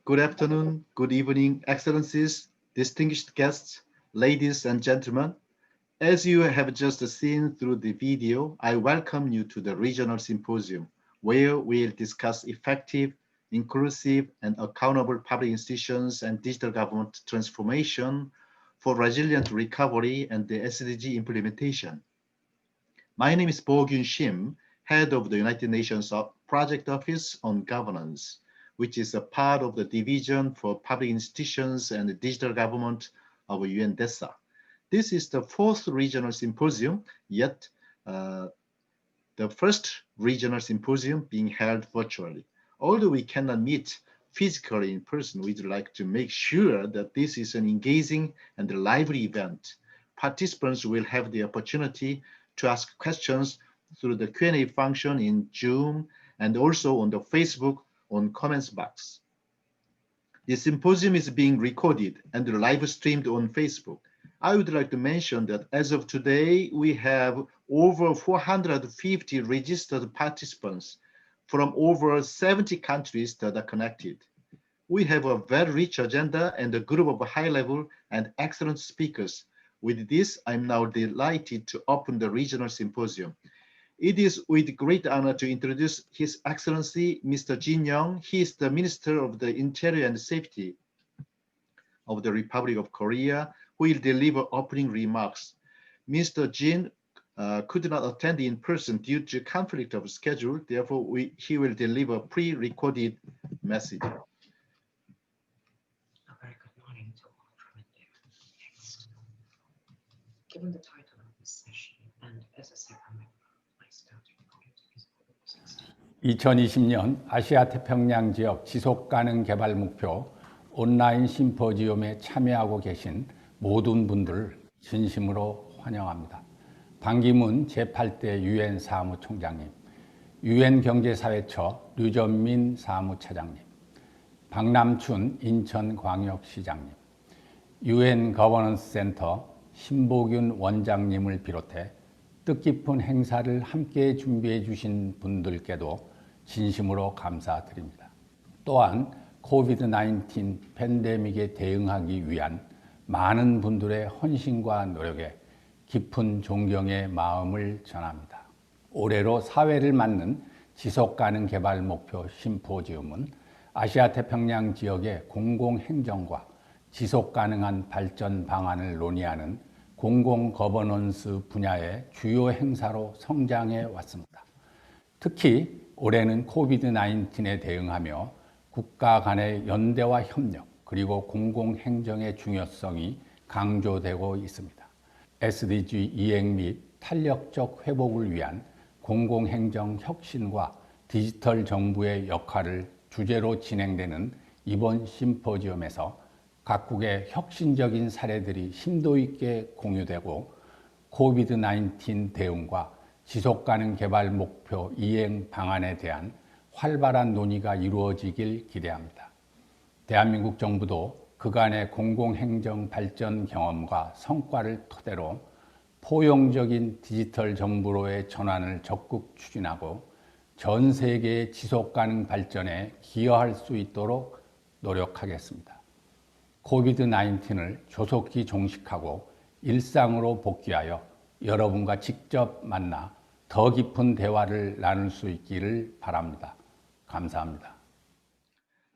Good afternoon, good evening, Excellencies, distinguished guests, ladies and gentlemen. As you have just seen through the video, I welcome you to the Regional Symposium, where we'll discuss effective, inclusive, and accountable public institutions and digital government transformation for resilient recovery and the SDG implementation. My name is Bo-Gyun Shim, head of the United Nations Project Office on Governance, which is a part of the Division for Public Institutions and Digital Government of DESA. This is the fourth regional symposium, yet the first regional symposium being held virtually. Although we cannot meet physically in person, we'd like to make sure that this is an engaging and lively event. Participants will have the opportunity to ask questions through the Q&A function in Zoom and also on the Facebook on comments box. The symposium is being recorded and live streamed on Facebook. I would like to mention that as of today, we have over 450 registered participants from over 70 countries that are connected. We have a very rich agenda and a group of high-level and excellent speakers. With this, I'm now delighted to open the regional symposium. It is with great honor to introduce His Excellency, Mr. Jin Young. He is the Minister of the Interior and Safety of the Republic of Korea, who will deliver opening remarks. Mr. Jin could not attend in person due to conflict of schedule. Therefore, he will deliver pre-recorded message. A very good morning to all from India. Next. Given the title of this session and as a Sepha member, 2020년 아시아 태평양 지역 지속가능 개발 목표 온라인 심포지움에 참여하고 계신 모든 분들을 진심으로 환영합니다. 반기문 제8대 유엔 사무총장님, 유엔 경제사회처 류전민 사무차장님, 박남춘 인천광역시장님, 유엔 거버넌스 센터 신보균 원장님을 비롯해 뜻깊은 행사를 함께 준비해 주신 분들께도 진심으로 감사드립니다. 또한 코비드-19 팬데믹에 대응하기 위한 많은 분들의 헌신과 노력에 깊은 존경의 마음을 전합니다. 올해로 4회를 맞는 지속가능 개발 목표 심포지움은 아시아 태평양 지역의 공공행정과 지속가능한 발전 방안을 논의하는 공공 거버넌스 분야의 주요 행사로 성장해 왔습니다. 특히 올해는 코비드-19에 대응하며 국가 간의 연대와 협력 그리고 공공행정의 중요성이 강조되고 있습니다. SDG 이행 및 탄력적 회복을 위한 공공행정 혁신과 디지털 정부의 역할을 주제로 진행되는 이번 심포지엄에서 각국의 혁신적인 사례들이 심도 있게 공유되고 코비드-19 대응과 지속가능 개발 목표 이행 방안에 대한 활발한 논의가 이루어지길 기대합니다. 대한민국 정부도 그간의 공공행정 발전 경험과 성과를 토대로 포용적인 디지털 정부로의 전환을 적극 추진하고 전 세계의 지속가능 발전에 기여할 수 있도록 노력하겠습니다. 코비드-19을 조속히 종식하고 일상으로 복귀하여 여러분과 직접 만나 더 깊은 대화를 나눌 수 있기를 바랍니다. 감사합니다.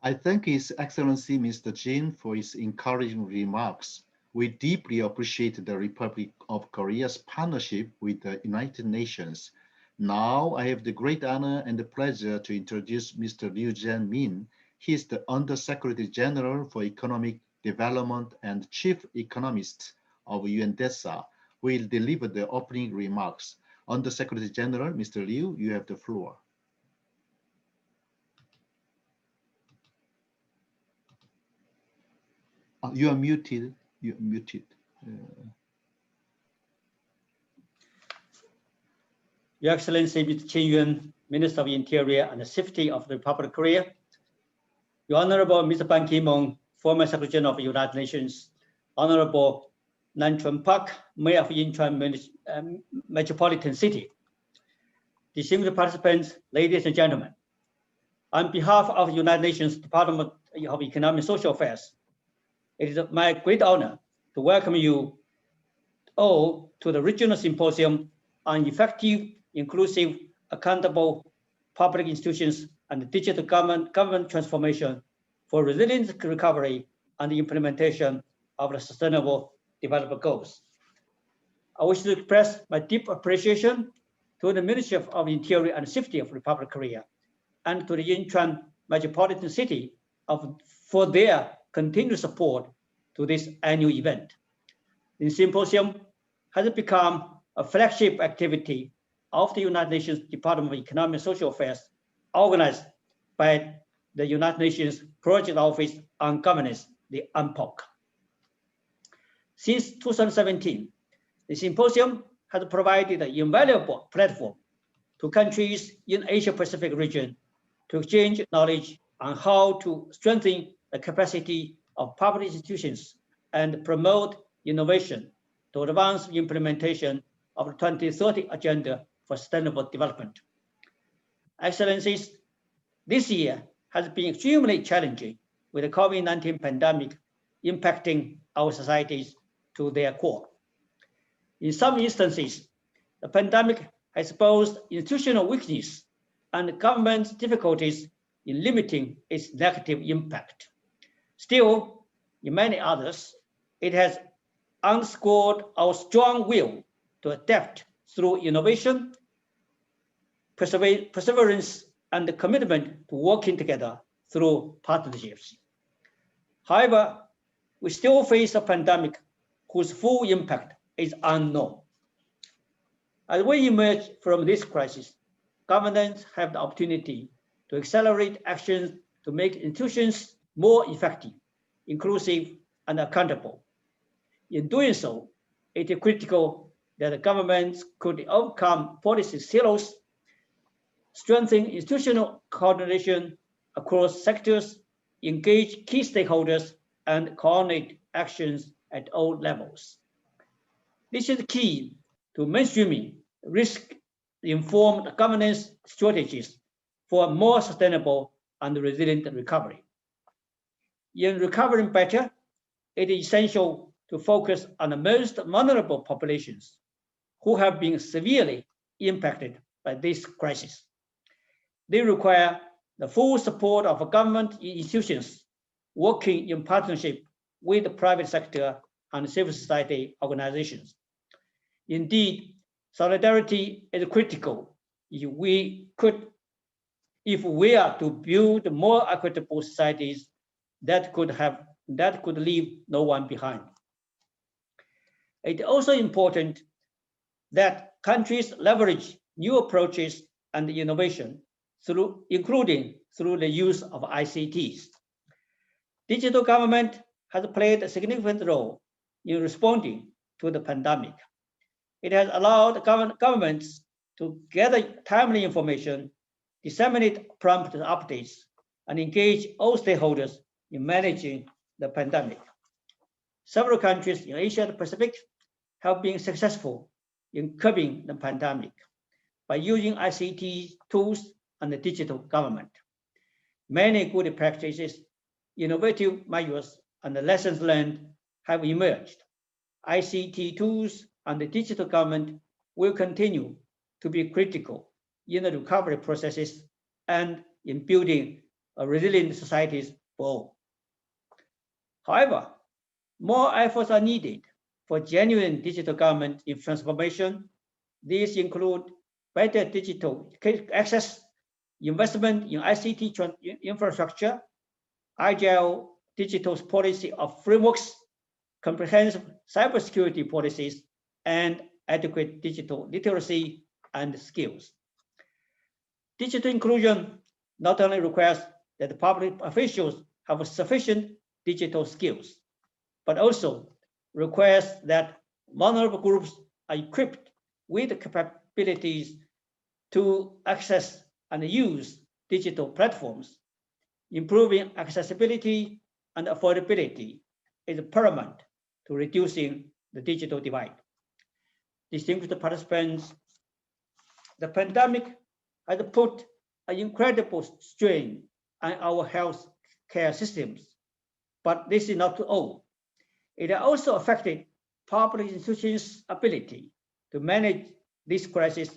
I thank His Excellency Mr. Jin for his encouraging remarks. We deeply appreciate the Republic of Korea's partnership with the United Nations. Now I have the great honor and the pleasure to introduce Mr. Liu Jian Min. He is the Undersecretary General for Economic Development and Chief Economist of DESA, who will deliver the opening remarks. Undersecretary General, Mr. Liu, you have the floor. You are muted. You are muted. Your Excellency, Mr. Yoon, Minister of Interior and Safety of the Republic of Korea, Your Honorable Mr. Ban Ki-moon, former Secretary General of the United Nations, Honorable Nan Chun-pak, Mayor of Incheon Metropolitan City, distinguished participants, ladies and gentlemen, on behalf of the United Nations Department of Economic and Social Affairs. It is my great honor to welcome you all to the Regional Symposium on Effective, Inclusive, Accountable Public Institutions and Digital Government Transformation for Resilient Recovery and the Implementation of the Sustainable Development Goals. I wish to express my deep appreciation to the Ministry of Interior and Safety of Republic of Korea and to the Incheon Metropolitan City for their continued support to this annual event. The symposium has become a flagship activity of the United Nations Department of Economic and Social Affairs, organized by the United Nations Project Office on Governance, the UNPOC. Since 2017, the symposium has provided an invaluable platform to countries in Asia-Pacific region to exchange knowledge on how to strengthen the capacity of public institutions and promote innovation to advance the implementation of the 2030 Agenda for Sustainable Development. Excellencies, this year has been extremely challenging with the COVID-19 pandemic impacting our societies to their core. In some instances, the pandemic has exposed institutional weakness and government difficulties in limiting its negative impact. Still, in many others, it has underscored our strong will to adapt through innovation, perseverance, and the commitment to working together through partnerships. However, we still face a pandemic whose full impact is unknown. As we emerge from this crisis, governments have the opportunity to accelerate actions to make institutions more effective, inclusive, and accountable. In doing so, it is critical that the governments could overcome policy silos, strengthen institutional coordination across sectors, engage key stakeholders, and coordinate actions at all levels. This is key to mainstreaming risk-informed governance strategies for a more sustainable and resilient recovery. In recovering better, it is essential to focus on the most vulnerable populations who have been severely impacted by this crisis. They require the full support of government institutions working in partnership with the private sector and civil society organizations. Indeed, solidarity is critical if we are to build more equitable societies that could leave no one behind. It is also important that countries leverage new approaches and innovation, including through the use of ICTs. Digital government has played a significant role in responding to the pandemic. It has allowed governments to gather timely information, disseminate prompt updates, and engage all stakeholders in managing the pandemic. Several countries in Asia and Pacific have been successful in curbing the pandemic by using ICT tools and the digital government. Many good practices, innovative measures, and the lessons learned have emerged. ICT tools and the digital government will continue to be critical in the recovery processes and in building a resilient societies for all. However, more efforts are needed for genuine digital government in transformation. These include better digital access, investment in ICT infrastructure, agile digital policy of frameworks, comprehensive cybersecurity policies, and adequate digital literacy and skills. Digital inclusion not only requires that the public officials have sufficient digital skills, but also requires that vulnerable groups are equipped with the capabilities to access and use digital platforms. Improving accessibility and affordability is paramount to reducing the digital divide. Distinguished participants, the pandemic has put an incredible strain on our health care systems. But this is not all. It also affected public institutions' ability to manage this crisis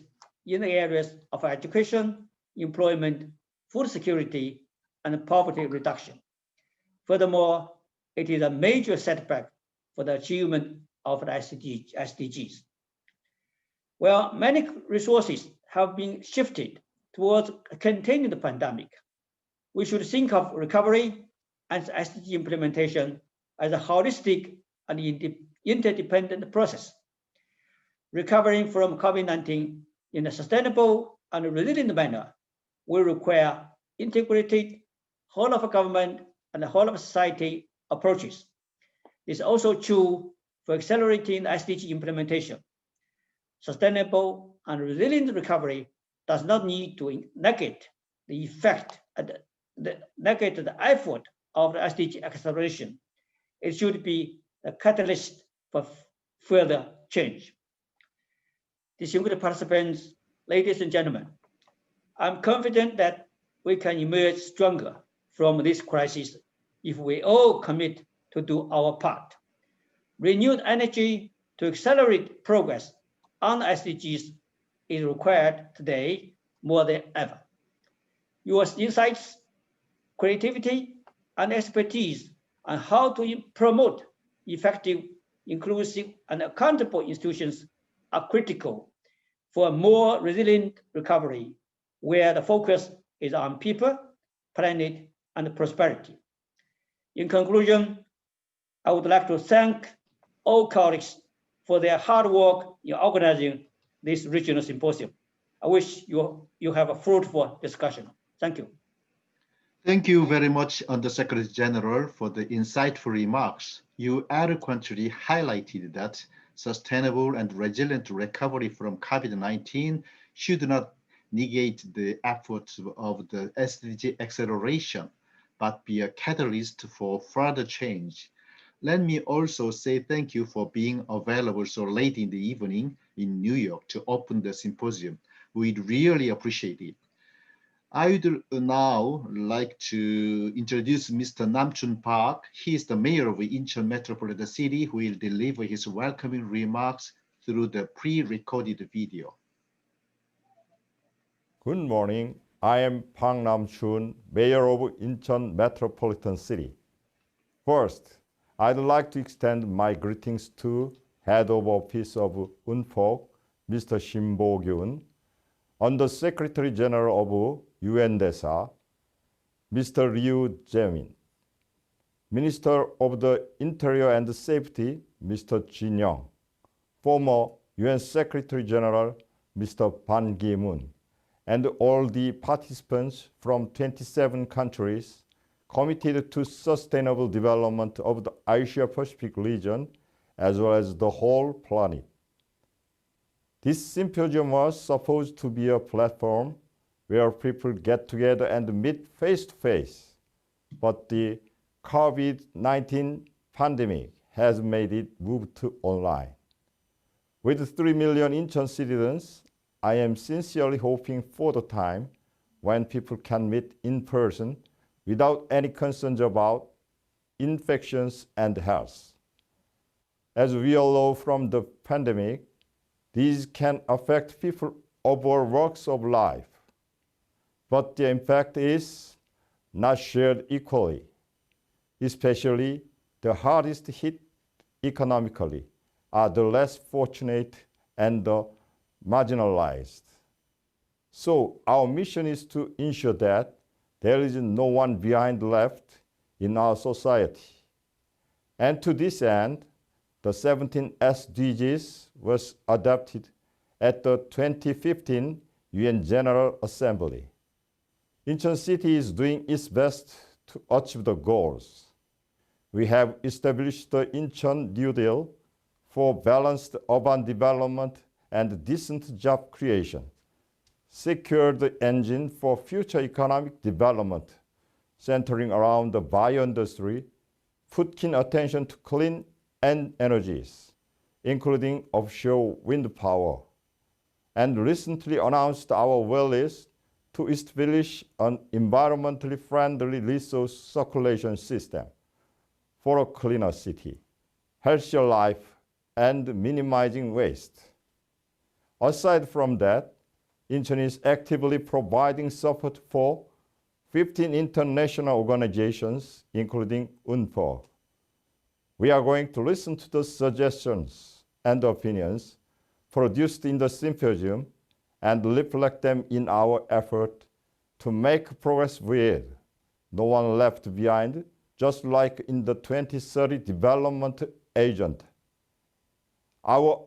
in the areas of education, employment, food security, and poverty reduction. Furthermore, it is a major setback for the achievement of the SDGs. While many resources have been shifted towards containing the pandemic, we should think of recovery and SDG implementation as a holistic and interdependent process. Recovering from COVID-19 in a sustainable and resilient manner will require integrated whole of government and whole of society approaches. This is also true for accelerating SDG implementation. Sustainable and resilient recovery does not need to negate the effect and negate the effort of the SDG acceleration. It should be a catalyst for further change. Distinguished participants, ladies and gentlemen, I'm confident that we can emerge stronger from this crisis if we all commit to do our part. Renewed energy to accelerate progress on SDGs is required today more than ever. Your insights, creativity, and expertise on how to promote effective, inclusive, and accountable institutions are critical for a more resilient recovery, where the focus is on people, planet, and prosperity. In conclusion, I would like to thank all colleagues for their hard work in organizing this regional symposium. I wish you have a fruitful discussion. Thank you. Thank you very much, Undersecretary General, for the insightful remarks. You eloquently highlighted that sustainable and resilient recovery from COVID-19 should not negate the efforts of the SDG acceleration, but be a catalyst for further change. Let me also say thank you for being available so late in the evening in New York to open the symposium. We'd really appreciate it. I would now like to introduce Mr. Nam-Chun Park. He is the mayor of Incheon Metropolitan City, who will deliver his welcoming remarks through the pre-recorded video. Good morning. I am Park Nam-chun, Mayor of Incheon Metropolitan City. First, I'd like to extend my greetings to Head of Office of Unpok, Mr. Shin Bo-gyun, Undersecretary General of UN DESA, Mr. Liu Jian Min, Minister of the Interior and Safety, Mr. Jin Young, former UN Secretary General, Mr. Ban Ki-moon, and all the participants from 27 countries committed to sustainable development of the Asia-Pacific region, as well as the whole planet. This symposium was supposed to be a platform where people get together and meet face-to-face, but the COVID-19 pandemic has made it move to online. With 3 million Incheon citizens, I am sincerely hoping for the time when people can meet in person without any concerns about infections and health. As we all know from the pandemic, these can affect people of all walks of life, but the impact is not shared equally. Especially the hardest hit economically are the less fortunate and the marginalized. So our mission is to ensure that there is no one behind left in our society. And to this end, the 17 SDGs was adopted at the 2015 UN General Assembly. Incheon City is doing its best to achieve the goals. We have established the Incheon New Deal for balanced urban development and decent job creation, secured the engine for future economic development, centering around the bio-industry, put keen attention to clean energies, including offshore wind power, and recently announced our will list to establish an environmentally friendly resource circulation system for a cleaner city, healthier life, and minimizing waste. Aside from that, Incheon is actively providing support for 15 international organizations, including Undp. We are going to listen to the suggestions and opinions produced in the symposium and reflect them in our effort to make progress with no one left behind, just like in the 2030 Development Agenda. Our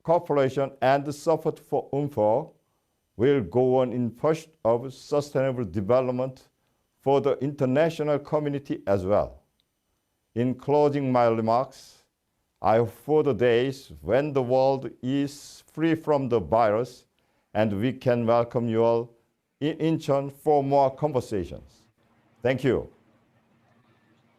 cooperation and support for Undp will go on in pursuit of sustainable development for the international community as well. In closing my remarks, I hope for the days when the world is free from the virus and we can welcome you all in Incheon for more conversations. Thank you.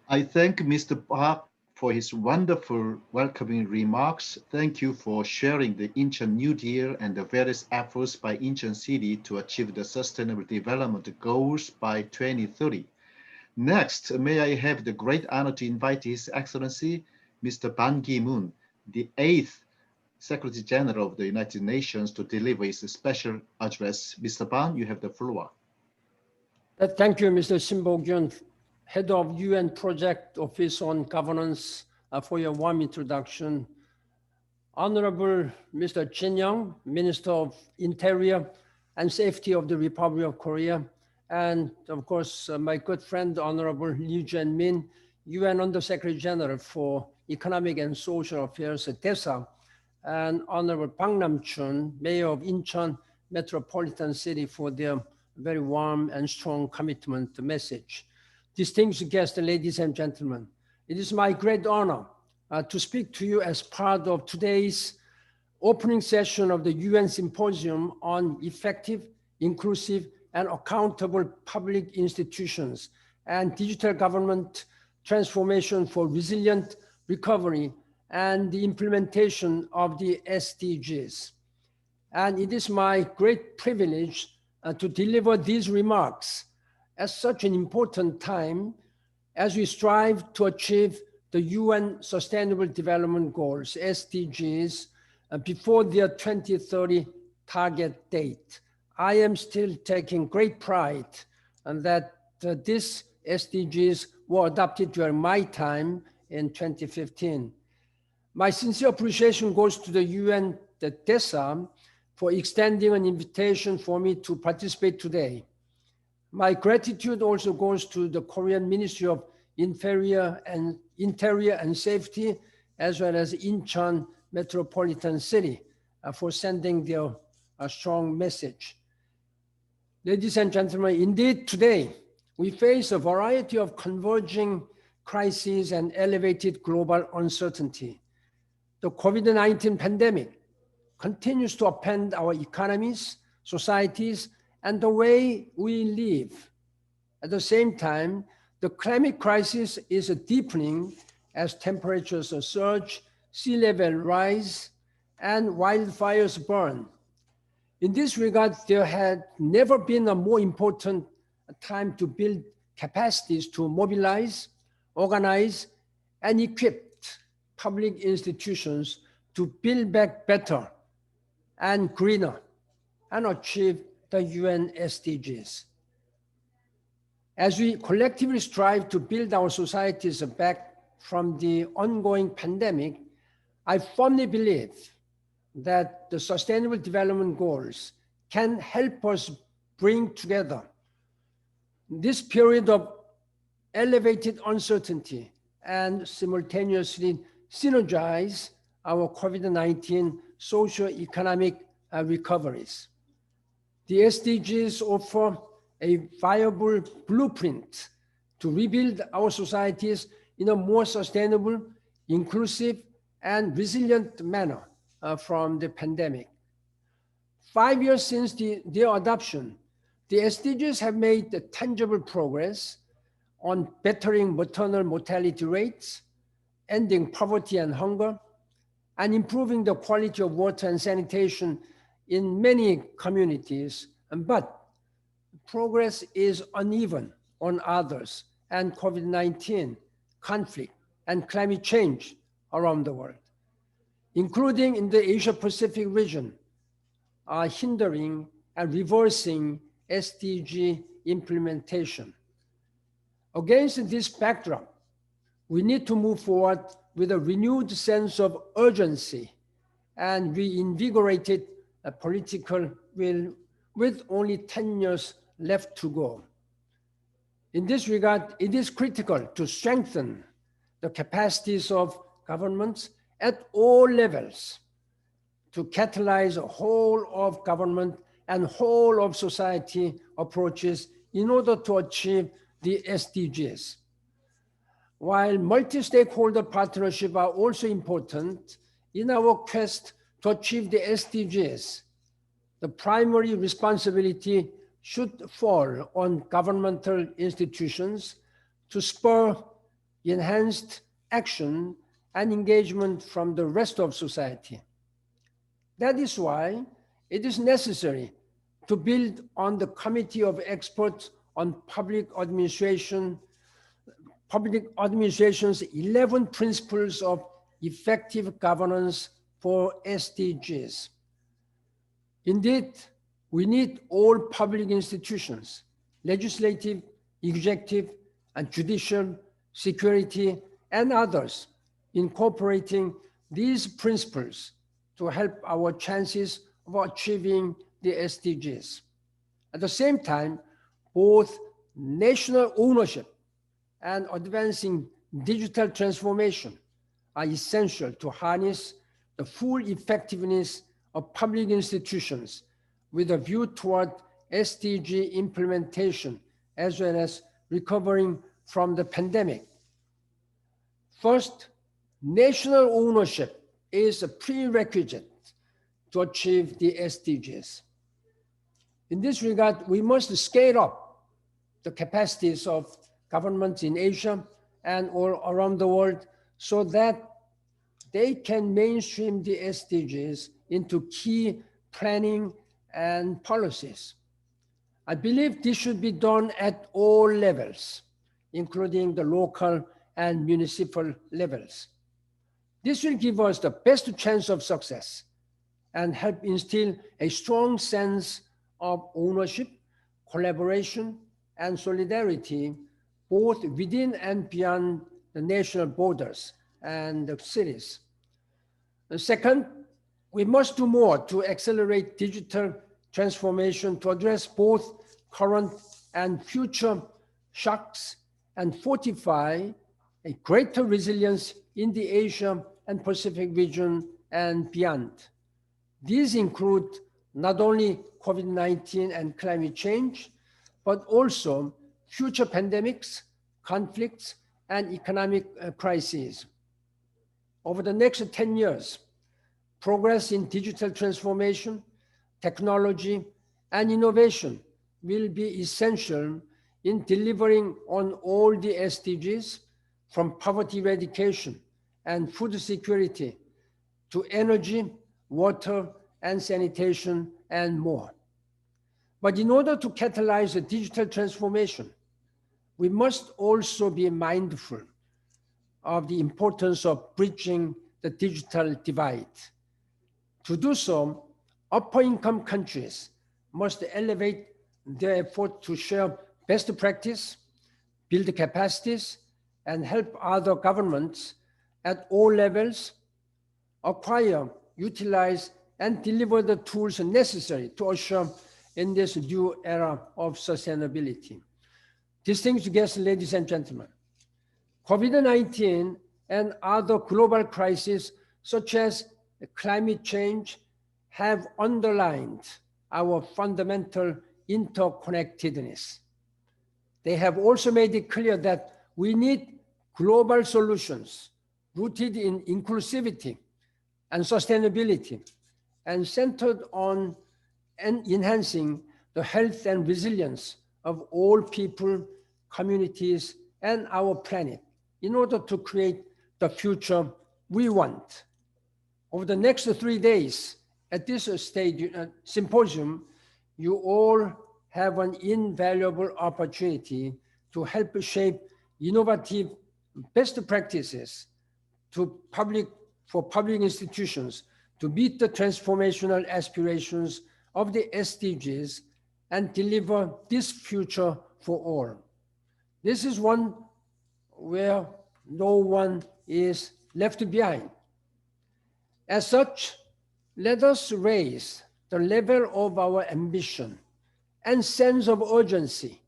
I thank Mr. Park for his wonderful welcoming remarks. Thank you for sharing the Incheon New Deal and the various efforts by Incheon City to achieve the Sustainable Development Goals by 2030. Next, may I have the great honor to invite His Excellency, Mr. Ban Ki-moon, the 8th Secretary General of the United Nations, to deliver his special address. Mr. Ban, you have the floor. Thank you, Mr. Shin Bok-yoon, Head of UN Project Office on Governance, for your warm introduction. Honorable Mr. Jin Young, Minister of Interior and Safety of the Republic of Korea, and of course, my good friend, Honorable Liu Jian Min, UN Under-Secretary General for Economic and Social Affairs at DESA, and Honorable Bang Nam-chun, Mayor of Incheon Metropolitan City, for their very warm and strong commitment message. Distinguished guests, ladies and gentlemen, it is my great honor to speak to you as part of today's opening session of the UN Symposium on Effective, Inclusive, and Accountable Public Institutions and Digital Government Transformation for Resilient Recovery and the Implementation of the SDGs. And it is my great privilege to deliver these remarks at such an important time as we strive to achieve the UN Sustainable Development Goals, SDGs, before their 2030 target date. I am still taking great pride in that these SDGs were adopted during my time in 2015. My sincere appreciation goes to the UN, the DESA, for extending an invitation for me to participate today. My gratitude also goes to the Korean Ministry of Interior and Safety, as well as Incheon Metropolitan City, for sending their strong message. Ladies and gentlemen, indeed today, we face a variety of converging crises and elevated global uncertainty. The COVID-19 pandemic continues to upend our economies, societies, and the way we live. At the same time, the climate crisis is deepening as temperatures surge, sea level rise, and wildfires burn. In this regard, there had never been a more important time to build capacities to mobilize, organize, and equip public institutions to build back better and greener and achieve the UN SDGs. As we collectively strive to build our societies back from the ongoing pandemic, I firmly believe that the Sustainable Development Goals can help us bring together this period of elevated uncertainty and simultaneously synergize our COVID-19 socio-economic recoveries. The SDGs offer a viable blueprint to rebuild our societies in a more sustainable, inclusive, and resilient manner from the pandemic. 5 years since their adoption, the SDGs have made tangible progress on bettering maternal mortality rates, ending poverty and hunger, and improving the quality of water and sanitation in many communities. But progress is uneven on others, and COVID-19, conflict, and climate change around the world, including in the Asia-Pacific region, are hindering and reversing SDG implementation. Against this backdrop, we need to move forward with a renewed sense of urgency and reinvigorated political will with only 10 years left to go. In this regard, it is critical to strengthen the capacities of governments at all levels to catalyze a whole of government and whole of society approaches in order to achieve the SDGs. While multi-stakeholder partnerships are also important in our quest to achieve the SDGs, the primary responsibility should fall on governmental institutions to spur enhanced action and engagement from the rest of society. That is why it is necessary to build on the Committee of Experts on Public Administration's 11 principles of effective governance for SDGs. Indeed, we need all public institutions, legislative, executive, and judicial, security, and others, incorporating these principles to help our chances of achieving the SDGs. At the same time, both national ownership and advancing digital transformation are essential to harness the full effectiveness of public institutions with a view toward SDG implementation, as well as recovering from the pandemic. First, national ownership is a prerequisite to achieve the SDGs. In this regard, we must scale up the capacities of governments in Asia and all around the world so that they can mainstream the SDGs into key planning and policies. I believe this should be done at all levels, including the local and municipal levels. This will give us the best chance of success and help instill a strong sense of ownership, collaboration, and solidarity, both within and beyond the national borders and the cities. Second, we must do more to accelerate digital transformation to address both current and future shocks and fortify a greater resilience in the Asia and Pacific region and beyond. These include not only COVID-19 and climate change, but also future pandemics, conflicts, and economic crises. Over the next 10 years, progress in digital transformation, technology, and innovation will be essential in delivering on all the SDGs, from poverty eradication and food security to energy, water, and sanitation, and more. But in order to catalyze the digital transformation, we must also be mindful of the importance of bridging the digital divide. To do so, upper-income countries must elevate their effort to share best practice, build capacities, and help other governments at all levels acquire, utilize, and deliver the tools necessary to usher in this new era of sustainability. Distinguished guests, ladies and gentlemen, COVID-19 and other global crises such as climate change have underlined our fundamental interconnectedness. They have also made it clear that we need global solutions rooted in inclusivity and sustainability and centered on enhancing the health and resilience of all people, communities, and our planet in order to create the future we want. Over the next 3 days at this symposium, you all have an invaluable opportunity to help shape innovative best practices for public institutions to meet the transformational aspirations of the SDGs and deliver this future for all. This is one where no one is left behind. As such, let us raise the level of our ambition and sense of urgency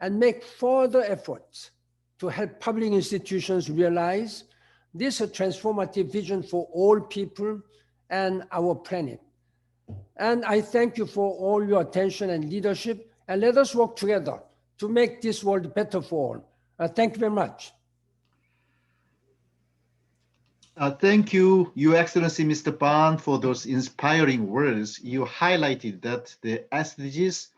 and make further efforts to help public institutions realize this transformative vision for all people and our planet. And I thank you for all your attention and leadership, and let us work together to make this world better for all. Thank you very much. Thank you, Your Excellency, Mr. Ban, for those inspiring words. You highlighted that the SDGs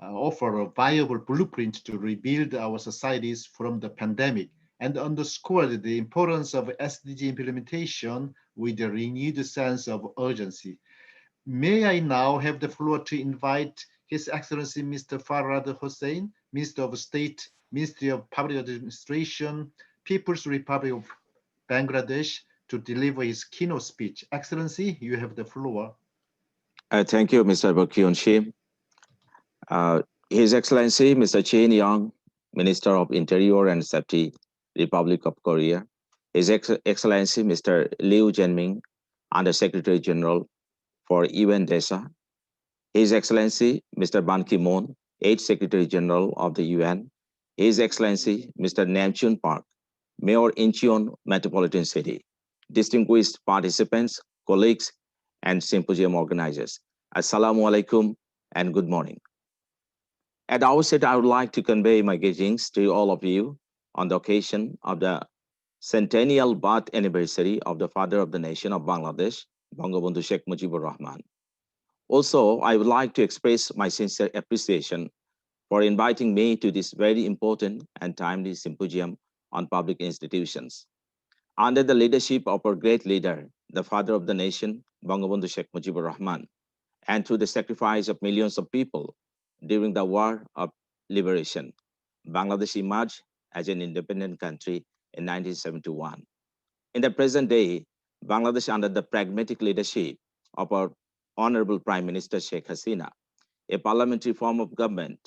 offer a viable blueprint to rebuild our societies from the pandemic and underscored the importance of SDG implementation with a renewed sense of urgency. May I now have the floor to invite His Excellency Mr. Farhad Hossain, Minister of State, Ministry of Public Administration, People's Republic of Bangladesh, to deliver his keynote speech. Excellency, you have the floor. Thank you, Mr. Bakhyun. His Excellency, Mr. Chen Yang, Minister of Interior and Safety, Republic of Korea. His Excellency, Mr. Liu Jian Min, Under Secretary General for UN DESA. His Excellency, Mr. Ban Ki-moon, 8th Secretary General of the UN. His Excellency, Mr. Namjoon Park, Mayor Incheon Metropolitan City. Distinguished participants, colleagues, and symposium organizers. Assalamu alaikum and good morning. At the outset, I would like to convey my greetings to all of you on the occasion of the centennial birth anniversary of the father of the nation of Bangladesh, Bangabandhu Sheikh Mujibur Rahman. Also, I would like to express my sincere appreciation for inviting me to this very important and timely symposium on public institutions. Under the leadership of our great leader, the father of the nation, Bangabandhu Sheikh Mujibur Rahman, and through the sacrifice of millions of people during the War of Liberation, Bangladesh emerged as an independent country in 1971. In the present day, Bangladesh, under the pragmatic leadership of our Honorable Prime Minister Sheikh Hasina, a parliamentary form of government,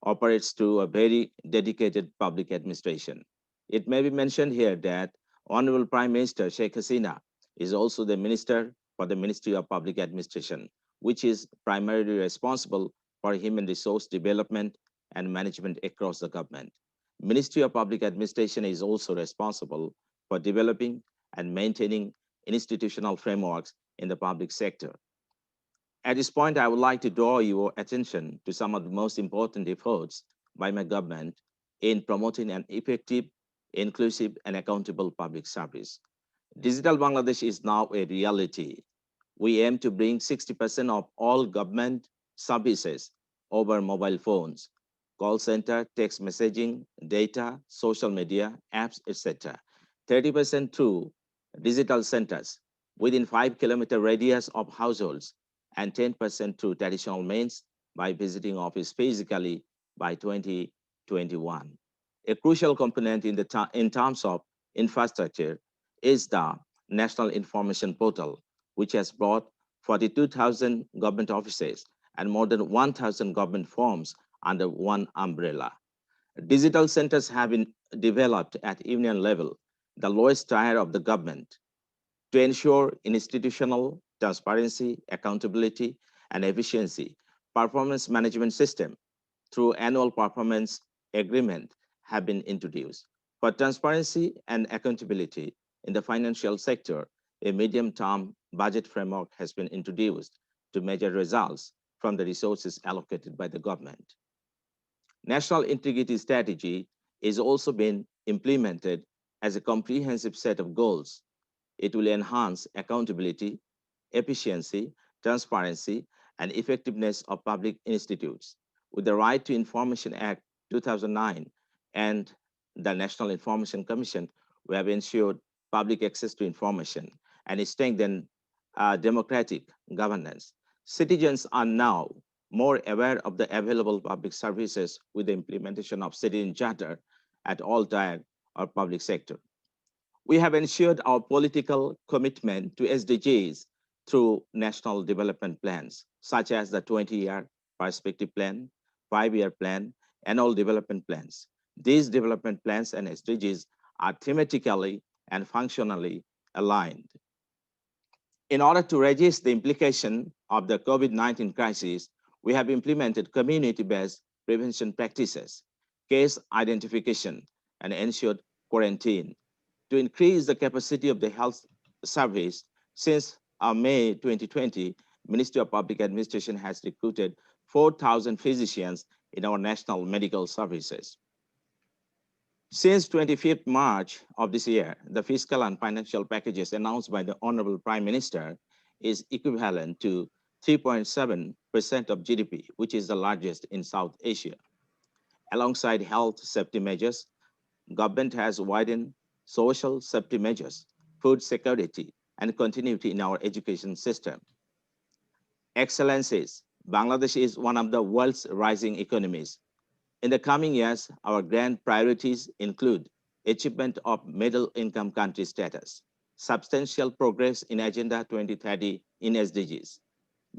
operates through a very dedicated public administration. It may be mentioned here that Honorable Prime Minister Sheikh Hasina is also the Minister for the Ministry of Public Administration, which is primarily responsible for human resource development and management across the government. Ministry of Public Administration is also responsible for developing and maintaining institutional frameworks in the public sector. At this point, I would like to draw your attention to some of the most important efforts by my government in promoting an effective, inclusive, and accountable public service. Digital Bangladesh is now a reality. We aim to bring 60% of all government services over mobile phones, call center, text messaging, data, social media, apps, etc. 30% through digital centers within 5-kilometer radius of households, and 10% through traditional means by visiting office physically by 2021. A crucial component in terms of infrastructure is the National Information Portal, which has brought 42,000 government offices and more than 1,000 government forms under one umbrella. Digital centers have been developed at union level, the lowest tier of the government, to ensure institutional transparency, accountability, and efficiency. Performance management system through annual performance agreement have been introduced. For transparency and accountability in the financial sector, a medium-term budget framework has been introduced to measure results from the resources allocated by the government. National Integrity Strategy is also being implemented as a comprehensive set of goals. It will enhance accountability, efficiency, transparency, and effectiveness of public institutes. With the Right to Information Act 2009 and the National Information Commission, we have ensured public access to information and strengthened democratic governance. Citizens are now more aware of the available public services with the implementation of citizen charter at all tier or public sector. We have ensured our political commitment to SDGs through national development plans, such as the 20-year perspective plan, 5-year plan, annual development plans. These development plans and SDGs are thematically and functionally aligned. In order to resist the implication of the COVID-19 crisis, we have implemented community-based prevention practices, case identification, and ensured quarantine. To increase the capacity of the health service, since May 2020, Ministry of Public Administration has recruited 4,000 physicians in our national medical services. Since 25th March of this year, the fiscal and financial packages announced by the Honorable Prime Minister is equivalent to 3.7% of GDP, which is the largest in South Asia. Alongside health safety measures, government has widened social safety measures, food security, and continuity in our education system. Excellencies, Bangladesh is one of the world's rising economies. In the coming years, our grand priorities include achievement of middle income country status, substantial progress in Agenda 2030 in SDGs,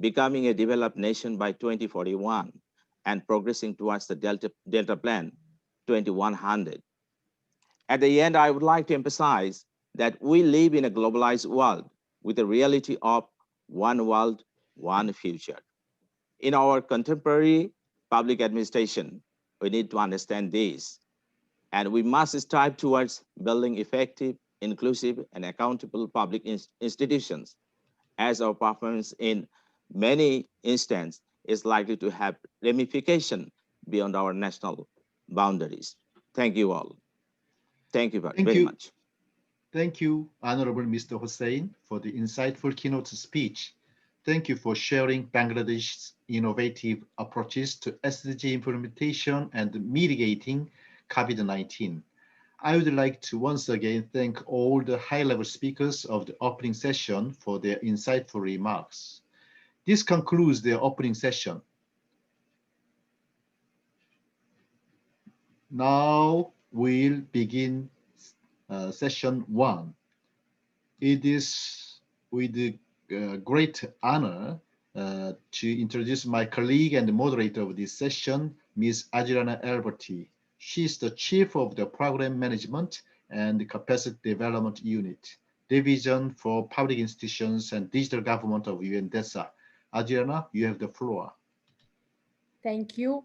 becoming a developed nation by 2041, and progressing towards the Delta Plan 2100. At the end, I would like to emphasize that we live in a globalized world with a reality of one world, one future. In our contemporary public administration, we need to understand this, and we must strive towards building effective, inclusive, and accountable public institutions, as our performance in many instances is likely to have ramification beyond our national boundaries. Thank you all. Thank you very much. Thank you, Honorable Mr. Hussain, for the insightful keynote speech. Thank you for sharing Bangladesh's innovative approaches to SDG implementation and mitigating COVID-19. I would like to once again thank all the high-level speakers of the opening session for their insightful remarks. This concludes the opening session. Now we'll begin session 1. It is with great honor to introduce my colleague and the moderator of this session, Ms. Adriana Alberti. She's the Chief of the Program Management and Capacity Development Unit, Division for Public Institutions and Digital Government of UN DESA. Adriana, you have the floor. Thank you.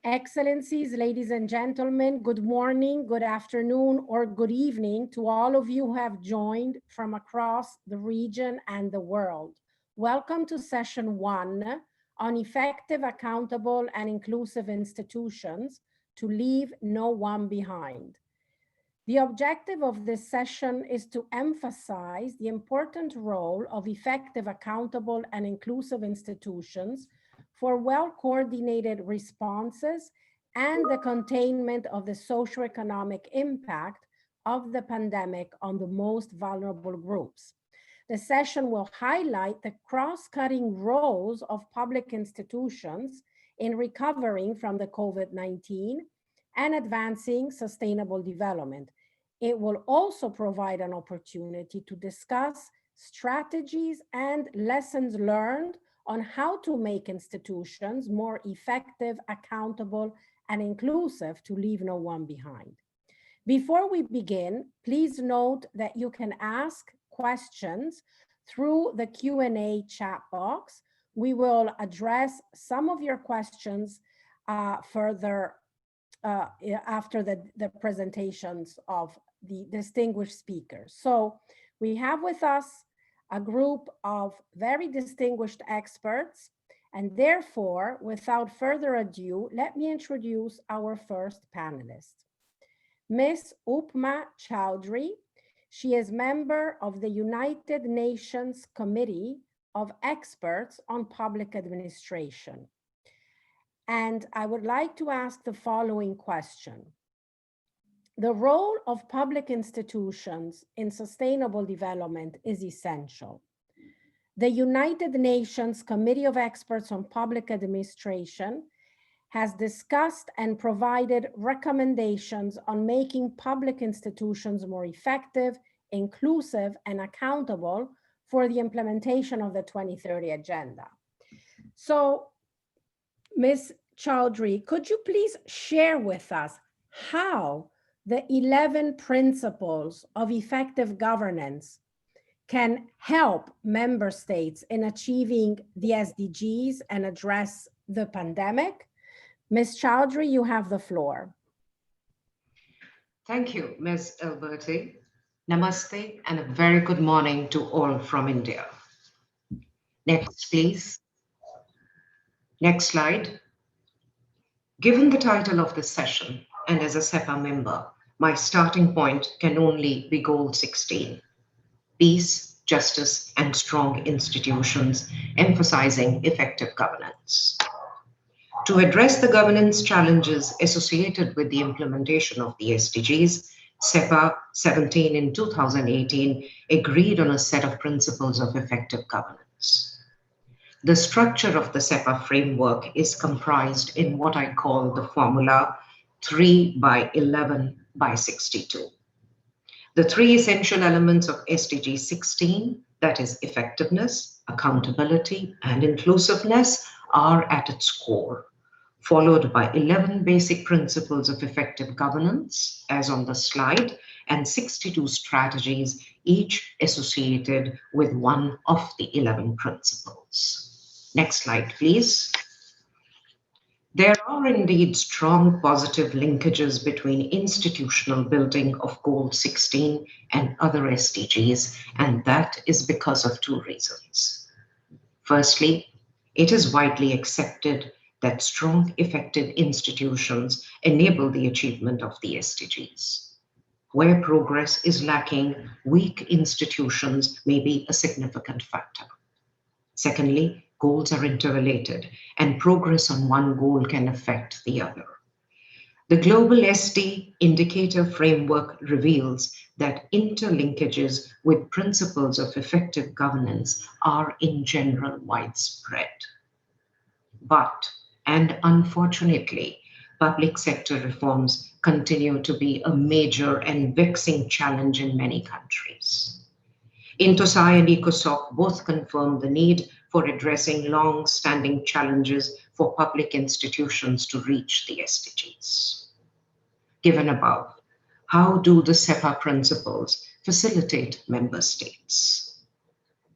Excellencies, ladies and gentlemen, good morning, good afternoon, or good evening to all of you who have joined from across the region and the world. Welcome to session 1 on effective, accountable, and inclusive institutions to leave no one behind. The objective of this session is to emphasize the important role of effective, accountable, and inclusive institutions for well-coordinated responses and the containment of the socioeconomic impact of the pandemic on the most vulnerable groups. The session will highlight the cross-cutting roles of public institutions in recovering from the COVID-19 and advancing sustainable development. It will also provide an opportunity to discuss strategies and lessons learned on how to make institutions more effective, accountable, and inclusive to leave no one behind. Before we begin, please note that you can ask questions through the Q&A chat box. We will address some of your questions further after the presentations of the distinguished speakers. So we have with us a group of very distinguished experts, and therefore, without further ado, let me introduce our first panelist. Ms. Upma Chowdhury. She is member of the United Nations Committee of Experts on Public Administration. And I would like to ask the following question. The role of public institutions in sustainable development is essential. the United Nations Committee of Experts on Public Administration has discussed and provided recommendations on making public institutions more effective, inclusive, and accountable for the implementation of the 2030 Agenda. So, Ms. Chowdhury, could you please share with us how the 11 principles of effective governance can help member states in achieving the SDGs and address the pandemic? Ms. Chowdhury, you have the floor. Thank you, Ms. Alberti. Namaste and a very good morning to all from India. Next, please. Next slide. Given the title of this session, and as a Sepha member, my starting point can only be goal 16. Peace, justice, and strong institutions, emphasizing effective governance. To address the governance challenges associated with the implementation of the SDGs, Sepha 17 in 2018 agreed on a set of principles of effective governance. The structure of the Sepha framework is comprised in what I call the formula 3 by 11 by 62. The three essential elements of SDG 16, that is effectiveness, accountability, and inclusiveness, are at its core, followed by 11 basic principles of effective governance, as on the slide, and 62 strategies, each associated with one of the 11 principles. Next slide, please. There are indeed strong positive linkages between institutional building of Goal 16 and other SDGs, and that is because of two reasons. Firstly, it is widely accepted that strong, effective institutions enable the achievement of the SDGs. Where progress is lacking, weak institutions may be a significant factor. Secondly, goals are interrelated, and progress on one goal can affect the other. The Global SD Indicator Framework reveals that interlinkages with principles of effective governance are in general widespread. But, and unfortunately, public sector reforms continue to be a major and vexing challenge in many countries. Intosai and ECOSOC both confirm the need for addressing long-standing challenges for public institutions to reach the SDGs. Given above, how do the Sepha principles facilitate member states?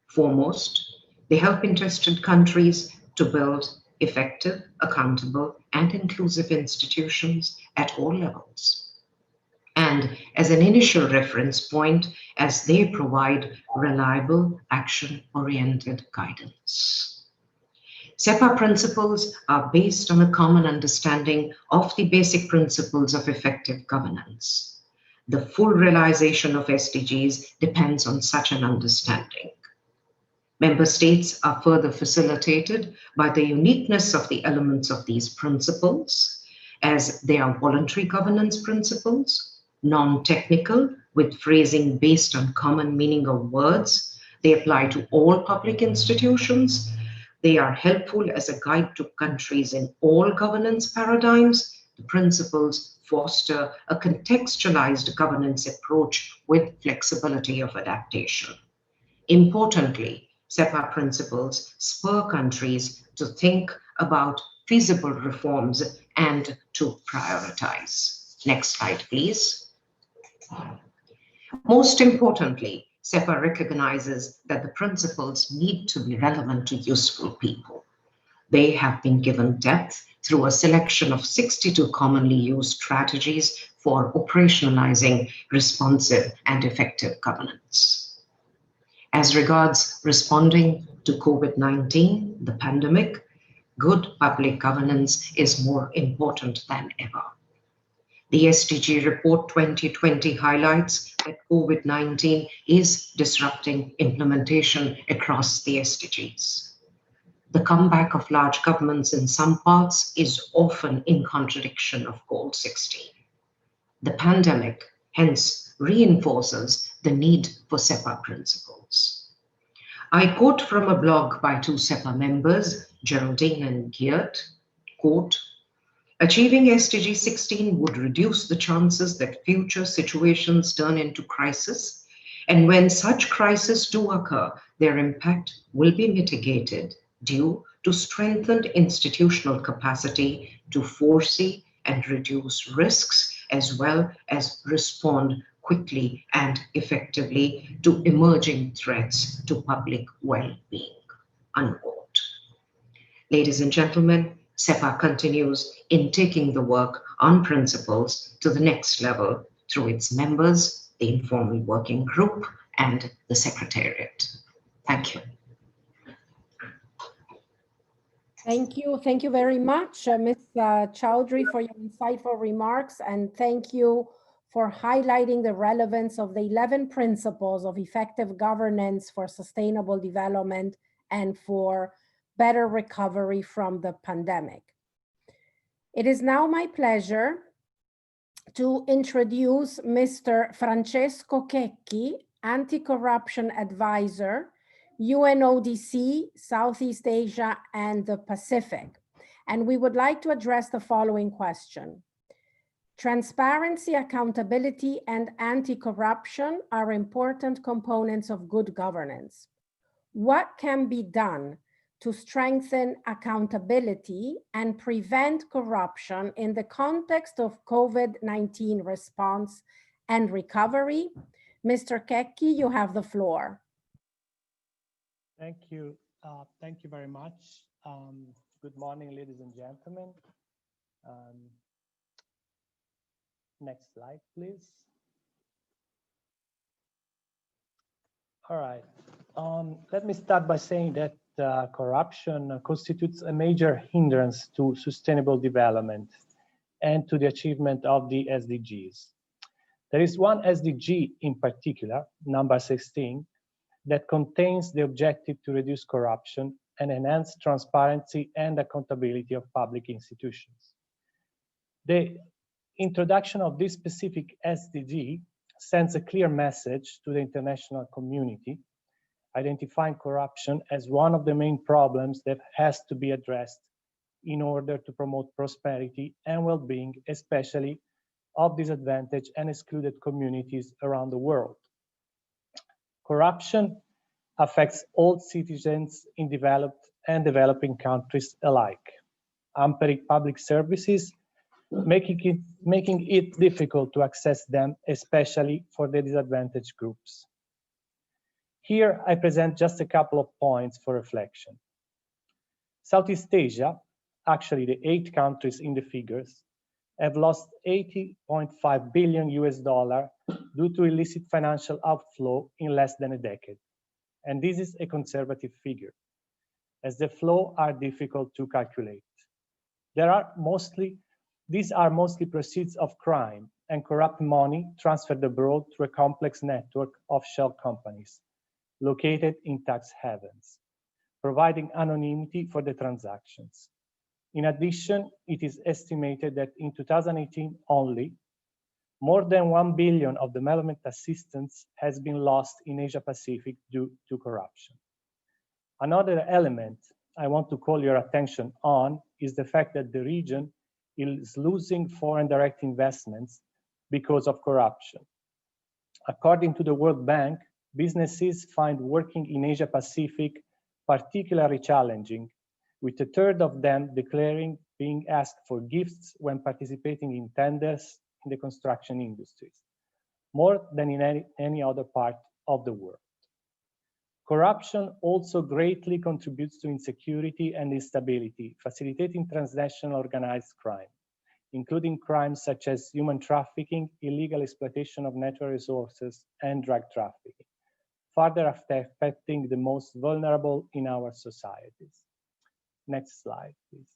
Foremost, they help interested countries to build effective, accountable, and inclusive institutions at all levels. And as an initial reference point, as they provide reliable, action-oriented guidance. Sepha principles are based on a common understanding of the basic principles of effective governance. The full realization of SDGs depends on such an understanding. Member states are further facilitated by the uniqueness of the elements of these principles, as they are voluntary governance principles, non-technical, with phrasing based on common meaning of words. They apply to all public institutions. They are helpful as a guide to countries in all governance paradigms. The principles foster a contextualized governance approach with flexibility of adaptation. Importantly, Sepha principles spur countries to think about feasible reforms and to prioritize. Next slide, please. Most importantly, Sepha recognizes that the principles need to be relevant to useful people. They have been given depth through a selection of 62 commonly used strategies for operationalizing responsive and effective governance. As regards responding to COVID-19, the pandemic, good public governance is more important than ever. The SDG Report 2020 highlights that COVID-19 is disrupting implementation across the SDGs. The comeback of large governments in some parts is often in contradiction of Goal 16. The pandemic, hence, reinforces the need for Sepha principles. I quote from a blog by two Sepha members, Geraldine and Geert, quote, achieving SDG 16 would reduce the chances that future situations turn into crisis, and when such crises do occur, their impact will be mitigated due to strengthened institutional capacity to foresee and reduce risks, as well as respond quickly and effectively to emerging threats to public well-being, unquote. Ladies and gentlemen, Sepha continues in taking the work on principles to the next level through its members, the informal working group, and the Secretariat. Thank you. Thank you. Thank you very much, Ms. Chowdhury, for your insightful remarks. And thank you for highlighting the relevance of the 11 principles of effective governance for sustainable development and for better recovery from the pandemic. It is now my pleasure to introduce Mr. Francesco Checchi, Anti-Corruption Advisor, UNODC, Southeast Asia and the Pacific. And we would like to address the following question. Transparency, accountability, and anti-corruption are important components of good governance. What can be done to strengthen accountability and prevent corruption in the context of COVID-19 response and recovery? Mr. Checchi, you have the floor. Thank you. Thank you very much. Good morning, ladies and gentlemen. Next slide, please. All right. Let me start by saying that corruption constitutes a major hindrance to sustainable development and to the achievement of the SDGs. There is one SDG in particular, number 16, that contains the objective to reduce corruption and enhance transparency and accountability of public institutions. The introduction of this specific SDG sends a clear message to the international community, identifying corruption as one of the main problems that has to be addressed in order to promote prosperity and well-being, especially of disadvantaged and excluded communities around the world. Corruption affects all citizens in developed and developing countries alike, hampering public services, making it difficult to access them, especially for the disadvantaged groups. Here, I present just a couple of points for reflection. Southeast Asia, actually the 8 countries in the figures, have lost $80.5 billion due to illicit financial outflow in less than a decade. And this is a conservative figure, as the flow are difficult to calculate. These are mostly proceeds of crime and corrupt money transferred abroad through a complex network of shell companies located in tax havens, providing anonymity for the transactions. In addition, it is estimated that in 2018 only, more than $1 billion of development assistance has been lost in Asia Pacific due to corruption. Another element I want to call your attention on is the fact that the region is losing foreign direct investments because of corruption. According to the World Bank, businesses find working in Asia Pacific particularly challenging, with 1/3 of them declaring being asked for gifts when participating in tenders in the construction industries, more than in any other part of the world. Corruption also greatly contributes to insecurity and instability, facilitating transnational organized crime, including crimes such as human trafficking, illegal exploitation of natural resources, and drug trafficking, further affecting the most vulnerable in our societies. Next slide, please.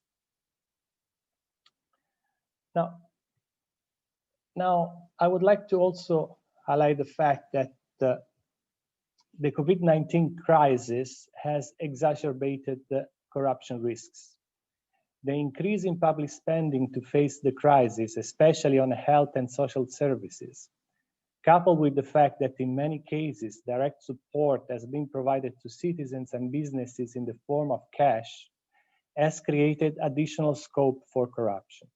Now, I would like to also highlight the fact that the COVID-19 crisis has exacerbated the corruption risks. The increase in public spending to face the crisis, especially on health and social services, coupled with the fact that in many cases, direct support has been provided to citizens and businesses in the form of cash, has created additional scope for corruption.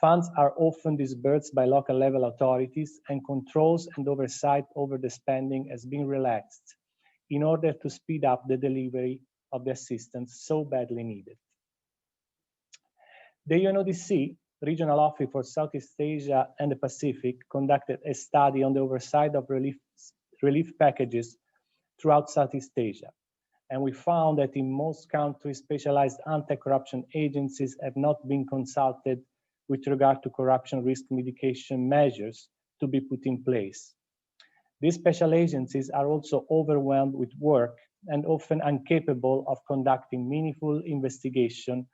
Funds are often disbursed by local level authorities, and controls and oversight over the spending has been relaxed in order to speed up the delivery of the assistance so badly needed. The UNODC, Regional Office for Southeast Asia and the Pacific, conducted a study on the oversight of relief packages throughout Southeast Asia. And we found that in most countries, specialized anti-corruption agencies have not been consulted with regard to corruption risk mitigation measures to be put in place. These special agencies are also overwhelmed with work and often incapable of conducting meaningful investigation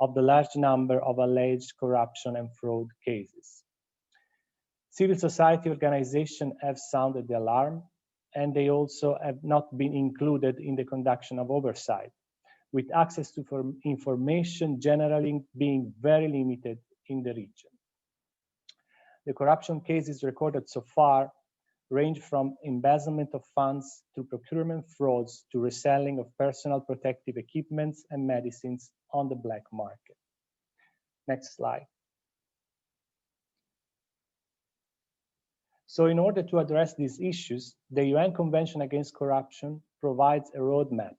of the large number of alleged corruption and fraud cases. Civil society organizations have sounded the alarm, and they also have not been included in the conduction of oversight, with access to information generally being very limited in the region. The corruption cases recorded so far range from embezzlement of funds to procurement frauds to reselling of personal protective equipments and medicines on the black market. Next slide. So in order to address these issues, the UN Convention Against Corruption provides a roadmap,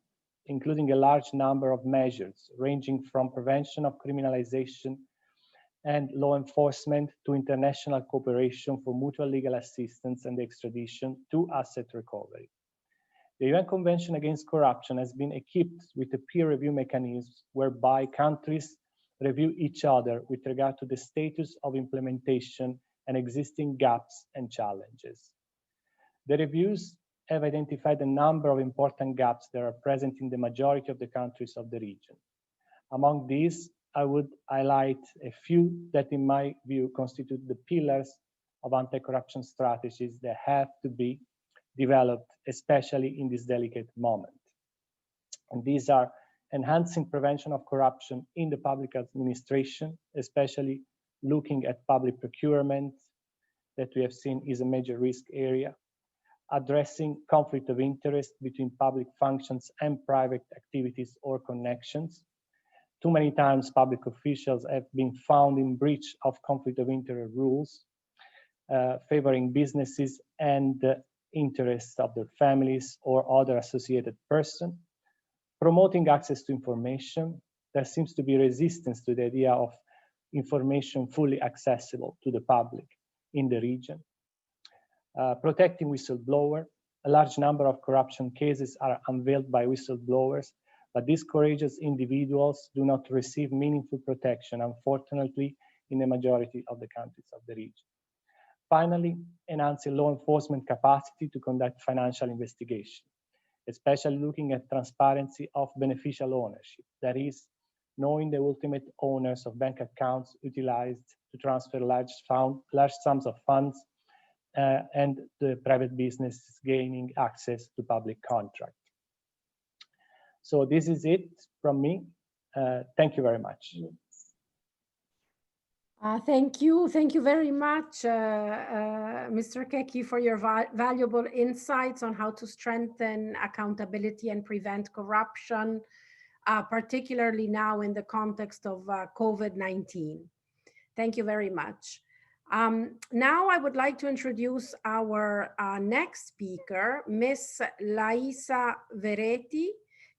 including a large number of measures ranging from prevention of criminalization and law enforcement to international cooperation for mutual legal assistance and extradition to asset recovery. The UN Convention Against Corruption has been equipped with a peer review mechanism whereby countries review each other with regard to the status of implementation and existing gaps and challenges. The reviews have identified a number of important gaps that are present in the majority of the countries of the region. Among these, I would highlight a few that in my view constitute the pillars of anti-corruption strategies that have to be developed, especially in this delicate moment. And these are enhancing prevention of corruption in the public administration, especially looking at public procurement that we have seen is a major risk area, addressing conflict of interest between public functions and private activities or connections. Too many times public officials have been found in breach of conflict of interest rules, favoring businesses and the interests of their families or other associated persons, promoting access to information. There seems to be resistance to the idea of information fully accessible to the public in the region. Protecting whistleblower. A large number of corruption cases are unveiled by whistleblowers, but these courageous individuals do not receive meaningful protection, unfortunately, in the majority of the countries of the region. Finally, enhancing law enforcement capacity to conduct financial investigation, especially looking at transparency of beneficial ownership, that is, knowing the ultimate owners of bank accounts utilized to transfer large sums of funds and the private business gaining access to public contract. So this is it from me. Thank you very much. Thank you. Thank you very much, Mr. Keki, for your valuable insights on how to strengthen accountability and prevent corruption, particularly now in the context of COVID-19. Thank you very much. Now I would like to introduce our next speaker, Ms. Laisa Veretti.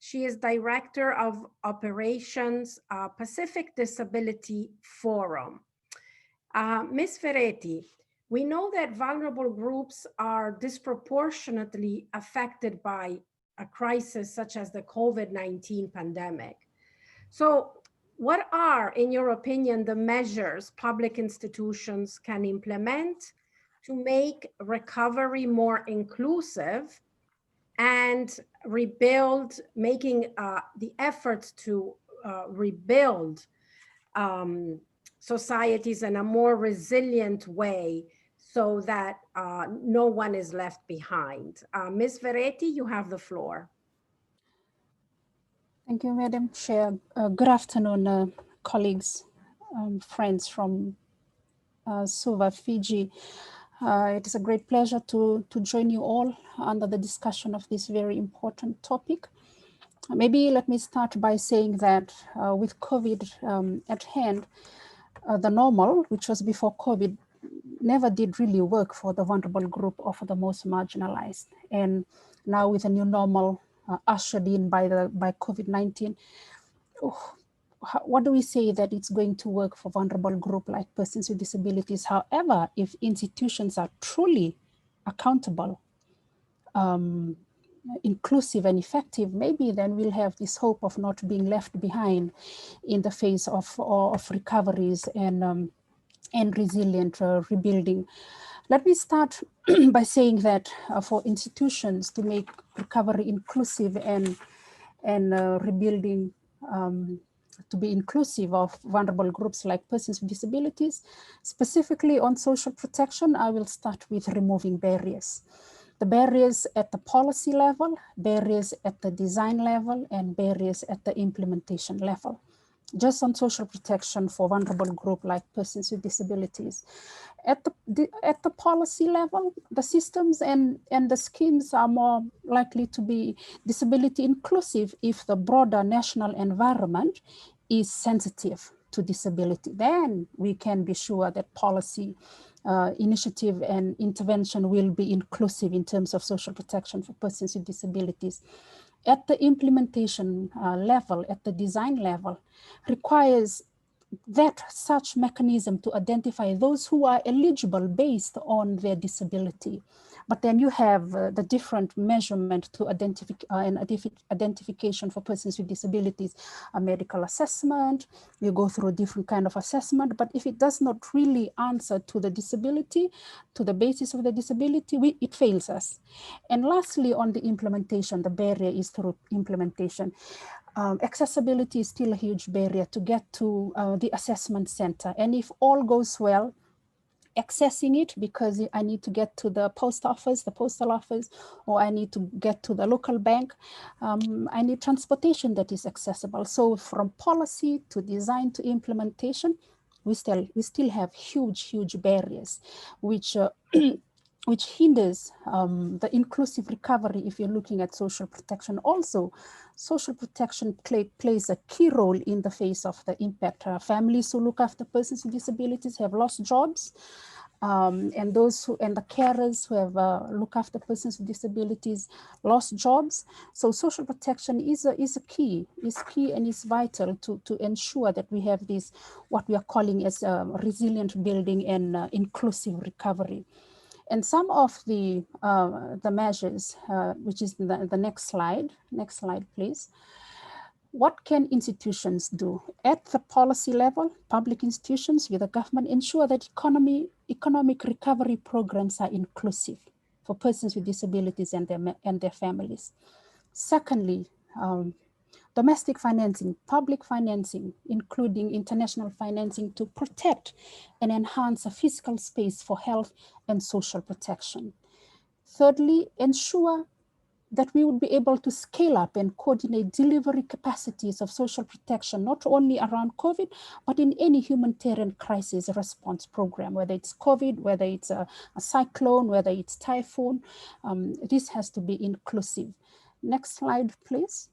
She is Director of Operations, Pacific Disability Forum. Ms. Veretti, we know that vulnerable groups are disproportionately affected by a crisis such as the COVID-19 pandemic. So what are, in your opinion, the measures public institutions can implement to make recovery more inclusive and rebuild, making the efforts to rebuild societies in a more resilient way so that no one is left behind? Ms. Veretti, you have the floor. Thank you, Madam Chair. Good afternoon, colleagues, friends from Suva, Fiji. It is a great pleasure to join you all under the discussion of this very important topic. Maybe let me start by saying that with COVID at hand, the normal, which was before COVID, never did really work for the vulnerable group or for the most marginalized. And now with a new normal ushered in by COVID-19, what do we say that it's going to work for vulnerable group like persons with disabilities? However, if institutions are truly accountable, inclusive and effective, maybe then we'll have this hope of not being left behind in the face of recoveries and resilient rebuilding. Let me start by saying that for institutions to make recovery inclusive and rebuilding to be inclusive of vulnerable groups like persons with disabilities, specifically on social protection, I will start with removing barriers. The barriers at the policy level, barriers at the design level, and barriers at the implementation level. Just on social protection for vulnerable group like persons with disabilities. At the policy level, the systems and the schemes are more likely to be disability inclusive if the broader national environment is sensitive to disability. Then we can be sure that policy initiative and intervention will be inclusive in terms of social protection for persons with disabilities. At the implementation level, at the design level, requires that such mechanism to identify those who are eligible based on their disability. But then you have the different measurement to identification for persons with disabilities, a medical assessment, you go through a different kind of assessment, but if it does not really answer to the disability, to the basis of the disability, it fails us. And lastly, on the implementation, the barrier is through implementation. Accessibility is still a huge barrier to get to the assessment center. And if all goes well, accessing it, because I need to get to the post office, the postal office, or I need to get to the local bank, I need transportation that is accessible. So from policy to design to implementation, we still have huge barriers, which which hinders the inclusive recovery if you're looking at social protection. Also, social protection plays a key role in the face of the impact. Families who look after persons with disabilities have lost jobs, and the carers who have look after persons with disabilities lost jobs. So social protection is key and is vital to ensure that we have this, what we are calling as resilient building and inclusive recovery. And some of the measures, which is the next slide, please. What can institutions do? At the policy level, public institutions with the government ensure that economic recovery programs are inclusive for persons with disabilities and their families. Secondly, domestic financing, public financing, including international financing to protect and enhance a physical space for health and social protection. Thirdly, ensure that we would be able to scale up and coordinate delivery capacities of social protection, not only around COVID, but in any humanitarian crisis response program, whether it's COVID, whether it's a cyclone, whether it's typhoon, this has to be inclusive. Next slide, please.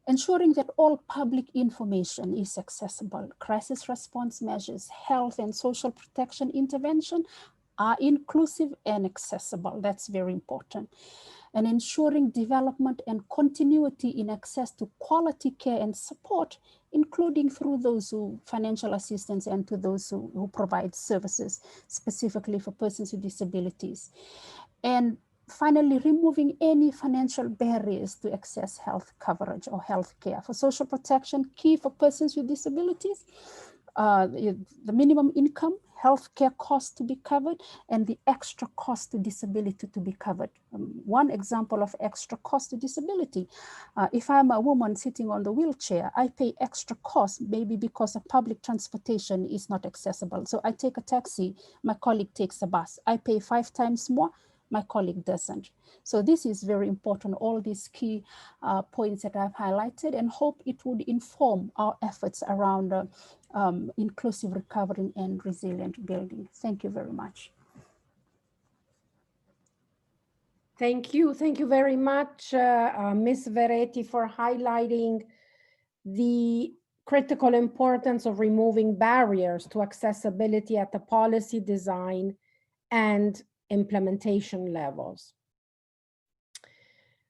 Ensuring that all public information is accessible. Crisis response measures, health and social protection intervention are inclusive and accessible. That's very important. And ensuring development and continuity in access to quality care and support, including through those who financial assistance and to those who provide services, specifically for persons with disabilities. And finally, removing any financial barriers to access health coverage or health care. For social protection, key for persons with disabilities, the minimum income, health care costs to be covered, and the extra cost to disability to be covered. One example of extra cost to disability, if I'm a woman sitting on the wheelchair, I pay extra cost, maybe because of public transportation is not accessible. So I take a taxi, my colleague takes a bus, I pay 5 times more, my colleague doesn't. So this is very important, all these key points that I've highlighted, and hope it would inform our efforts around inclusive recovery and resilient building. Thank you very much. Thank you. Thank you very much, Ms. Veretti, for highlighting the critical importance of removing barriers to accessibility at the policy design and implementation levels.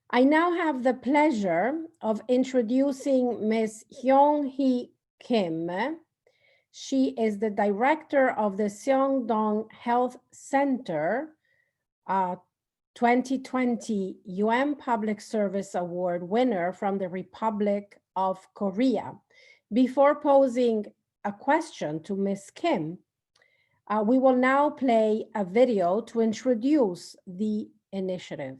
I now have the pleasure of introducing Ms. Hyung-hee Kim. She is the director of the Seongdong Health Center, 2020 UN Public Service Award winner from the Republic of Korea. Before posing a question to Ms. Kim, we will now play a video to introduce the initiative.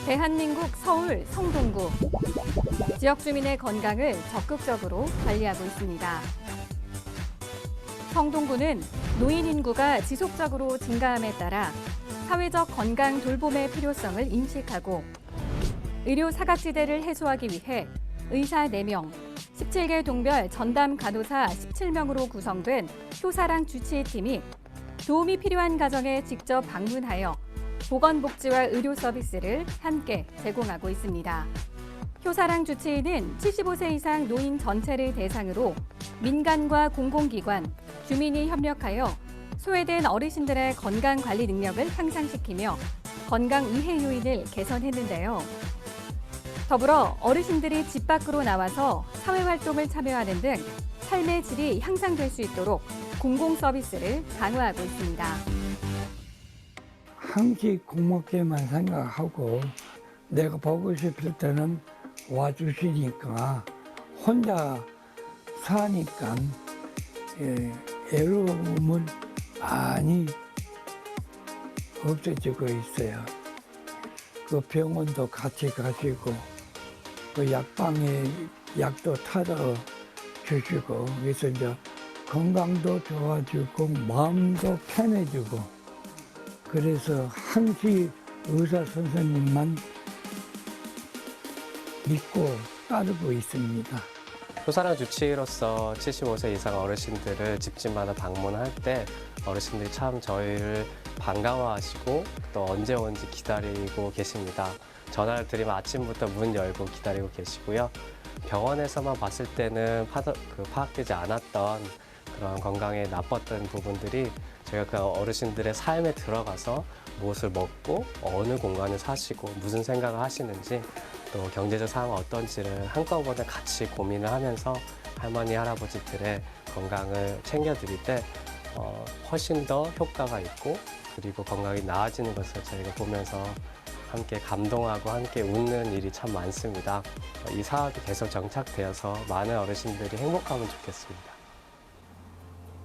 대한민국 서울 성동구. 지역 주민의 건강을 적극적으로 관리하고 있습니다. 성동구는 노인 인구가 지속적으로 증가함에 따라 사회적 건강 돌봄의 필요성을 인식하고 의료 사각지대를 해소하기 위해 의사 4명, 17개 동별 전담 간호사 17명으로 구성된 효사랑 주치의팀이 도움이 필요한 가정에 직접 방문하여 보건복지와 의료 서비스를 함께 제공하고 있습니다. 효사랑 주치의는 75세 이상 노인 전체를 대상으로 민간과 공공기관, 주민이 협력하여 소외된 어르신들의 건강관리 능력을 향상시키며 건강의회 요인을 개선했는데요. 더불어 어르신들이 집 밖으로 나와서 사회활동을 참여하는 등 삶의 질이 향상될 수 있도록 공공서비스를 강화하고 있습니다. 항시 고맙게만 생각하고 내가 보고 싶을 때는 와주시니까 혼자 사니까 외로움은 많이 없어지고 있어요. 그 병원도 같이 가시고 그 약방에 약도 타다 주시고 그래서 이제 건강도 좋아지고 마음도 편해지고 그래서 항시 의사 선생님만 믿고 따르고 있습니다. 효사랑 주치의로서 75세 이상 어르신들을 집집마다 방문할 때 어르신들이 참 저희를 반가워하시고 또 언제 오는지 기다리고 계십니다. 전화를 드리면 아침부터 문 열고 기다리고 계시고요. 병원에서만 봤을 때는 파악되지 않았던 그런 건강에 나빴던 부분들이 저희가 그 어르신들의 삶에 들어가서 무엇을 먹고 어느 공간에 사시고 무슨 생각을 하시는지 또 경제적 상황은 어떤지를 한꺼번에 같이 고민을 하면서 할머니, 할아버지들의 건강을 챙겨드릴 때 훨씬 더 효과가 있고 그리고 건강이 나아지는 것을 저희가 보면서 함께 감동하고 함께 웃는 일이 참 많습니다. 이 사업이 계속 정착되어서 많은 어르신들이 행복하면 좋겠습니다.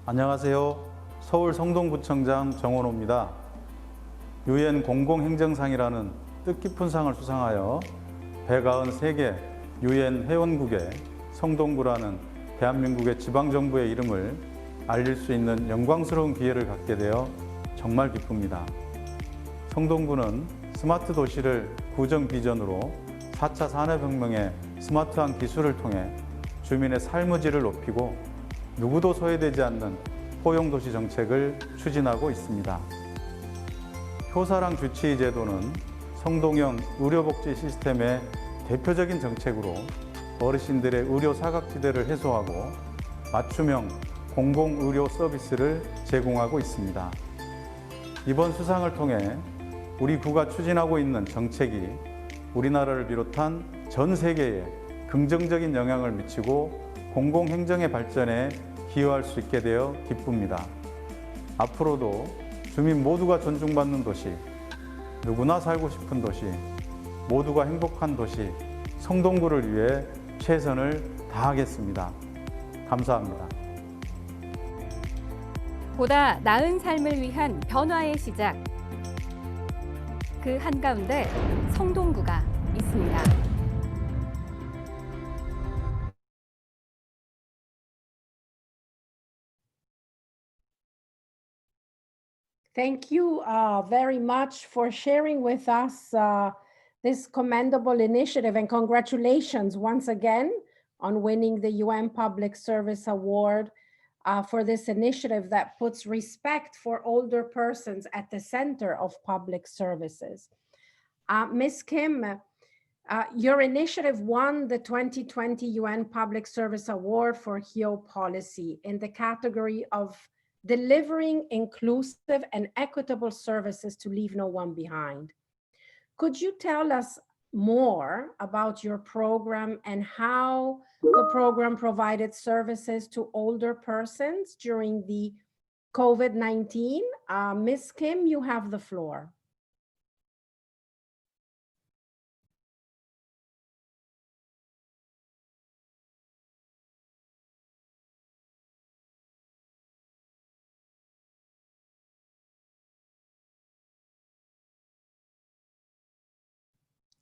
안녕하세요. 서울 성동구청장 정원호입니다. UN 공공행정상이라는 뜻깊은 상을 수상하여 193개 UN 회원국에 성동구라는 대한민국의 지방정부의 이름을 알릴 수 있는 영광스러운 기회를 갖게 되어 정말 기쁩니다. 성동구는 스마트 도시를 구정 비전으로 4차 산업혁명의 스마트한 기술을 통해 주민의 삶의 질을 높이고 누구도 소외되지 않는 포용도시 정책을 추진하고 있습니다. 효사랑 주치의 제도는 성동형 의료복지 시스템의 대표적인 정책으로 어르신들의 의료 사각지대를 해소하고 맞춤형 공공의료 서비스를 제공하고 있습니다. 이번 수상을 통해 우리 구가 추진하고 있는 정책이 우리나라를 비롯한 전 세계에 긍정적인 영향을 미치고 공공행정의 발전에 기여할 수 있게 되어 기쁩니다. 앞으로도 주민 모두가 존중받는 도시, 누구나 살고 싶은 도시, 모두가 행복한 도시, 성동구를 위해 최선을 다하겠습니다. 감사합니다. 보다 나은 삶을 위한 변화의 시작. 그 한가운데 성동구가 있습니다. Thank you very much for sharing with us this commendable initiative, and congratulations once again on winning the UN Public Service Award for this initiative that puts respect for older persons at the center of public services. Ms. Kim, your initiative won the 2020 UN Public Service Award for HEO policy in the category of delivering inclusive and equitable services to leave no one behind. Could you tell us more about your program and how the program provided services to older persons during the COVID-19? Ms. Kim, you have the floor.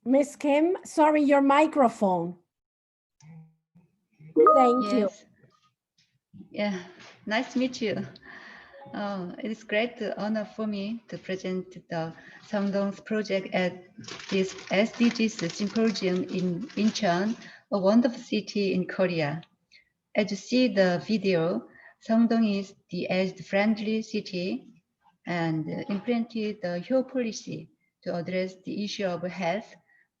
Ms. Kim, sorry, your microphone. Thank you. Yeah, nice to meet you. It is great honor for me to present the Samdong's project at this SDGs Symposium in Incheon, a wonderful city in Korea. As you see the video, Samdong is the age-friendly city and implemented the HEO policy to address the issue of health,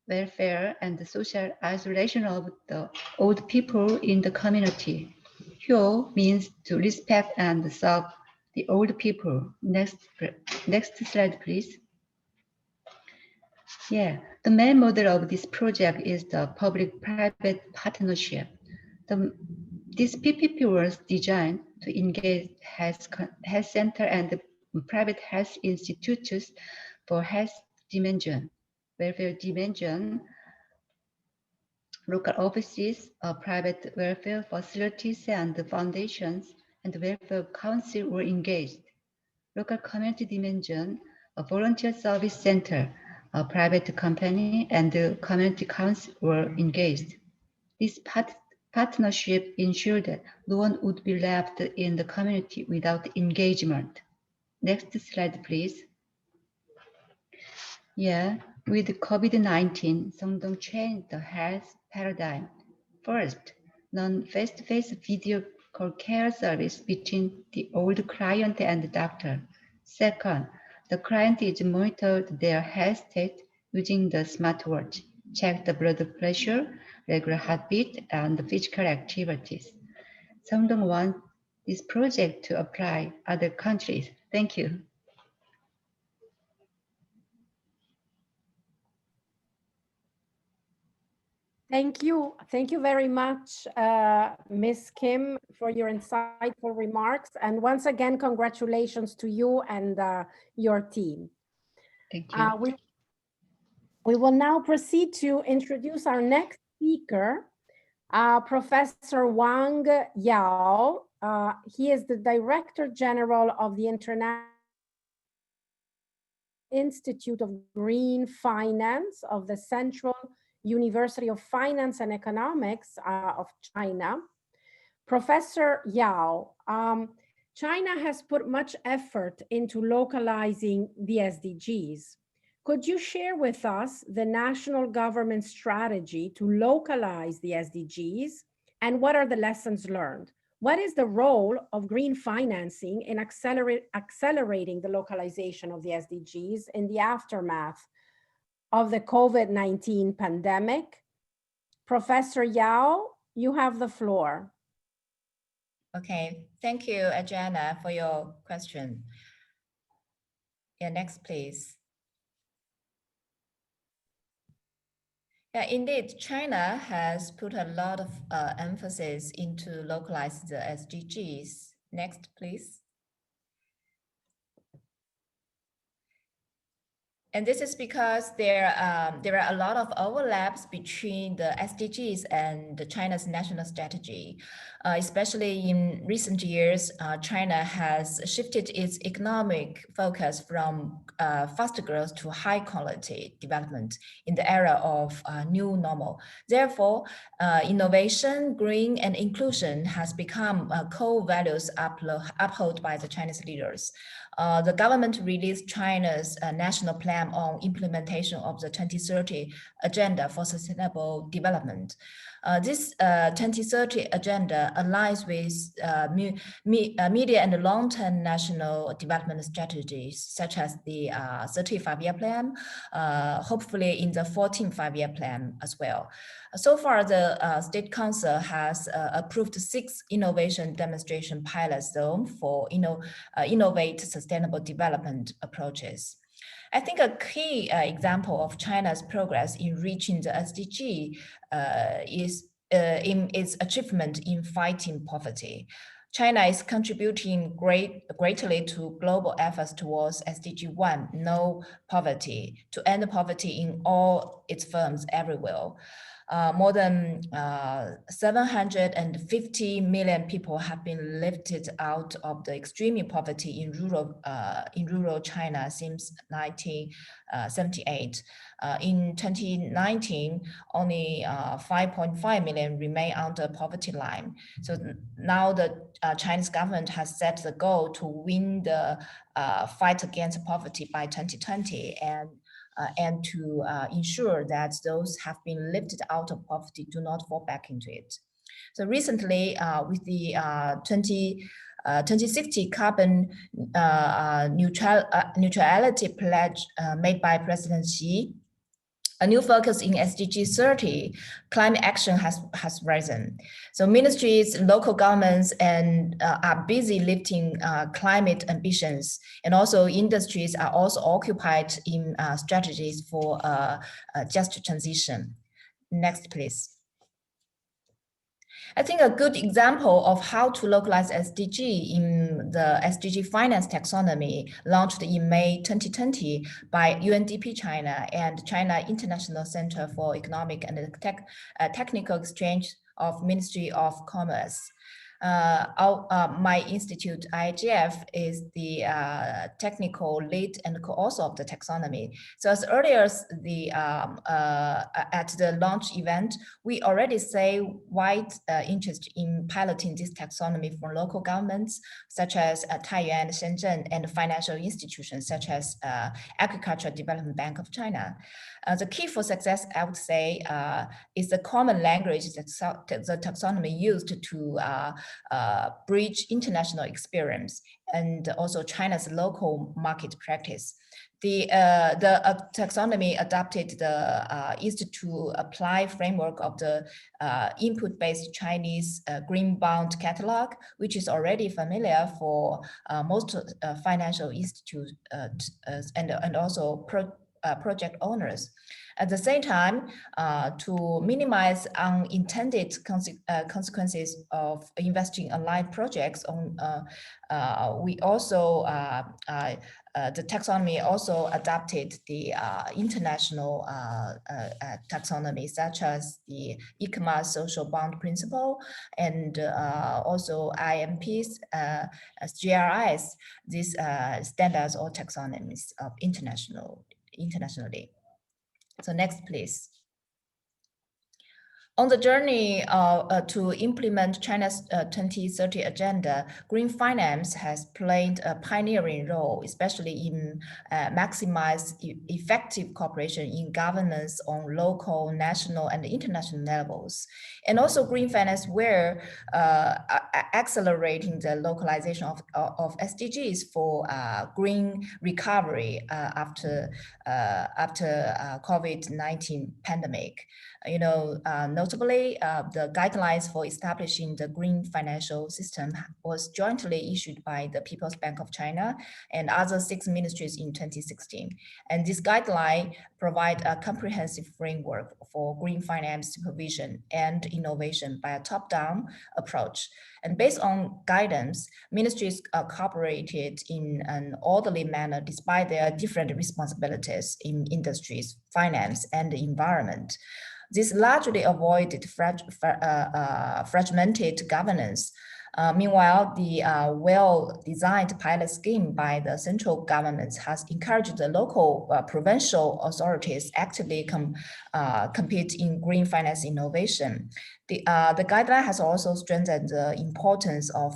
welfare, and the social isolation of the old people in the community. HEO means to respect and serve the old people. Next slide, please. Yeah, the main model of this project is the public-private partnership. This PPP was designed to engage health center and private health institutes for health dimension, welfare dimension, local offices, private welfare facilities and foundations, and welfare council were engaged. Local community dimension, a volunteer service center, a private company, and the community council were engaged. This partnership ensured that no one would be left in the community without engagement. Next slide, please. Yeah, with COVID-19, Samdong changed the health paradigm. First, non-face-to-face video call care service between the old client and the doctor. Second, the client is monitored their health state using the smartwatch, check the blood pressure, regular heartbeat, and physical activities. Samdong wants this project to apply other countries. Thank you. Thank you. Thank you very much, Ms. Kim, for your insightful remarks. And once again, congratulations to you and your team. Thank you. We will now proceed to introduce our next speaker, Professor Wang Yao. He is the Director General of the International Institute of Green Finance of the Central University of Finance and Economics of China. Professor Yao, China has put much effort into localizing the SDGs. Could you share with us the national government strategy to localize the SDGs and what are the lessons learned? What is the role of green financing in accelerating the localization of the SDGs in the aftermath of the COVID-19 pandemic? Professor Yao, you have the floor. Okay, thank you, Adriana, for your question. Yeah, next, please. Yeah, indeed, China has put a lot of emphasis into localize the SDGs. Next, please. And this is because there are a lot of overlaps between the SDGs and the China's national strategy. Especially in recent years, China has shifted its economic focus from faster growth to high quality development in the era of new normal. Therefore, innovation, green, and inclusion has become core values upheld by the Chinese leaders. the government released China's national plan on implementation of the 2030 Agenda for Sustainable Development. This 2030 agenda aligns with medium and long-term national development strategies, such as the 35-year plan, hopefully in the 14th five-year plan as well. So far, the State Council has approved 6 innovation demonstration pilot zones for innovate sustainable development approaches. I think a key example of China's progress in reaching the SDG is in its achievement in fighting poverty. China is contributing greatly to global efforts towards SDG 1, no poverty, to end poverty in all its firms everywhere. More than 750 million people have been lifted out of the extreme poverty in rural China since 1978. In 2019, only 5.5 million remain under poverty line. So now the Chinese government has set the goal to win the fight against poverty by 2020 and to ensure that those have been lifted out of poverty do not fall back into it. So recently, with the 2060 carbon neutrality pledge made by President Xi, a new focus in SDG 30, climate action has risen. So ministries, local governments, and are busy lifting climate ambitions, and also industries are also occupied in strategies for just transition. Next, please. I think a good example of how to localize SDG in the SDG finance taxonomy launched in May 2020 by UNDP China and China International Center for Economic and Technical Exchange of Ministry of Commerce. My institute, IGF, is the technical lead and co-author of the taxonomy. So as early as at the launch event, we already say wide interest in piloting this taxonomy for local governments, such as Taiyuan, Shenzhen, and financial institutions, such as Agricultural Development Bank of China. The key for success, I would say, is the common language that the taxonomy used to bridge international experience and also China's local market practice. The taxonomy adopted the East to Apply framework of the input-based Chinese Green Bond Catalog, which is already familiar for most financial institutes and also project owners. At the same time, to minimize unintended consequences of investing in aligned projects, we also the taxonomy also adopted the international taxonomy, such as the ICMA social bond principle and also IMPs, GRIs, these standards or taxonomies of internationally. So next, please. On the journey to implement China's 2030 agenda, green finance has played a pioneering role, especially in maximize effective cooperation in governance on local, national, and international levels. And also green finance were accelerating the localization of SDGs for green recovery after COVID-19 pandemic. Notably, the guidelines for establishing the green financial system was jointly issued by the People's Bank of China and other 6 ministries in 2016. And this guideline provide a comprehensive framework for green finance supervision and innovation by a top-down approach. And based on guidance, ministries cooperated in an orderly manner despite their different responsibilities in industries, finance, and the environment. This largely avoided fragmented governance, Meanwhile, the well-designed pilot scheme by the central government has encouraged the local provincial authorities actively compete in green finance innovation. The guideline has also strengthened the importance of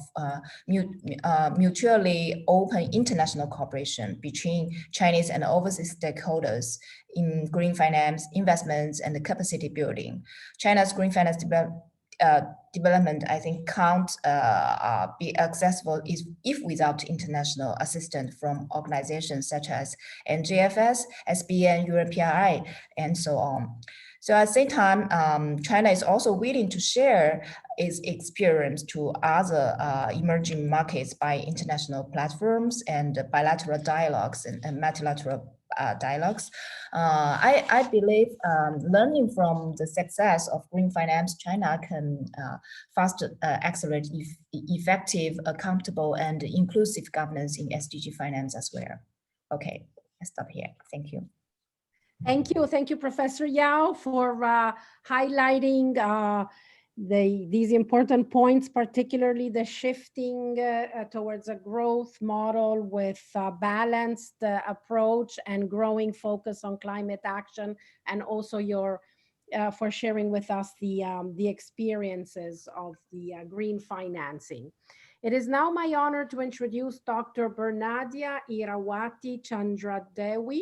mutually open international cooperation between Chinese and overseas stakeholders in green finance investments and capacity building. China's green finance development, I think, can't be accessible if without international assistance from organizations such as NGFS, SBN, UNPRI, and so on. So at the same time, China is also willing to share its experience to other emerging markets by international platforms and bilateral dialogues and multilateral dialogues. I believe learning from the success of green finance, China can faster accelerate effective, accountable, and inclusive governance in SDG finance as well. Okay, I stop here. Thank you. Thank you, Professor Yao, for highlighting these important points, particularly the shifting towards a growth model with a balanced approach and growing focus on climate action, and also for sharing with us the experiences of the green financing. It is now my honor to introduce Dr. Bernadia Irawati Chandradewi,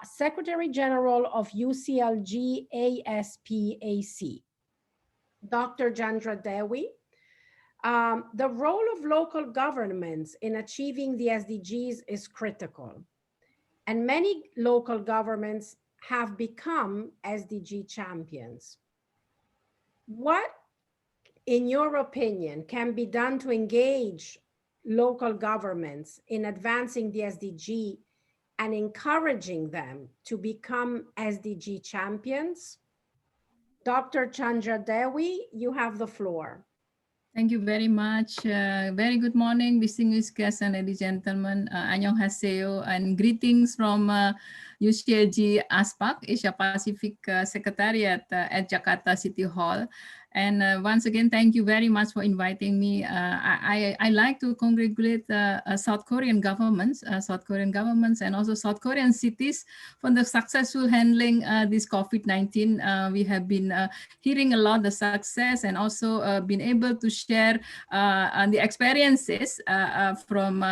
Secretary General of UCLG ASPAC. Dr. Chandradewi, the role of local governments in achieving the SDGs is critical, and many local governments have become SDG champions. What, in your opinion, can be done to engage local governments in advancing the SDG and encouraging them to become SDG champions? Dr. Chandradewi, you have the floor. Thank you very much. Very good morning, distinguished guests and ladies and gentlemen. Annyeonghaseyo, and greetings from UCLG ASPAC, Asia Pacific Secretariat at Jakarta City Hall. And once again, thank you very much for inviting me. I like to congratulate South Korean governments and also South Korean cities for the successful handling this COVID-19. We have been hearing a lot the success and also been able to share the experiences from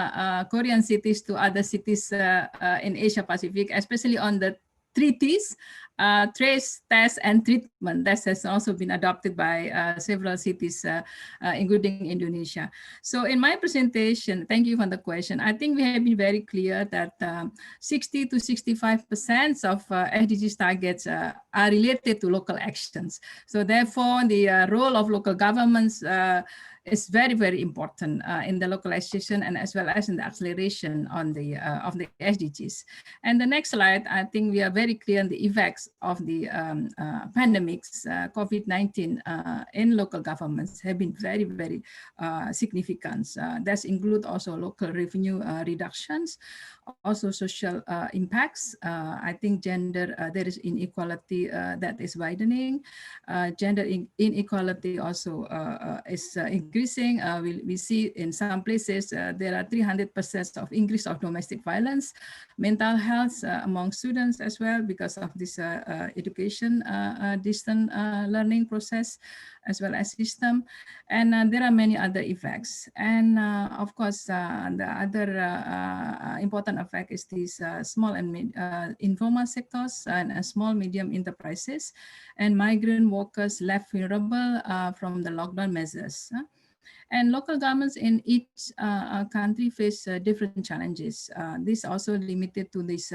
Korean cities to other cities in Asia Pacific, especially on the treaties, trace, test, and treatment that has also been adopted by several cities, including Indonesia. So in my presentation, thank you for the question. I think we have been very clear that 60 to 65% of SDGs targets are related to local actions. So therefore, the role of local governments is very, very important in the localization and as well as in the acceleration on the of the SDGs. And the next slide, I think we are very clear on the effects of the pandemics, COVID-19 in local governments have been very, very significant. That include also local revenue reductions, also social impacts. I think gender, there is inequality that is widening. Gender inequality also is increasing. We see in some places there are 300% of increase of domestic violence, mental health among students as well because of this education distant learning process as well as system. And there are many other effects. And of course, the other important effect is these small and informal sectors and small medium enterprises and migrant workers left vulnerable from the lockdown measures. And local governments in each country face different challenges. This also limited to this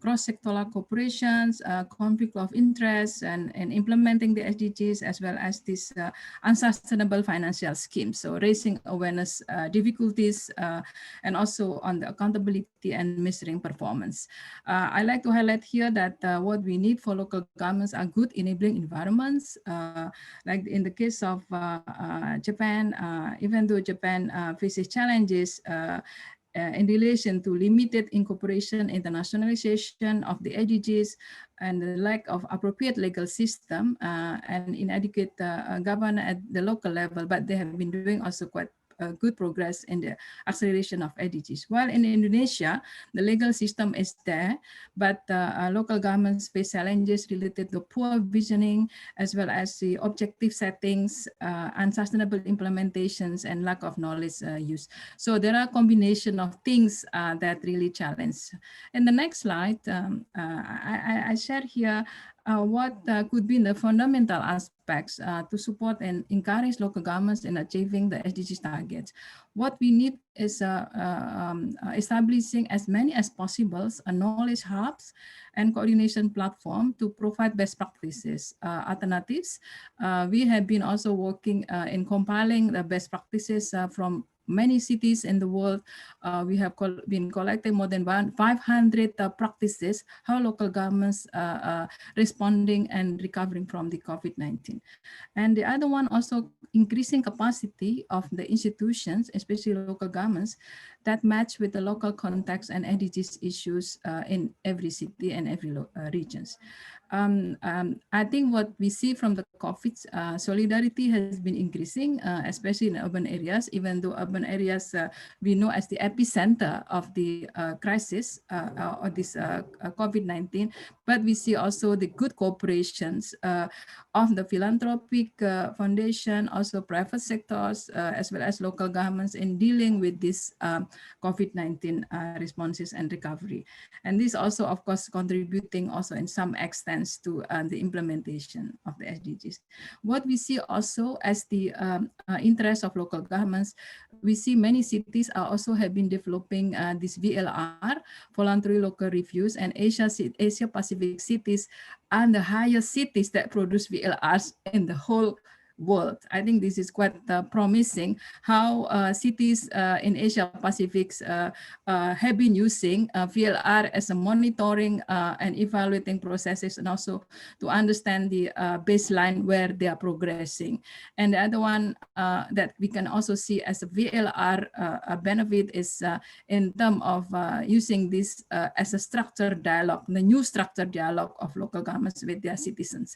cross-sectoral cooperations, conflict of interest, and implementing the SDGs, as well as this unsustainable financial schemes. So raising awareness difficulties, and also on the accountability and measuring performance. I like to highlight here that what we need for local governments are good enabling environments, like in the case of Japan. Even though Japan faces challenges, in relation to limited incorporation, internationalization of the SDGs, and the lack of appropriate legal system and inadequate governance at the local level, but they have been doing also quite good progress in the acceleration of SDGs. While in Indonesia, the legal system is there, but local governments face challenges related to poor visioning, as well as the objective settings, unsustainable implementations, and lack of knowledge use. So there are a combination of things that really challenge. In the next slide, I share here what could be the fundamental aspects to support and encourage local governments in achieving the SDGs targets. What we need is establishing as many as possible knowledge hubs and coordination platform to provide best practices, alternatives. We have been also working in compiling the best practices from many cities in the world. We have been collecting more than 500 practices, how local governments responding and recovering from the COVID-19. And the other one also increasing capacity of the institutions, especially local governments, that match with the local context and SDGs issues in every city and every regions. I think what we see from the COVID, solidarity has been increasing, especially in urban areas, even though urban areas we know as the epicenter of the crisis or this COVID-19, but we see also the good cooperations of the philanthropic foundation, also private sectors, as well as local governments in dealing with this COVID-19 responses and recovery. And this also, of course, contributing also in some extent to the implementation of the SDGs. What we see also as the interest of local governments, we see many cities also have been developing this VLR, voluntary local reviews, and Asia Pacific cities are the highest cities that produce VLRs in the whole world. I think this is quite promising how cities in Asia Pacific have been using VLR as a monitoring and evaluating processes, and also to understand the baseline where they are progressing. And the other one that we can also see as a VLR benefit is in terms of using this as a structured dialogue, the new structured dialogue of local governments with their citizens.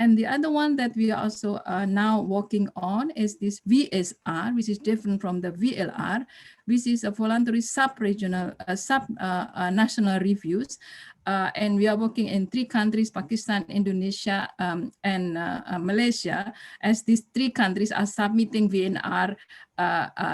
And the other one that we are also now working on is this VSR, which is different from the VLR, which is a voluntary sub-regional, sub-national reviews. And we are working in 3 countries, Pakistan, Indonesia, and Malaysia, as these 3 countries are submitting VNR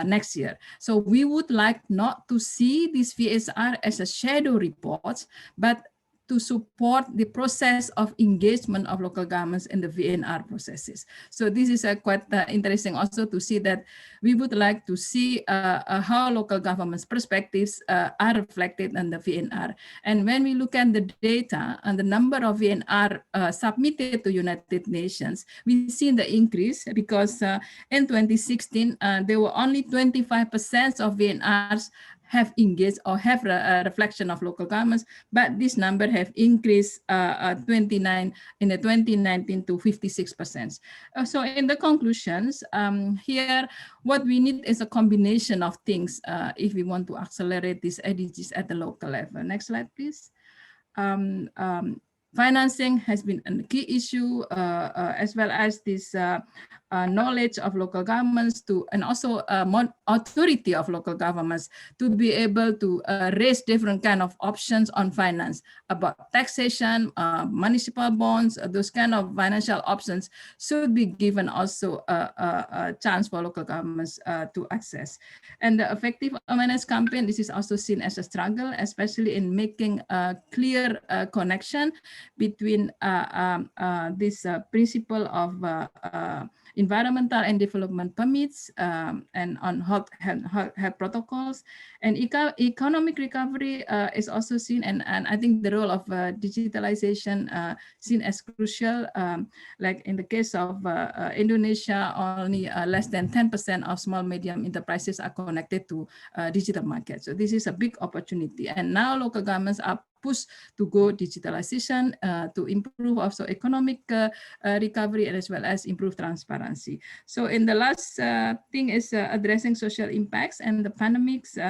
next year. So we would like not to see this VSR as a shadow report, but to support the process of engagement of local governments in the VNR processes. So this is quite interesting also to see that we would like to see how local governments' perspectives are reflected in the VNR. And when we look at the data and the number of VNR submitted to United Nations, we see the increase because in 2016, there were only 25% of VNRs have engaged or have a reflection of local governments, but this number have increased in the 2019 to 56%. So in the conclusions, here, what we need is a combination of things if we want to accelerate these SDGs at the local level. Next slide, please. Financing has been a key issue, as well as this knowledge of local governments to, and also authority of local governments to be able to raise different kind of options on finance, about taxation, municipal bonds, those kind of financial options should be given also a chance for local governments to access. And the effective awareness campaign, this is also seen as a struggle, especially in making a clear connection between this principle of environmental and development permits and on health protocols. And economic recovery is also seen, and I think the role of digitalization seen as crucial. Like in the case of Indonesia, only less than 10% of small medium enterprises are connected to digital markets. So this is a big opportunity. And now local governments are push to go digitalization, to improve also economic recovery, and as well as improve transparency. So in the last thing is addressing social impacts and the pandemics.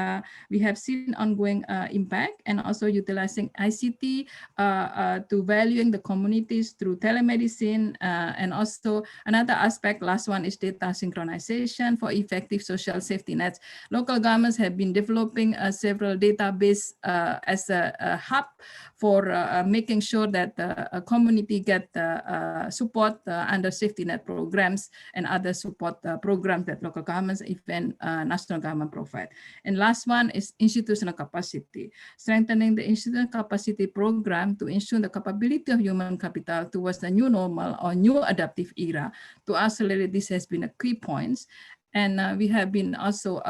We have seen ongoing impact, and also utilizing ICT to valuing the communities through telemedicine, and also another aspect, last one, is data synchronization for effective social safety nets. Local governments have been developing several database as a hub for making sure that the community get support under safety net programs and other support programs that local governments, even national government provide. And last one is institutional capacity, strengthening the institutional capacity program to ensure the capability of human capital towards the new normal or new adaptive era. To accelerate this has been a key points. And we have been also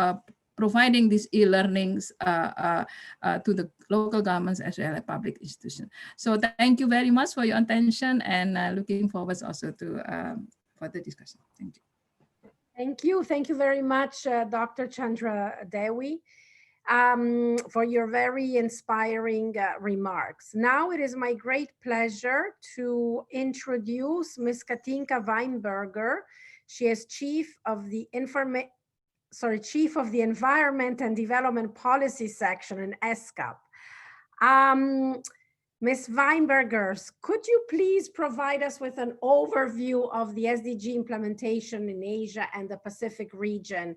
providing these e-learnings to the local governments as well as public institutions. So thank you very much for your attention, and looking forward also to further discussion. Thank you. Thank you. Thank you very much, Dr. Chandra Dewi, for your very inspiring remarks. Now it is my great pleasure to introduce Ms. Katinka Weinberger. She is Chief of the Environment and Development Policy Section in ESCAP. Ms. Weinberger, could you please provide us with an overview of the SDG implementation in Asia and the Pacific region?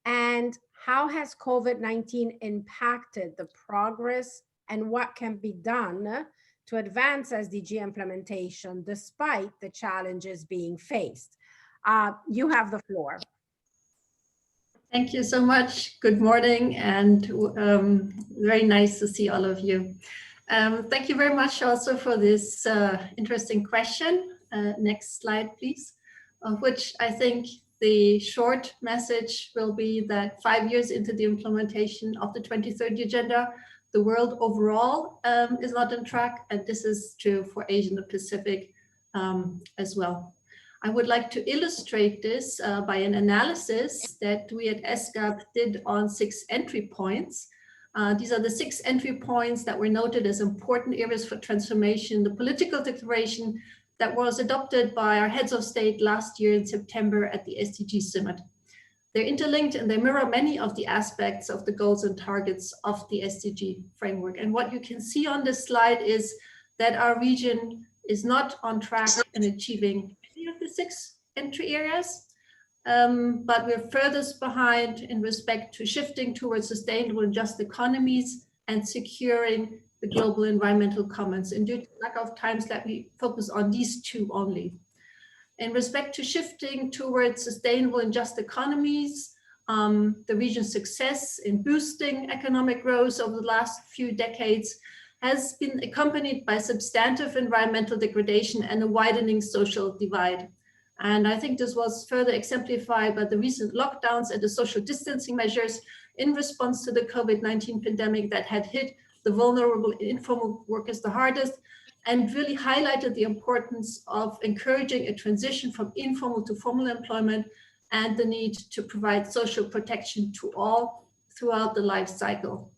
And how has COVID-19 impacted the progress, and what can be done to advance SDG implementation despite the challenges being faced? You have the floor. Thank you so much. Good morning, and very nice to see all of you. Thank you very much also for this interesting question. Next slide, please. Which I think the short message will be that 5 years into the implementation of the 2030 Agenda, the world overall is not on track, and this is true for Asia and the Pacific as well. I would like to illustrate this by an analysis that we at ESCAP did on 6 entry points. These are the 6 entry points that were noted as important areas for transformation, the political declaration that was adopted by our heads of state last year in September at the SDG Summit. They're interlinked and they mirror many of the aspects of the goals and targets of the SDG framework. And what you can see on this slide is that our region is not on track in achieving any of the 6 entry areas, but we're furthest behind in respect to shifting towards sustainable and just economies and securing the global environmental commons. And due to lack of time, let me focus on these 2 only. In respect to shifting towards sustainable and just economies, the region's success in boosting economic growth over the last few decades has been accompanied by substantive environmental degradation and a widening social divide. And I think this was further exemplified by the recent lockdowns and the social distancing measures in response to the COVID-19 pandemic that had hit the vulnerable informal workers the hardest, and really highlighted the importance of encouraging a transition from informal to formal employment and the need to provide social protection to all throughout the life cycle.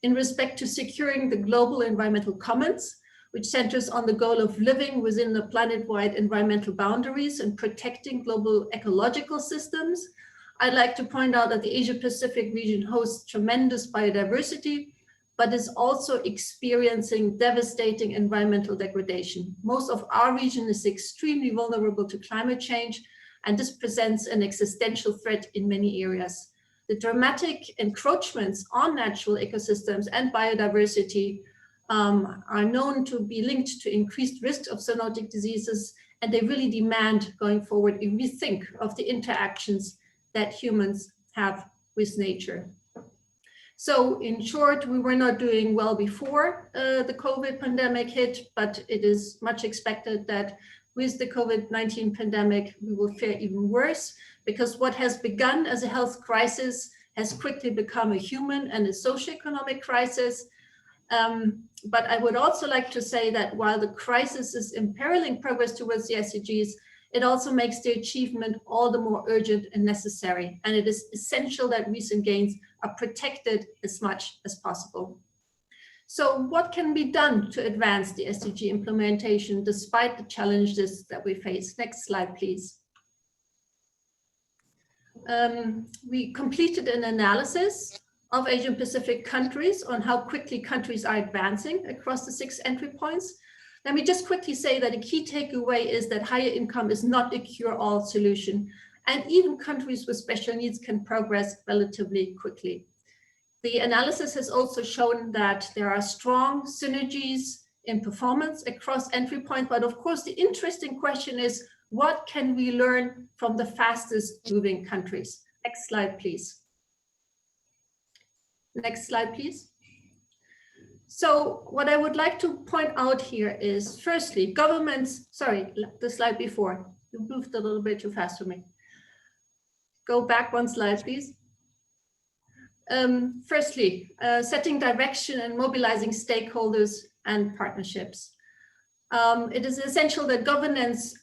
In respect to securing the global environmental commons, which centers on the goal of living within the planet-wide environmental boundaries and protecting global ecological systems, I'd like to point out that the Asia-Pacific region hosts tremendous biodiversity, but is also experiencing devastating environmental degradation. Most of our region is extremely vulnerable to climate change, and this presents an existential threat in many areas. The dramatic encroachments on natural ecosystems and biodiversity are known to be linked to increased risk of zoonotic diseases, and they really demand going forward a rethink of the interactions that humans have with nature. So in short, we were not doing well before the COVID pandemic hit, but it is much expected that with the COVID-19 pandemic, we will fare even worse, because what has begun as a health crisis has quickly become a human and a socioeconomic crisis. But I would also like to say that while the crisis is imperiling progress towards the SDGs, it also makes the achievement all the more urgent and necessary. And it is essential that recent gains are protected as much as possible. So what can be done to advance the SDG implementation despite the challenges that we face? Next slide, please. We completed an analysis of Asian Pacific countries on how quickly countries are advancing across the 6 entry points. Let me just quickly say that a key takeaway is that higher income is not a cure-all solution, and even countries with special needs can progress relatively quickly. The analysis has also shown that there are strong synergies in performance across entry points, but of course the interesting question is, what can we learn from the fastest moving countries? Next slide, please. Next slide, please. So what I would like to point out here is, firstly, governments, sorry, the slide before, you moved a little bit too fast for me. Go back 1 slide, please. Firstly, setting direction and mobilizing stakeholders and partnerships. It is essential that governance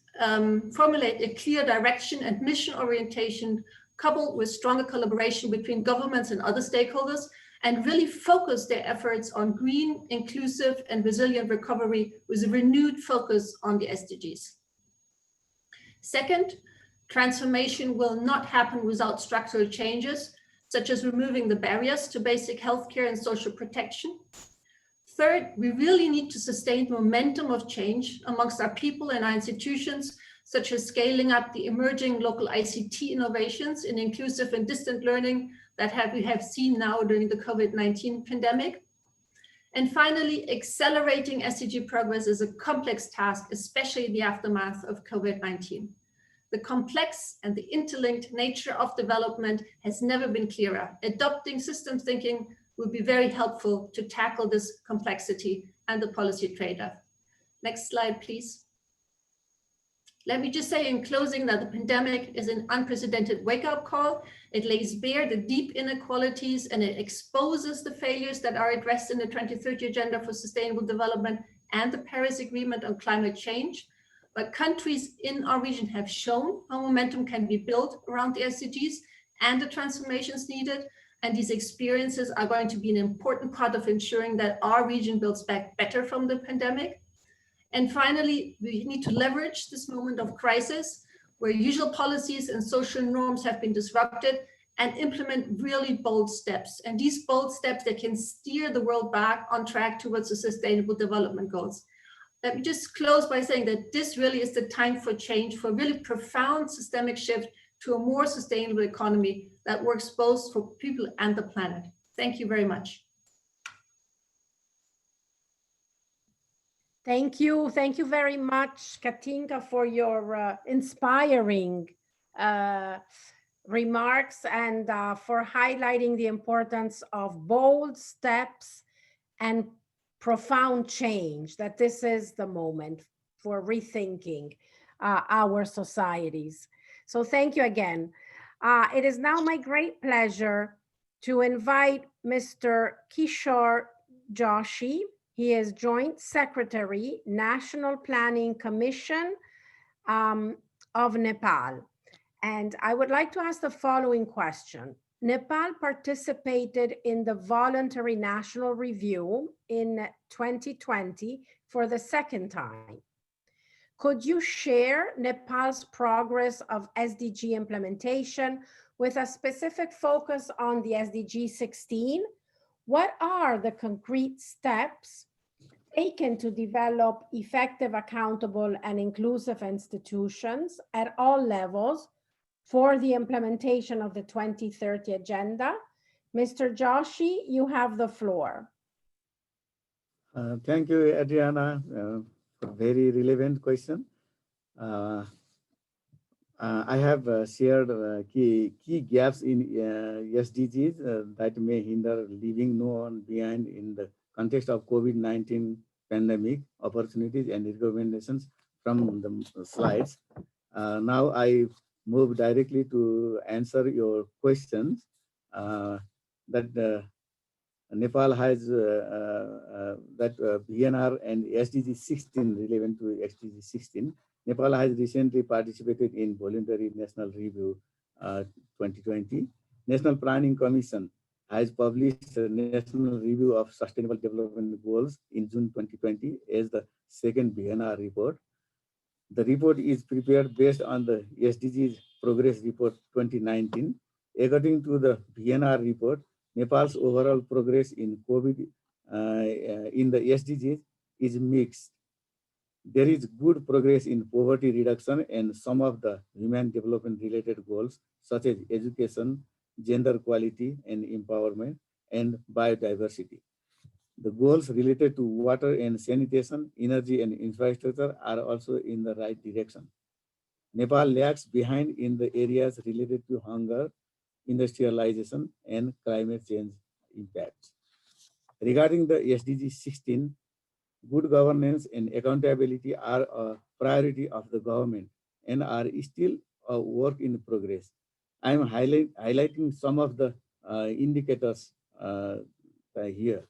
formulate a clear direction and mission orientation coupled with stronger collaboration between governments and other stakeholders, and really focus their efforts on green, inclusive, and resilient recovery with a renewed focus on the SDGs. Second, transformation will not happen without structural changes, such as removing the barriers to basic healthcare and social protection. Third, we really need to sustain momentum of change amongst our people and our institutions, such as scaling up the emerging local ICT innovations in inclusive and distant learning that we have seen now during the COVID-19 pandemic. And finally, accelerating SDG progress is a complex task, especially in the aftermath of COVID-19. The complex and the interlinked nature of development has never been clearer. Adopting systems thinking will be very helpful to tackle this complexity and the policy trade-off. Next slide, please. Let me just say in closing that the pandemic is an unprecedented wake-up call. It lays bare the deep inequalities and it exposes the failures that are addressed in the 2030 Agenda for Sustainable Development and the Paris Agreement on Climate Change. But countries in our region have shown how momentum can be built around the SDGs and the transformations needed. And these experiences are going to be an important part of ensuring that our region builds back better from the pandemic. And finally, we need to leverage this moment of crisis where usual policies and social norms have been disrupted and implement really bold steps. And these bold steps that can steer the world back on track towards the Sustainable Development Goals. Let me just close by saying that this really is the time for change, for really profound systemic shift to a more sustainable economy that works both for people and the planet. Thank you very much. Thank you. Thank you very much, Katinka, for your inspiring remarks and for highlighting the importance of bold steps and profound change, that this is the moment for rethinking our societies. So thank you again. It is now my great pleasure to invite Mr. Kishore Joshi. He is Joint Secretary, National Planning Commission of Nepal. And I would like to ask the following question. Nepal participated in the Voluntary National Review in 2020 for the second time. Could you share Nepal's progress of SDG implementation with a specific focus on the SDG 16? What are the concrete steps taken to develop effective, accountable, and inclusive institutions at all levels for the implementation of the 2030 Agenda? Mr. Joshi, you have the floor. Thank you, Adriana, for a very relevant question. I have shared key gaps in SDGs that may hinder leaving no one behind in the context of COVID-19 pandemic, opportunities and recommendations from the slides. Now I move directly to answer your questions. Nepal has PNR and SDG 16 relevant to SDG 16. Nepal has recently participated in Voluntary National Review 2020. National Planning Commission has published a National Review of Sustainable Development Goals in June 2020 as the second VNR report. The report is prepared based on the SDGs Progress Report 2019. According to the VNR report, Nepal's overall progress in COVID in the SDGs is mixed. There is good progress in poverty reduction and some of the human development related goals such as education, gender equality and empowerment, and biodiversity. The goals related to water and sanitation, energy and infrastructure are also in the right direction. Nepal lags behind in the areas related to hunger, industrialization, and climate change impacts. Regarding the SDG 16, good governance and accountability are a priority of the government and are still a work in progress. I am highlighting some of the indicators here.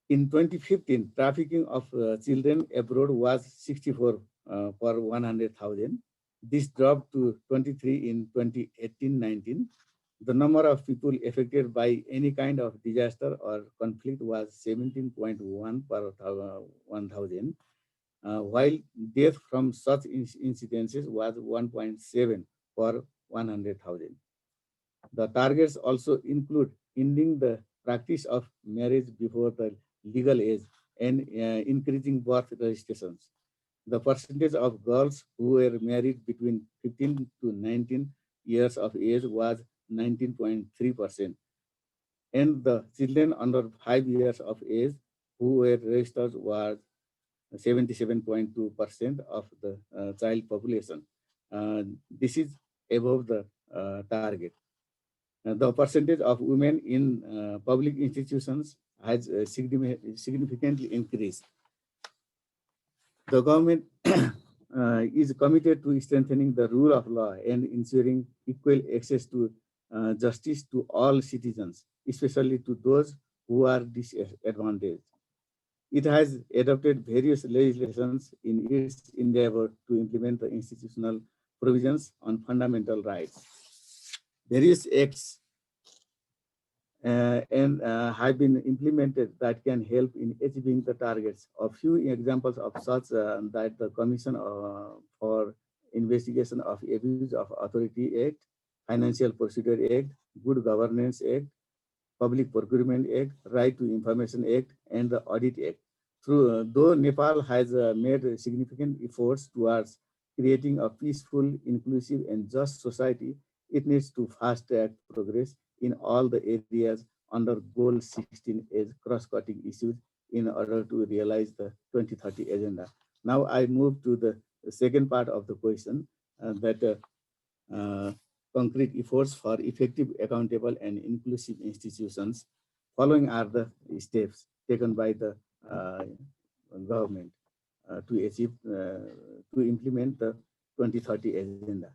In 2015, trafficking of children abroad was 64 per 100,000. This dropped to 23 in 2018-19. The number of people affected by any kind of disaster or conflict was 17.1 per 1,000, while death from such incidences was 1.7 per 100,000. The targets also include ending the practice of marriage before the legal age and increasing birth registrations. The percentage of girls who were married between 15 to 19 years of age was 19.3%, and the children under 5 years of age who were registered was 77.2% of the child population. This is above the target. The percentage of women in public institutions has significantly increased. The government is committed to strengthening the rule of law and ensuring equal access to justice to all citizens, especially to those who are disadvantaged. It has adopted various legislations in its endeavor to implement the institutional provisions on fundamental rights. Various acts have been implemented that can help in achieving the targets. A few examples of such that the Commission for Investigation of Abuse of Authority Act, Financial Procedure Act, Good Governance Act, Public Procurement Act, Right to Information Act, and the Audit Act. Though Nepal has made significant efforts towards creating a peaceful, inclusive, and just society, it needs to fast-track progress in all the areas under Goal 16 as cross-cutting issues in order to realize the 2030 agenda. Now I move to the second part of the question, concrete efforts for effective, accountable, and inclusive institutions. Following are the steps taken by the government to achieve, to implement the 2030 agenda.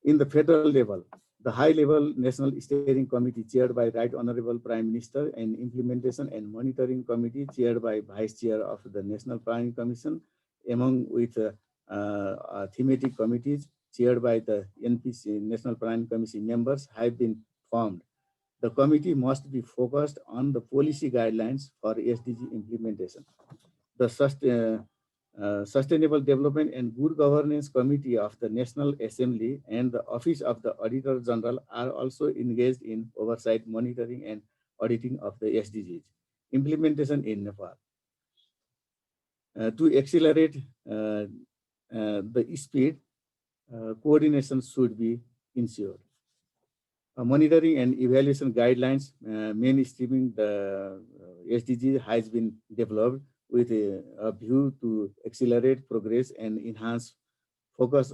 In the federal level, the high-level National Steering Committee chaired by Right Honorable Prime Minister and Implementation and Monitoring Committee chaired by Vice Chair of the National Planning Commission, among with thematic committees chaired by the NPC, National Planning Commission members have been formed. The committee must be focused on the policy guidelines for SDG implementation. The Sustainable Development and Good Governance Committee of the National Assembly and the Office of the Auditor General are also engaged in oversight, monitoring, and auditing of the SDGs implementation in Nepal. To accelerate the speed, coordination should be ensured. Monitoring and evaluation guidelines mainstreaming the SDG has been developed with a view to accelerate progress and enhance focus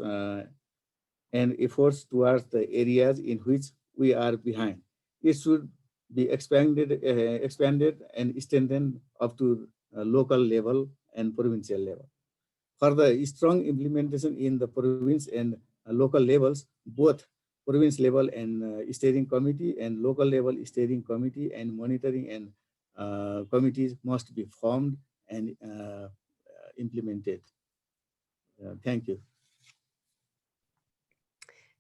and efforts towards the areas in which we are behind. It should be expanded and strengthened up to local level and provincial level. For the strong implementation in the province and local levels, both province level and steering committee and local level steering committee and monitoring and committees must be formed and implemented. Thank you.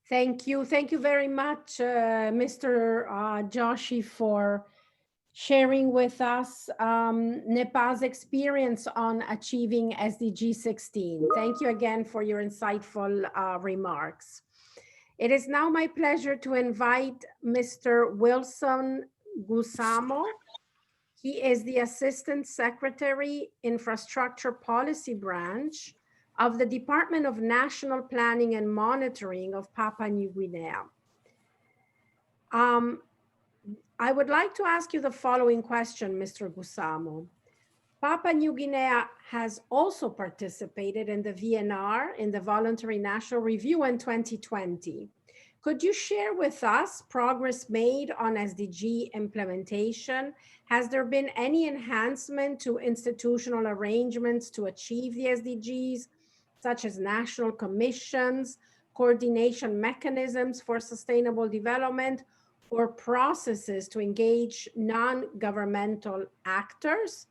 Thank you. Thank you very much, Mr. Joshi, for sharing with us Nepal's experience on achieving SDG 16. Thank you again for your insightful remarks. It is now my pleasure to invite Mr. Wilson Gusamo. He is the Assistant Secretary, Infrastructure Policy Branch of the Department of National Planning and Monitoring of Papua New Guinea. I would like to ask you the following question, Mr. Gusamo. Papua New Guinea has also participated in the VNR, in the Voluntary National Review in 2020. Could you share with us progress made on SDG implementation? Has there been any enhancement to institutional arrangements to achieve the SDGs, such as national commissions, coordination mechanisms for sustainable development, or processes to engage non-governmental actors?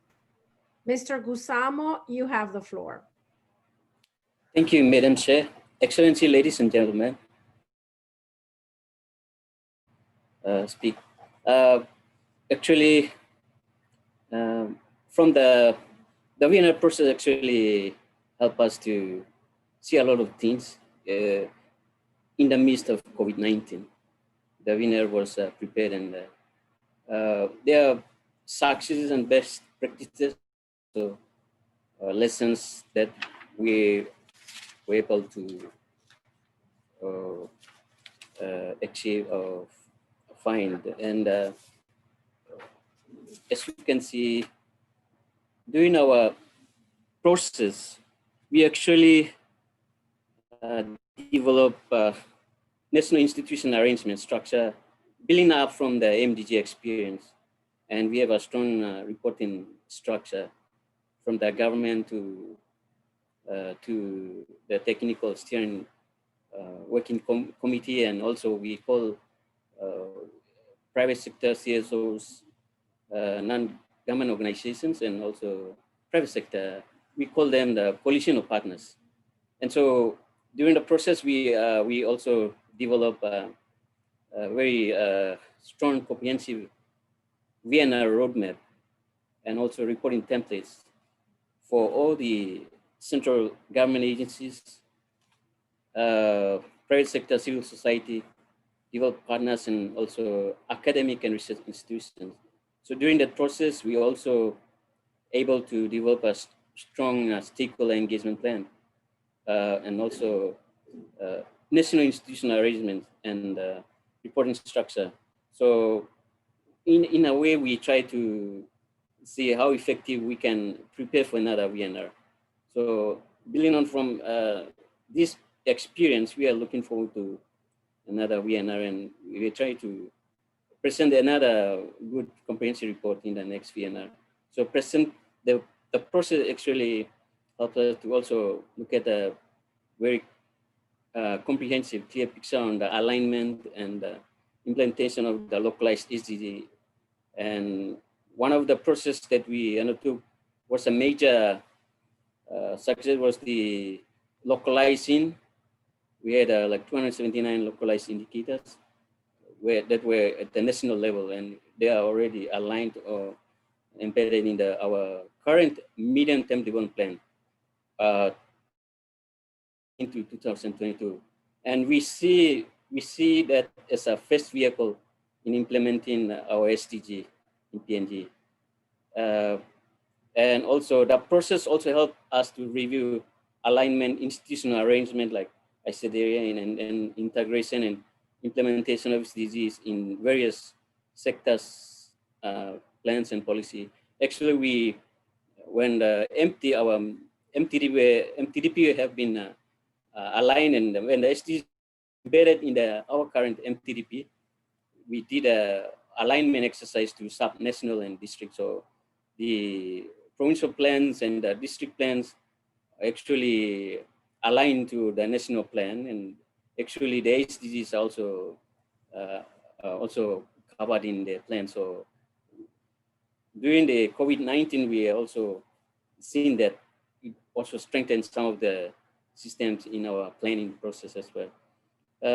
Mr. Gusamo, you have the floor. Thank you, Madam Chair. Excellency, ladies and gentlemen. Actually, from the VNR process actually helped us to see a lot of things in the midst of COVID-19. The VNR was prepared, and there are successes and best practices, so lessons that we were able to achieve or find. And as you can see, during our process, we actually develop national institution arrangement structure, building up from the MDG experience. And we have a strong reporting structure from the government to the technical steering working committee, and also we call private sector CSOs, non-government organizations, and also private sector. We call them the coalition of partners. And so during the process, we also develop a very strong, comprehensive VNR roadmap, and also reporting templates for all the central government agencies, private sector, civil society, developed partners, and also academic and research institutions. So during that process, we also able to develop a strong stakeholder engagement plan, and also national institutional arrangement and reporting structure. So in a way, we try to see how effective we can prepare for another VNR. So building on from this experience, we are looking forward to another VNR, and we try to present another good comprehensive report in the next VNR. So present the process actually helps us to also look at a very comprehensive, clear picture on the alignment and the implementation of the localized SDG. And one of the processes that we undertook was a major success was the localizing. We had like 279 localized indicators that were at the national level, and they are already aligned or embedded in our current medium-term development plan into 2022. And we see that as a first vehicle in implementing our SDG in PNG. And also the process also helped us to review alignment, institutional arrangement, like I said earlier, and integration and implementation of SDGs in various sectors, plans and policy. Actually, when the our MTDP have been aligned, and when the SDGs embedded in our current MTDP, we did a alignment exercise to sub-national and district. So the provincial plans and the district plans actually align to the national plan, and actually the SDGs are also covered in the plan. So during the COVID-19, we also seen that it also strengthened some of the systems in our planning process as well.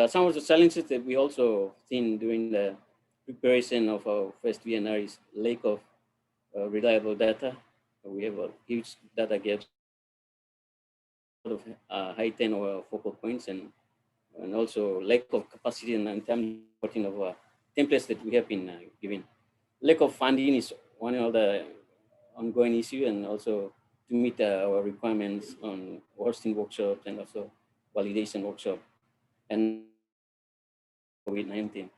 Some of the challenges that we also seen during the preparation of our first VNR is lack of reliable data. We have a huge data gaps, a lot of high-10 or focal points, and also lack of capacity and time reporting of templates that we have been given. Lack of funding is one of the ongoing issue, and also to meet our requirements on hosting workshops and also validation workshop and COVID-19.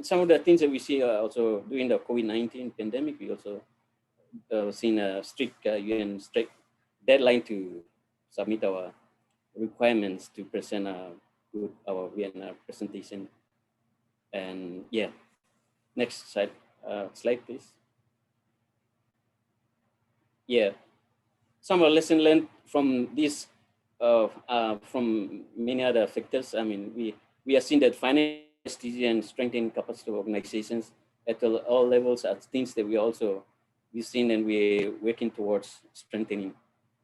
Some of the things that we see also during the COVID-19 pandemic, we also seen a strict UN strict deadline to submit our requirements to present our VNR presentation. And yeah, next slide, please. Yeah, some lesson learned from this, from many other factors. I mean, we have seen that finance and strengthening capacity of organizations at all levels are things that we've seen and we're working towards strengthening.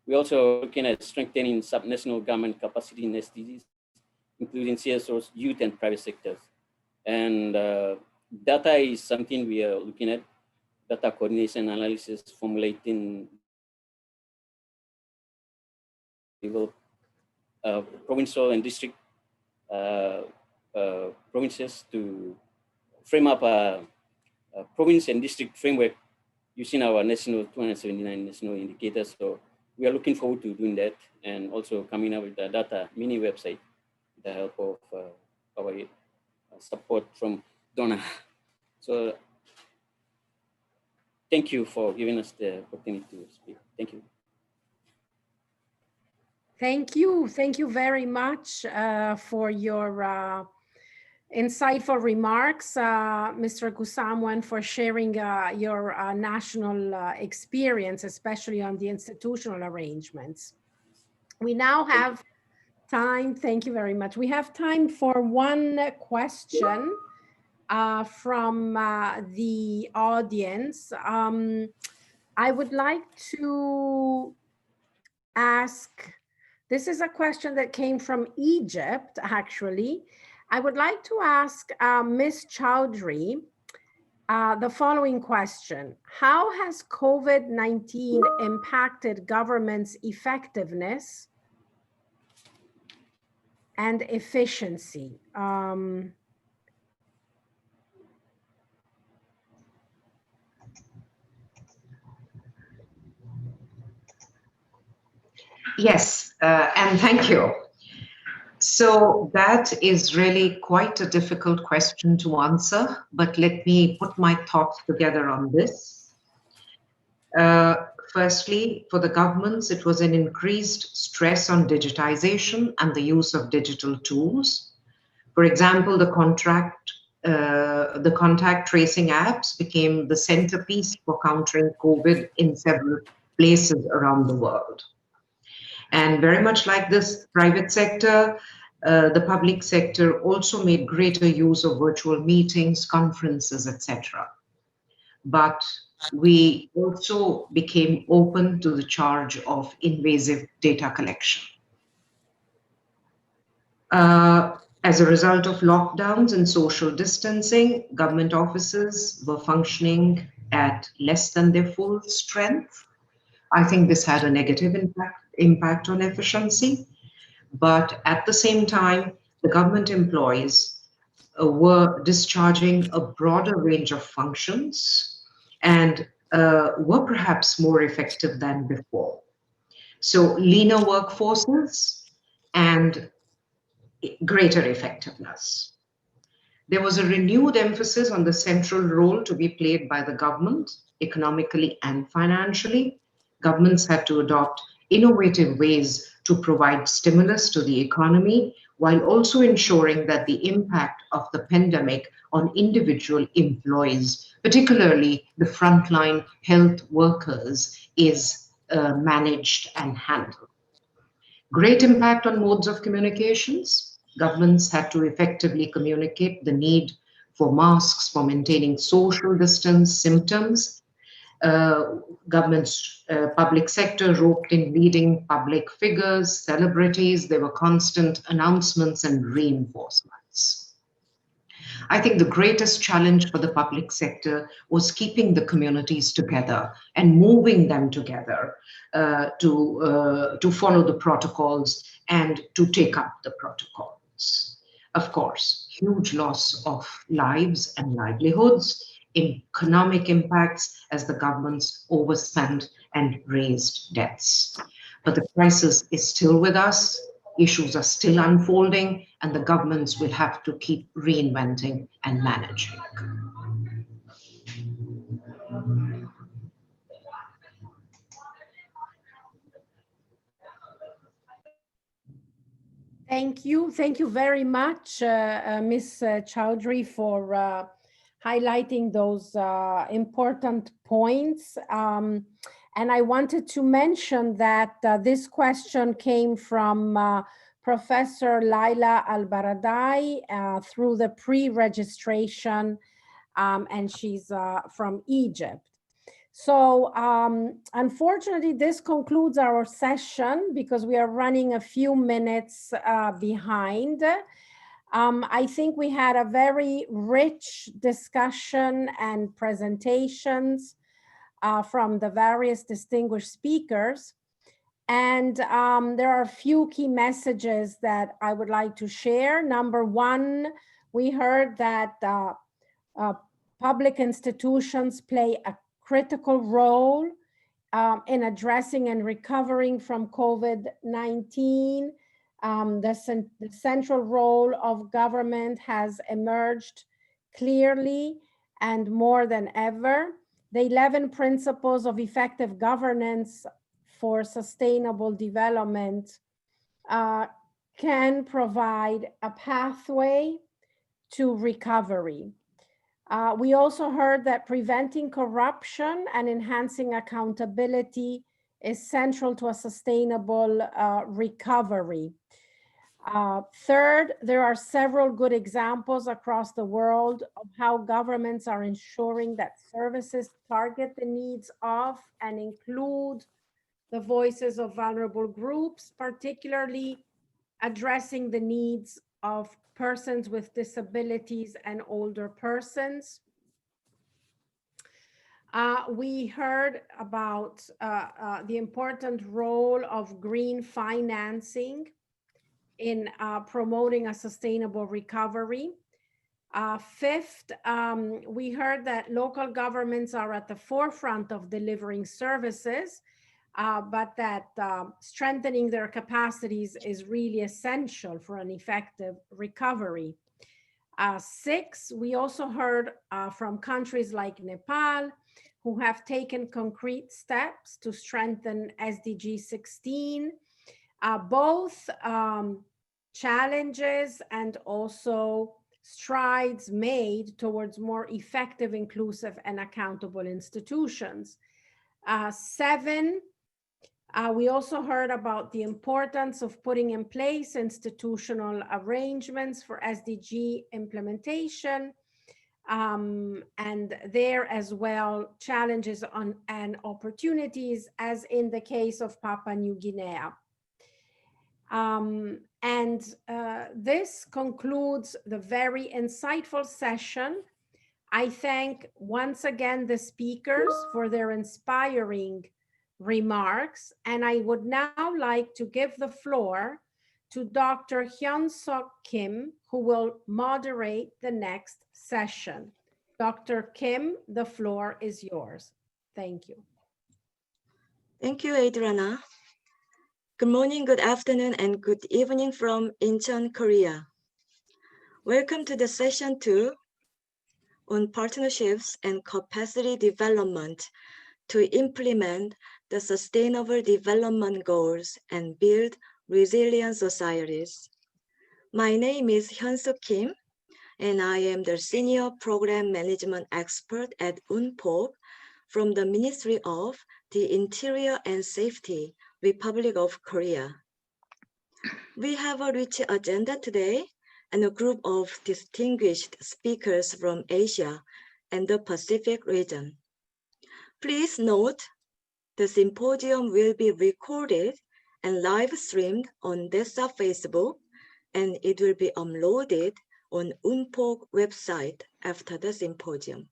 We're also looking at strengthening subnational government capacity in SDGs, including CSOs, youth, and private sectors. And data is something we are looking at, data coordination analysis, formulating provincial and district provinces to frame up a province and district framework using our national 279 national indicators. So we are looking forward to doing that and also coming up with the data mini website with the help of our support from Donna. So thank you for giving us the opportunity to speak. Thank you. Thank you. Thank you very much for your insightful remarks, Mr. Kusamwan, for sharing your national experience, especially on the institutional arrangements. We now have time. Thank you very much. We have time for one question from the audience. I would like to ask, this is a question that came from Egypt, actually. I would like to ask Ms. Chowdhury the following question. How has COVID-19 impacted government's effectiveness and efficiency? Yes, and thank you. So that is really quite a difficult question to answer, but let me put my thoughts together on this. Firstly, for the governments, it was an increased stress on digitization and the use of digital tools. For example, the contact tracing apps became the centerpiece for countering COVID in several places around the world. And very much like this private sector, the public sector also made greater use of virtual meetings, conferences, etc. But we also became open to the charge of invasive data collection. As a result of lockdowns and social distancing, government offices were functioning at less than their full strength. I think this had a negative impact on efficiency, but at the same time, the government employees were discharging a broader range of functions and were perhaps more effective than before. So leaner workforces and greater effectiveness. There was a renewed emphasis on the central role to be played by the government, economically and financially. Governments had to adopt innovative ways to provide stimulus to the economy while also ensuring that the impact of the pandemic on individual employees, particularly the frontline health workers, is managed and handled. Great impact on modes of communications. Governments had to effectively communicate the need for masks for maintaining social distance symptoms Government's public sector roped in leading public figures, celebrities. There were constant announcements and reinforcements. I think the greatest challenge for the public sector was keeping the communities together and moving them together to follow the protocols and to take up the protocols. Of course, huge loss of lives and livelihoods, economic impacts as the governments overspent and raised debts. But the crisis is still with us. Issues are still unfolding, and the governments will have to keep reinventing and managing. Thank you. Thank you very much, Ms. Chowdhury, for highlighting those important points. And I wanted to mention that this question came from Professor Laila Al-Baradai through the pre-registration, and she's from Egypt. So unfortunately, this concludes our session because we are running a few minutes behind. I think we had a very rich discussion and presentations from the various distinguished speakers. And there are a few key messages that I would like to share. Number one, we heard that public institutions play a critical role in addressing and recovering from COVID-19. The central role of government has emerged clearly and more than ever. The 11 principles of effective governance for sustainable development can provide a pathway to recovery. We also heard that preventing corruption and enhancing accountability is central to a sustainable recovery. Third, there are several good examples across the world of how governments are ensuring that services target the needs of and include the voices of vulnerable groups, particularly addressing the needs of persons with disabilities and older persons. We heard about the important role of green financing in promoting a sustainable recovery. Fifth, we heard that local governments are at the forefront of delivering services, but that strengthening their capacities is really essential for an effective recovery. Six, we also heard from countries like Nepal, who have taken concrete steps to strengthen SDG 16, both challenges and also strides made towards more effective, inclusive, and accountable institutions. Seven, we also heard about the importance of putting in place institutional arrangements for SDG implementation, and there as well challenges and opportunities, as in the case of Papua New Guinea. This concludes the very insightful session. I thank once again the speakers for their inspiring remarks, and I would now like to give the floor to Dr. Hyun-Sok Kim, who will moderate the next session. Dr. Kim, the floor is yours. Thank you. Thank you, Adriana. Good morning, good afternoon, and good evening from Incheon, Korea. Welcome to the session 2 on partnerships and capacity development to implement the Sustainable Development Goals and build resilient societies. My name is Hyun-Sok Kim, and I am the Senior Program Management Expert at Undp from the Ministry of the Interior and Safety, Republic of Korea. We have a rich agenda today and a group of distinguished speakers from Asia and the Pacific region. Please note, the symposium will be recorded and live streamed on DESA Facebook, and it will be uploaded on Undp website after the symposium.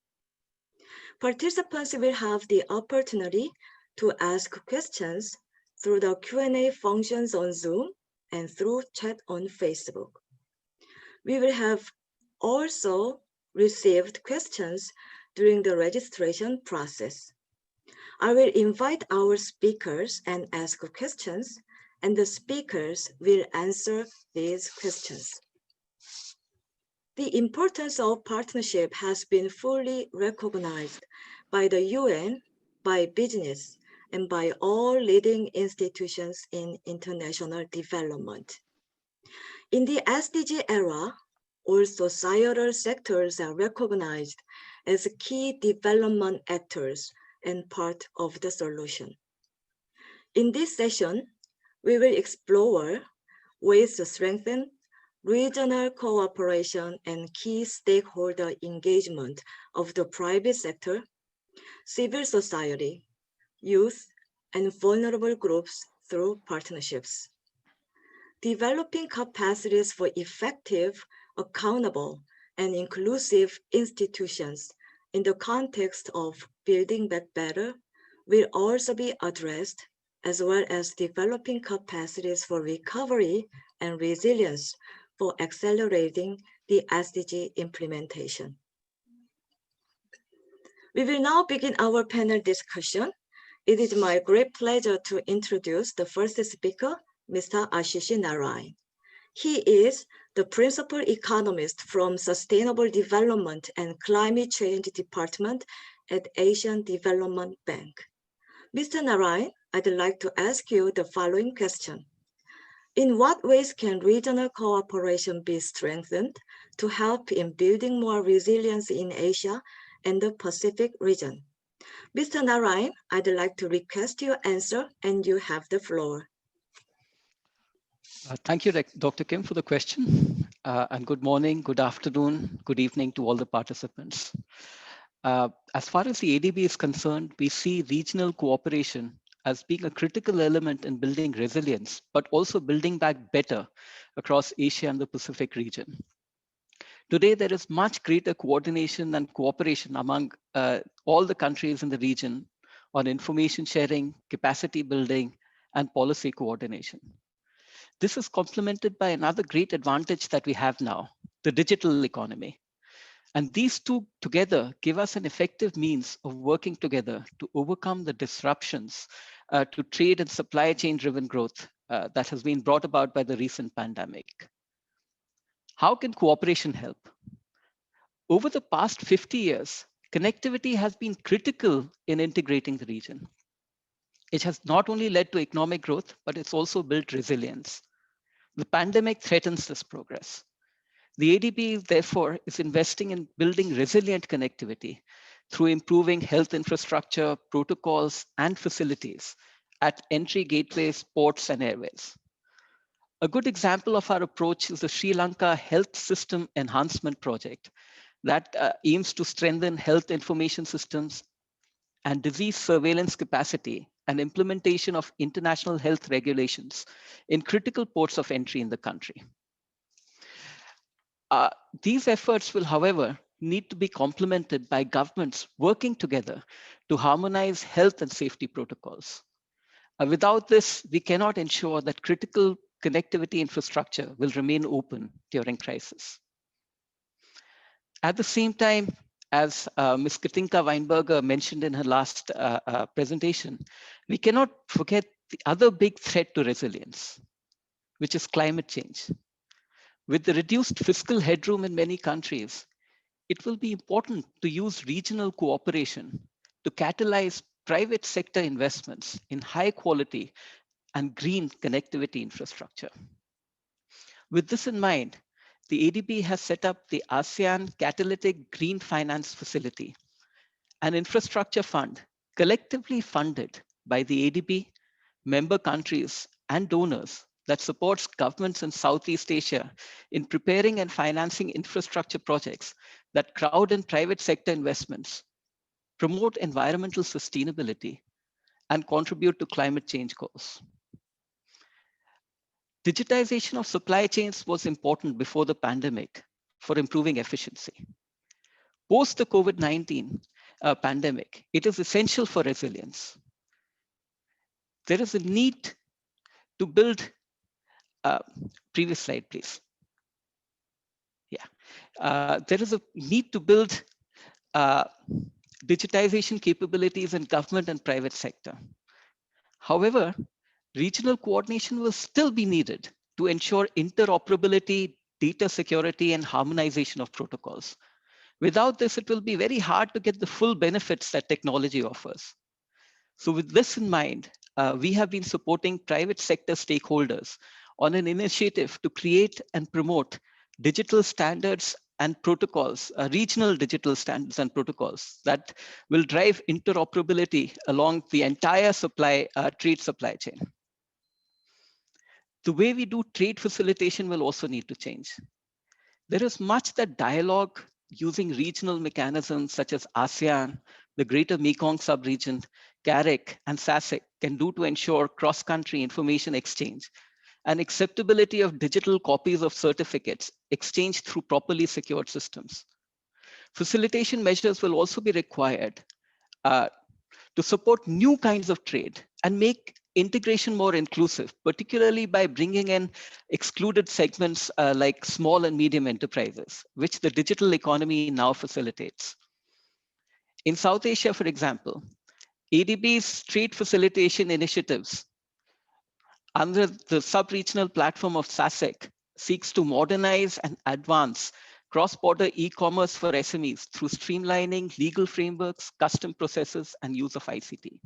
Participants will have the opportunity to ask questions through the Q&A functions on Zoom and through chat on Facebook. We will have also received questions during the registration process. I will invite our speakers and ask questions, and the speakers will answer these questions. The importance of partnership has been fully recognized by the UN, by business, and by all leading institutions in international development. In the SDG era, all societal sectors are recognized as key development actors and part of the solution. In this session, we will explore ways to strengthen regional cooperation and key stakeholder engagement of the private sector, civil society, youth, and vulnerable groups through partnerships. Developing capacities for effective, accountable, and inclusive institutions in the context of building back better will also be addressed, as well as developing capacities for recovery and resilience for accelerating the SDG implementation. We will now begin our panel discussion. It is my great pleasure to introduce the first speaker, Mr. Ashish Narayan. He is the principal economist from Sustainable Development and Climate Change Department at Asian Development Bank. Mr. Narayan, I'd like to ask you the following question. In what ways can regional cooperation be strengthened to help in building more resilience in Asia and the Pacific region? Mr. Narayan, I'd like to request your answer, and you have the floor. Thank you, Dr. Kim, for the question. And good morning, good afternoon, good evening to all the participants. As far as the ADB is concerned, we see regional cooperation as being a critical element in building resilience, but also building back better across Asia and the Pacific region. Today, there is much greater coordination and cooperation among all the countries in the region on information sharing, capacity building, and policy coordination. This is complemented by another great advantage that we have now, the digital economy. And these two together give us an effective means of working together to overcome the disruptions to trade and supply chain driven growth that has been brought about by the recent pandemic. How can cooperation help? Over the past 50 years, connectivity has been critical in integrating the region. It has not only led to economic growth, but it's also built resilience. The pandemic threatens this progress. The ADB, therefore, is investing in building resilient connectivity through improving health infrastructure, protocols, and facilities at entry gateways, ports, and airways. A good example of our approach is the Sri Lanka Health System Enhancement Project that aims to strengthen health information systems and disease surveillance capacity and implementation of international health regulations in critical ports of entry in the country. These efforts will, however, need to be complemented by governments working together to harmonize health and safety protocols. Without this, we cannot ensure that critical connectivity infrastructure will remain open during crisis. At the same time, as Ms. Katinka Weinberger mentioned in her last presentation, we cannot forget the other big threat to resilience, which is climate change. With the reduced fiscal headroom in many countries, it will be important to use regional cooperation to catalyze private sector investments in high quality and green connectivity infrastructure. With this in mind, the ADB has set up the ASEAN Catalytic Green Finance Facility, an infrastructure fund collectively funded by the ADB, member countries, and donors that supports governments in Southeast Asia in preparing and financing infrastructure projects that crowd in private sector investments promote environmental sustainability, and contribute to climate change goals. Digitization of supply chains was important before the pandemic for improving efficiency. Post the COVID-19 pandemic, it is essential for resilience. There is a need to build, previous slide, please. Yeah, there is a need to build digitization capabilities in government and private sector. However, regional coordination will still be needed to ensure interoperability, data security, and harmonization of protocols. Without this, it will be very hard to get the full benefits that technology offers. So with this in mind, we have been supporting private sector stakeholders on an initiative to create and promote digital standards and protocols, regional digital standards and protocols that will drive interoperability along the entire trade supply chain. The way we do trade facilitation will also need to change. There is much that dialogue using regional mechanisms such as ASEAN, the Greater Mekong Subregion, CARIC, and SASIC can do to ensure cross-country information exchange and acceptability of digital copies of certificates exchanged through properly secured systems. Facilitation measures will also be required to support new kinds of trade and make integration more inclusive, particularly by bringing in excluded segments like small and medium enterprises, which the digital economy now facilitates. In South Asia, for example, ADB's trade facilitation initiatives under the sub-regional platform of SASIC seeks to modernize and advance cross-border e-commerce for SMEs through streamlining legal frameworks, custom processes, and use of ICT.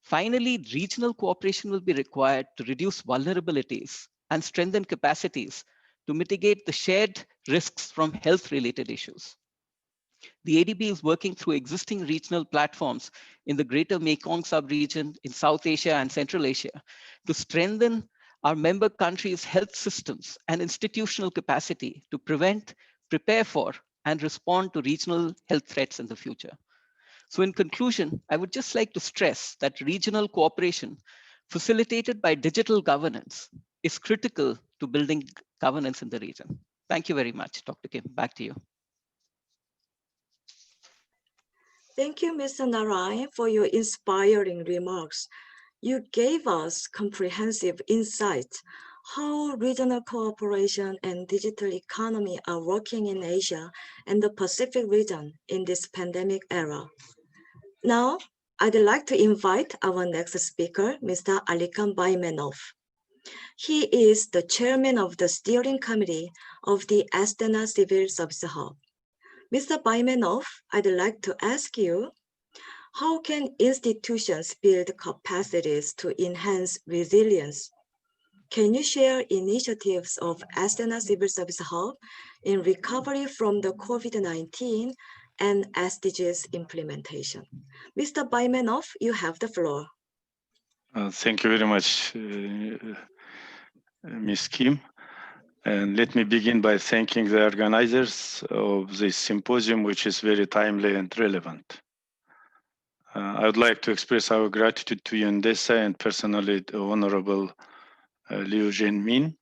Finally, regional cooperation will be required to reduce vulnerabilities and strengthen capacities to mitigate the shared risks from health-related issues. The ADB is working through existing regional platforms in the Greater Mekong sub-region, in South Asia and Central Asia to strengthen our member countries' health systems and institutional capacity to prevent, prepare for, and respond to regional health threats in the future. So in conclusion, I would just like to stress that regional cooperation facilitated by digital governance is critical to building governance in the region. Thank you very much, Dr. Kim. Back to you. Thank you, Mr. Narayan, for your inspiring remarks. You gave us comprehensive insights how regional cooperation and digital economy are working in Asia and the Pacific region in this pandemic era. Now, I'd like to invite our next speaker, Mr. Alikan Baimenov. He is the chairman of the steering committee of the Astana Civil Service Hub. Mr. Baimenov, I'd like to ask you, how can institutions build capacities to enhance resilience? Can you share initiatives of Astana Civil Service Hub in recovery from the COVID-19 and SDGs implementation? Mr. Baimenov, you have the floor. Thank you very much, Ms. Kim. And let me begin by thanking the organizers of this symposium, which is very timely and relevant. I would like to express our gratitude to DESA and personally the Honorable Liu Jian Min.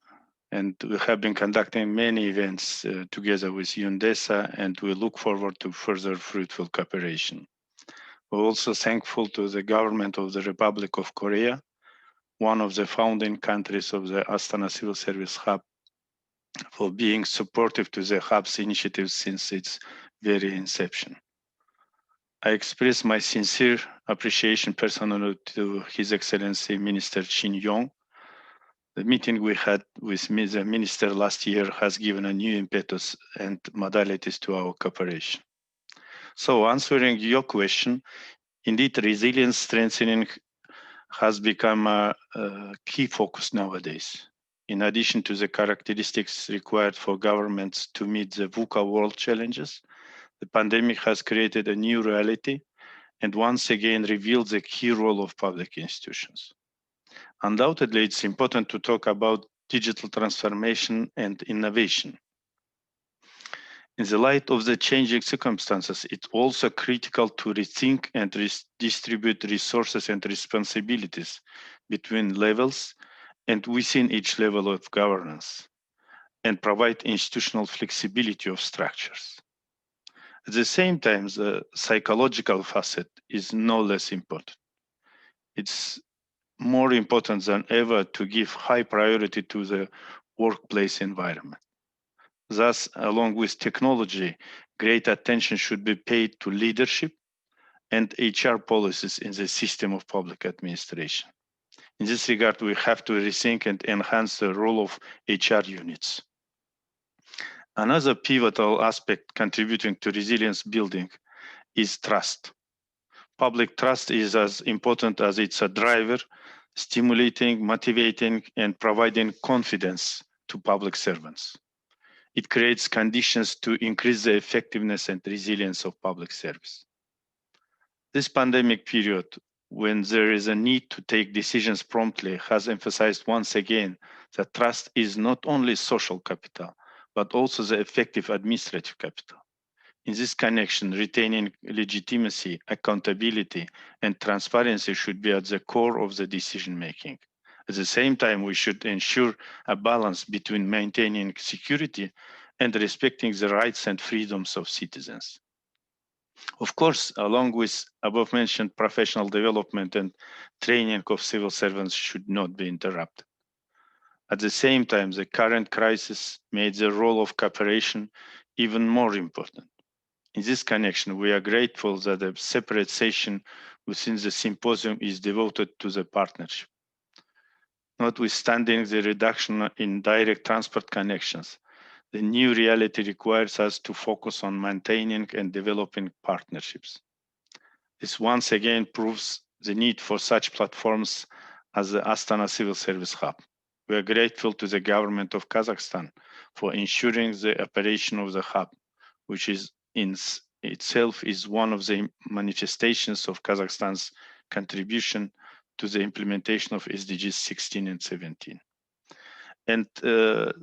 And we have been conducting many events together with DESA, and we look forward to further fruitful cooperation. We're also thankful to the government of the Republic of Korea, one of the founding countries of the Astana Civil Service Hub, for being supportive to the Hub's initiatives since its very inception. I express my sincere appreciation personally to His Excellency Minister Shin Yong. The meeting we had with the Minister last year has given a new impetus and modalities to our cooperation. So answering your question, indeed resilience strengthening has become a key focus nowadays. In addition to the characteristics required for governments to meet the VUCA world challenges, the pandemic has created a new reality and once again revealed the key role of public institutions. Undoubtedly, it's important to talk about digital transformation and innovation. In the light of the changing circumstances, it's also critical to rethink and distribute resources and responsibilities between levels and within each level of governance, and provide institutional flexibility of structures. At the same time, the psychological facet is no less important. It's more important than ever to give high priority to the workplace environment. Thus, along with technology, great attention should be paid to leadership and HR policies in the system of public administration. In this regard, we have to rethink and enhance the role of HR units. Another pivotal aspect contributing to resilience building is trust. Public trust is as important as it's a driver, stimulating, motivating, and providing confidence to public servants. It creates conditions to increase the effectiveness and resilience of public service. This pandemic period, when there is a need to take decisions promptly, has emphasized once again that trust is not only social capital, but also the effective administrative capital. In this connection, retaining legitimacy, accountability, and transparency should be at the core of the decision-making. At the same time, we should ensure a balance between maintaining security and respecting the rights and freedoms of citizens. Of course, along with above-mentioned professional development and training of civil servants should not be interrupted. At the same time, the current crisis made the role of cooperation even more important. In this connection, we are grateful that a separate session within the symposium is devoted to the partnership. Notwithstanding the reduction in direct transport connections, the new reality requires us to focus on maintaining and developing partnerships. This once again proves the need for such platforms as the Astana Civil Service Hub. We are grateful to the government of Kazakhstan for ensuring the operation of the hub, which is in itself is one of the manifestations of Kazakhstan's contribution to the implementation of SDGs 16 and 17. And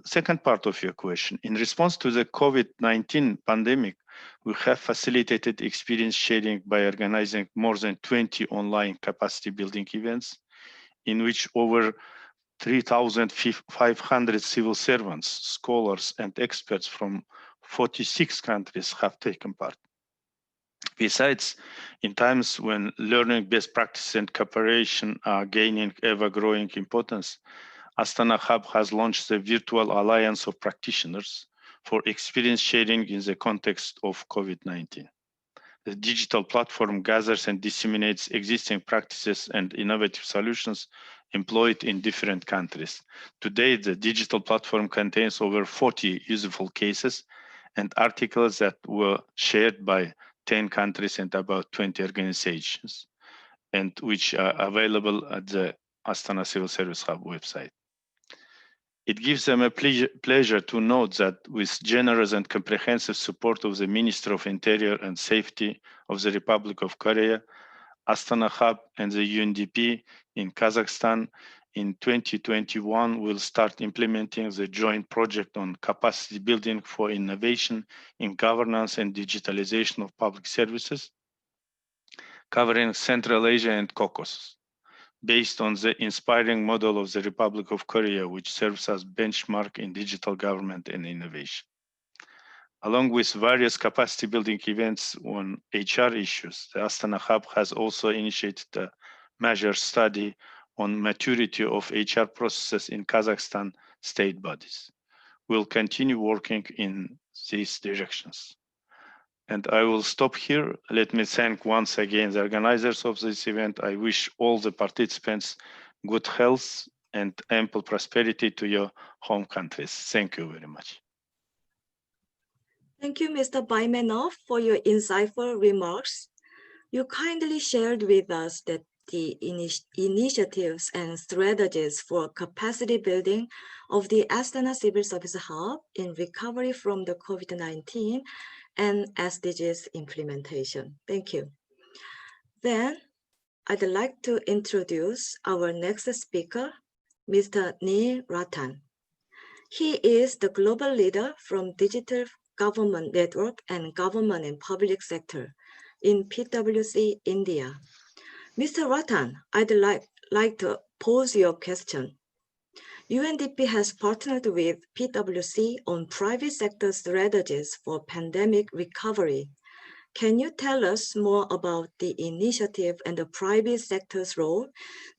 second part of your question, in response to the COVID-19 pandemic, we have facilitated experience sharing by organizing more than 20 online capacity building events, in which over 3,500 civil servants, scholars, and experts from 46 countries have taken part. Besides, in times when learning best practices and cooperation are gaining ever-growing importance, Astana Hub has launched the Virtual Alliance of Practitioners for experience sharing in the context of COVID-19. The digital platform gathers and disseminates existing practices and innovative solutions employed in different countries. Today, the digital platform contains over 40 useful cases and articles that were shared by 10 countries and about 20 organizations, and which are available at the Astana Civil Service Hub website. It gives them a pleasure to note that with generous and comprehensive support of the Minister of Interior and Safety of the Republic of Korea, Astana Hub and the UNDP in Kazakhstan in 2021 will start implementing the joint project on capacity building for innovation in governance and digitalization of public services, covering Central Asia and Caucasus, based on the inspiring model of the Republic of Korea, which serves as benchmark in digital government and innovation. Along with various capacity building events on HR issues, the Astana Hub has also initiated a measure study on maturity of HR processes in Kazakhstan state bodies. We'll continue working in these directions. And I will stop here. Let me thank once again the organizers of this event. I wish all the participants good health and ample prosperity to your home countries. Thank you very much. Thank you, Mr. Baimenov, for your insightful remarks. You kindly shared with us that the initiatives and strategies for capacity building of the Astana Civil Service Hub in recovery from the COVID-19 and SDGs implementation. Thank you. Then I'd like to introduce our next speaker, Mr. Neil Rattan. He is the global leader from Digital government network and government and public sector in PwC, India. Mr. Ratan, I'd like to pose your question. UNDP has partnered with PwC on private sector strategies for pandemic recovery. Can you tell us more about the initiative and the private sector's role,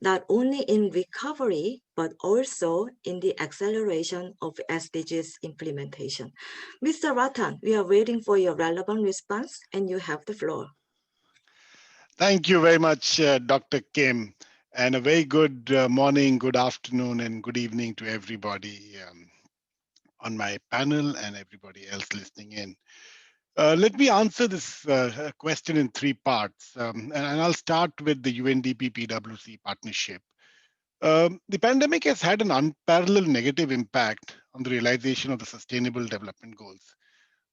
not only in recovery, but also in the acceleration of SDGs implementation? Mr. Ratan, we are waiting for your relevant response, and you have the floor. Thank you very much, Dr. Kim, and a very good morning, good afternoon, and good evening to everybody on my panel and everybody else listening in. Let me answer this question in three parts, and I'll start with the UNDP PwC partnership. The pandemic has had an unparalleled negative impact on the realization of the Sustainable Development Goals.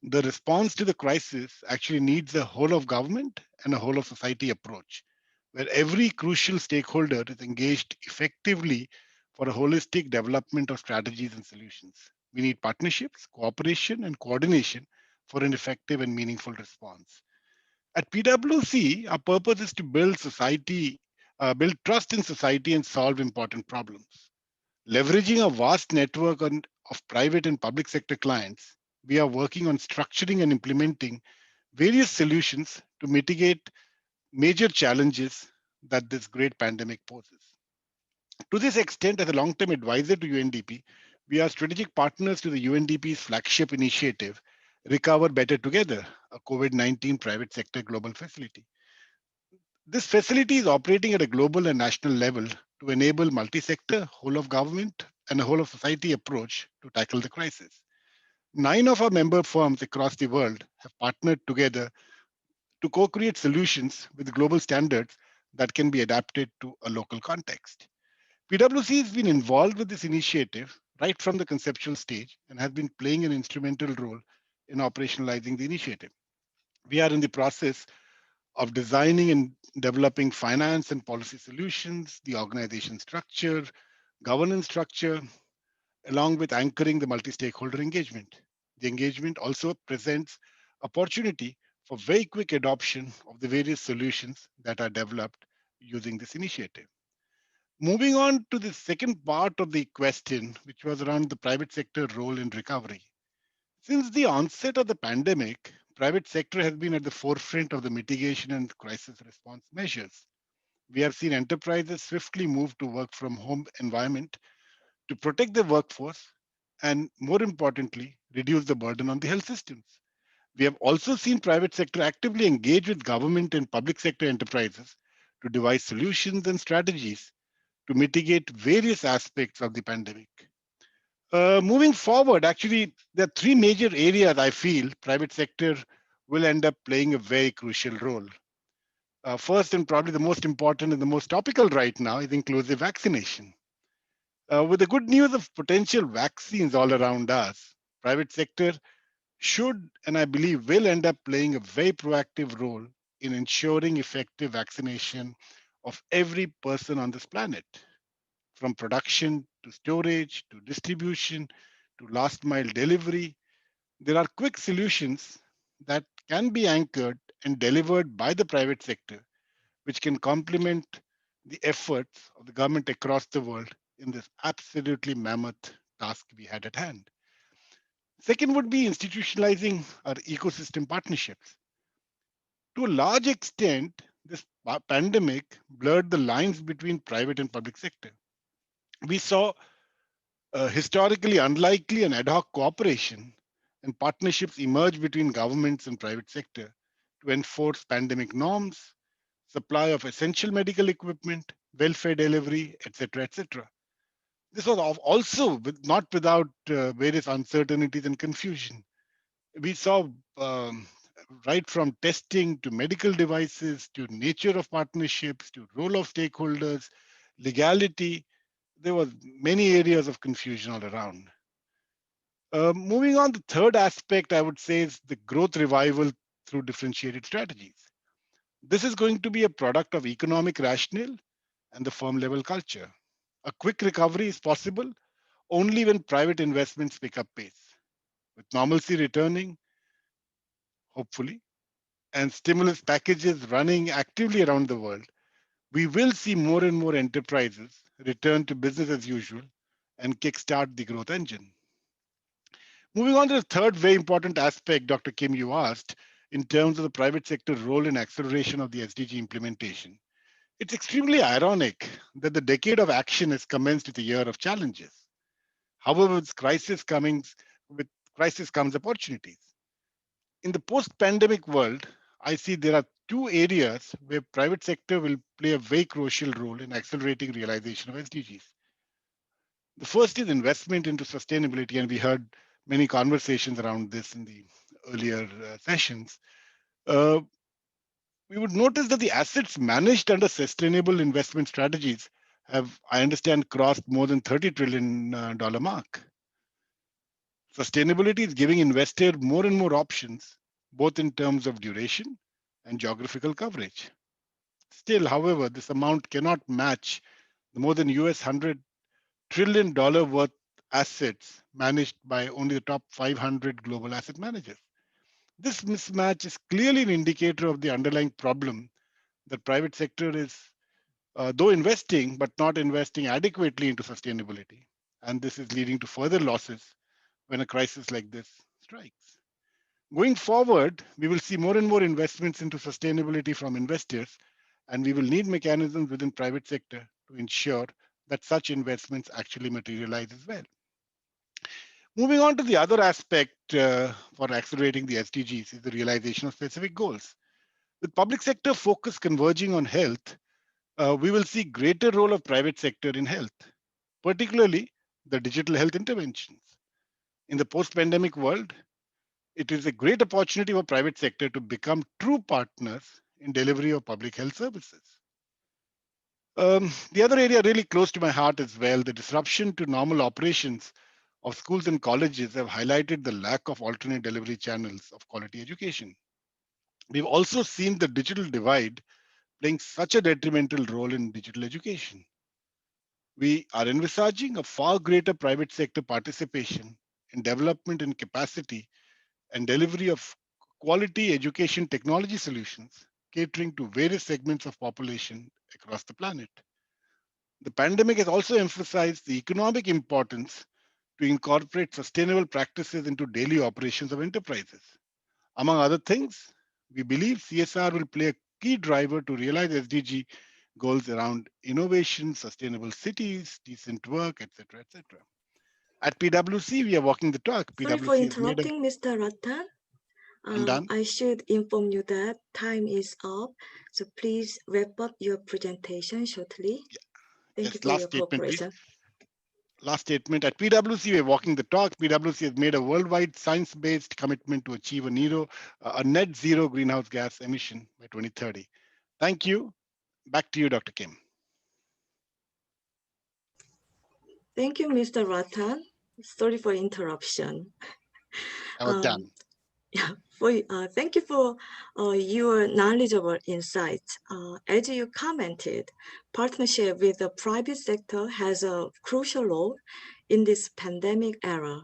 The response to the crisis actually needs a whole of government and a whole of society approach, where every crucial stakeholder is engaged effectively for a holistic development of strategies and solutions. We need partnerships, cooperation, and coordination for an effective and meaningful response. At PwC, our purpose is to build trust in society and solve important problems. Leveraging a vast network of private and public sector clients, we are working on structuring and implementing various solutions to mitigate major challenges that this great pandemic poses. To this extent, as a long-term advisor to UNDP, we are strategic partners to the UNDP's flagship initiative, Recover Better Together, a COVID-19 private sector global facility. This facility is operating at a global and national level to enable multi-sector, whole of government, and a whole of society approach to tackle the crisis. 9 of our member firms across the world have partnered together to co-create solutions with global standards that can be adapted to a local context. PwC has been involved with this initiative right from the conceptual stage and has been playing an instrumental role in operationalizing the initiative. We are in the process of designing and developing finance and policy solutions, the organization structure, governance structure, along with anchoring the multi-stakeholder engagement. The engagement also presents opportunity for very quick adoption of the various solutions that are developed using this initiative. Moving on to the second part of the question, which was around the private sector role in recovery. Since the onset of the pandemic, private sector has been at the forefront of the mitigation and crisis response measures. We have seen enterprises swiftly move to work from home environment to protect the workforce and, more importantly, reduce the burden on the health systems. We have also seen private sector actively engage with government and public sector enterprises to devise solutions and strategies to mitigate various aspects of the pandemic. Moving forward, actually, there are three major areas I feel private sector will end up playing a very crucial role. First, and probably the most important and the most topical right now, is inclusive vaccination. With the good news of potential vaccines all around us, private sector should, and I believe will end up playing a very proactive role in ensuring effective vaccination of every person on this planet, from production to storage to distribution to last mile delivery. There are quick solutions that can be anchored and delivered by the private sector, which can complement the efforts of the government across the world in this absolutely mammoth task we had at hand. Second would be institutionalizing our ecosystem partnerships. To a large extent, this pandemic blurred the lines between private and public sector. We saw historically unlikely and ad hoc cooperation and partnerships emerge between governments and private sector to enforce pandemic norms, supply of essential medical equipment, welfare delivery, etc., etc. This was also not without various uncertainties and confusion. We saw right from testing to medical devices to nature of partnerships to role of stakeholders, legality. There was many areas of confusion all around. Moving on, the third aspect I would say is the growth revival through differentiated strategies. This is going to be a product of economic rationale and the firm level culture. A quick recovery is possible only when private investments pick up pace. With normalcy returning, hopefully, and stimulus packages running actively around the world, we will see more and more enterprises return to business as usual and kickstart the growth engine. Moving on to the third very important aspect, Dr. Kim, you asked, in terms of the private sector role in acceleration of the SDG implementation. It's extremely ironic that the decade of action has commenced with a year of challenges. However, with crisis comes opportunities. In the post-pandemic world, I see there are two areas where private sector will play a very crucial role in accelerating realization of SDGs. The first is investment into sustainability, and we heard many conversations around this in the earlier sessions. We would notice that the assets managed under sustainable investment strategies have, I understand, crossed more than $30 trillion mark. Sustainability is giving investors more and more options, both in terms of duration and geographical coverage. Still, however, this amount cannot match the more than $100 trillion worth assets managed by only the top 500 global asset managers. This mismatch is clearly an indicator of the underlying problem that private sector is, though investing, but not investing adequately into sustainability. And this is leading to further losses when a crisis like this strikes. Going forward, we will see more and more investments into sustainability from investors, and we will need mechanisms within private sector to ensure that such investments actually materialize as well. Moving on to the other aspect for accelerating the SDGs is the realization of specific goals. With public sector focus converging on health, we will see greater role of private sector in health, particularly the digital health interventions. In the post-pandemic world, it is a great opportunity for private sector to become true partners in delivery of public health services. The other area really close to my heart as well, the disruption to normal operations of schools and colleges have highlighted the lack of alternate delivery channels of quality education. We've also seen the digital divide playing such a detrimental role in digital education. We are envisaging a far greater private sector participation in development and capacity and delivery of quality education technology solutions, catering to various segments of population across the planet. The pandemic has also emphasized the economic importance to incorporate sustainable practices into daily operations of enterprises. Among other things, we believe CSR will play a key driver to realize SDG goals around innovation, sustainable cities, decent work, etc., etc. At PwC, we are walking the talk. Sorry for interrupting, Mr. Rattan. I should inform you that time is up, so please wrap up your presentation shortly. Thank you for your cooperation. Last statement. At PwC, we're walking the talk. PwC has made a worldwide science-based commitment to achieve a net zero greenhouse gas emission by 2030. Thank you. Back to you, Dr. Kim. Thank you, Mr. Rattan. Sorry for interruption. Done. Yeah, thank you for your knowledgeable insights. As you commented, partnership with the private sector has a crucial role in this pandemic era.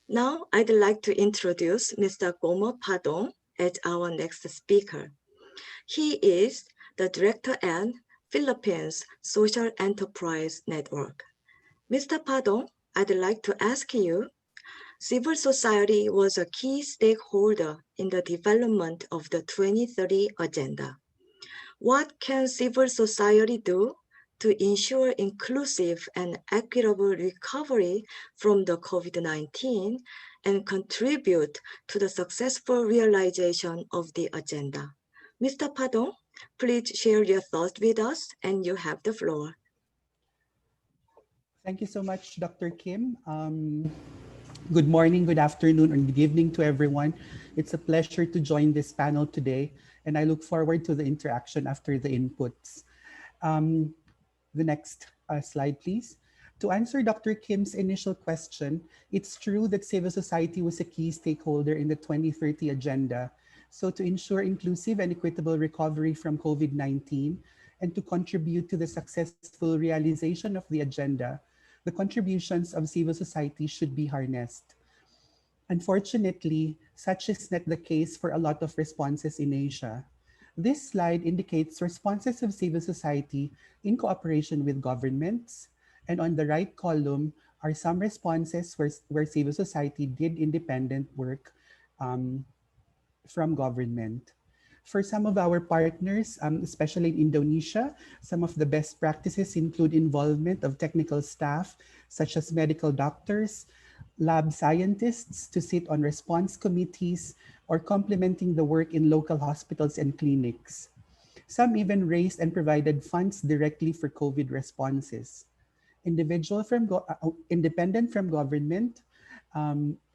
Now, I'd like to introduce Mr. Gomo Padong as our next speaker. He is the director at Philippines Social Enterprise Network. Mr. Padong, I'd like to ask you, civil society was a key stakeholder in the development of the 2030 agenda. What can civil society do to ensure inclusive and equitable recovery from the COVID-19 and contribute to the successful realization of the agenda? Mr. Padong, please share your thoughts with us, and you have the floor. Thank you so much, Dr. Kim. Good morning, good afternoon, and good evening to everyone. It's a pleasure to join this panel today, and I look forward to the interaction after the inputs. The next slide, please. To answer Dr. Kim's initial question, it's true that civil society was a key stakeholder in the 2030 agenda. So to ensure inclusive and equitable recovery from COVID-19 and to contribute to the successful realization of the agenda, the contributions of civil society should be harnessed. Unfortunately, such is not the case for a lot of responses in Asia. This slide indicates responses of civil society in cooperation with governments, and on the right column are some responses where civil society did independent work from government. For some of our partners, especially in Indonesia, some of the best practices include involvement of technical staff, such as medical doctors, lab scientists to sit on response committees, or complementing the work in local hospitals and clinics. Some even raised and provided funds directly for COVID responses. Independent from government,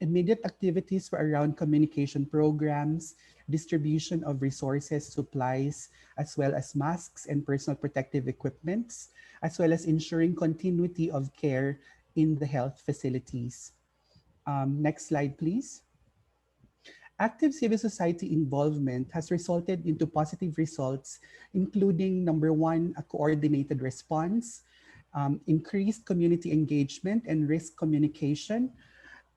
immediate activities were around communication programs, distribution of resources, supplies, as well as masks and personal protective equipments, as well as ensuring continuity of care in the health facilities. Next slide, please. Active civil society involvement has resulted into positive results, including number one, a coordinated response, increased community engagement and risk communication,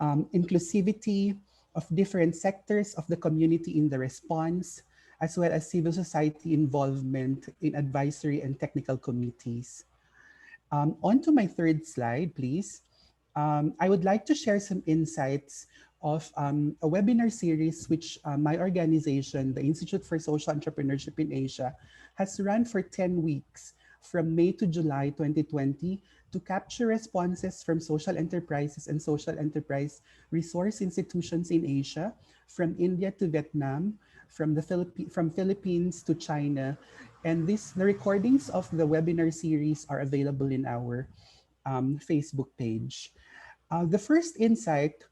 inclusivity of different sectors of the community in the response, as well as civil society involvement in advisory and technical committees. On to my third slide, please. I would like to share some insights of a webinar series which my organization, the Institute for Social Entrepreneurship in Asia, has run for 10 weeks from May to July 2020 to capture responses from social enterprises and social enterprise resource institutions in Asia, from India to Vietnam, from Philippines to China. And the recordings of the webinar series are available in our Facebook page. The first insight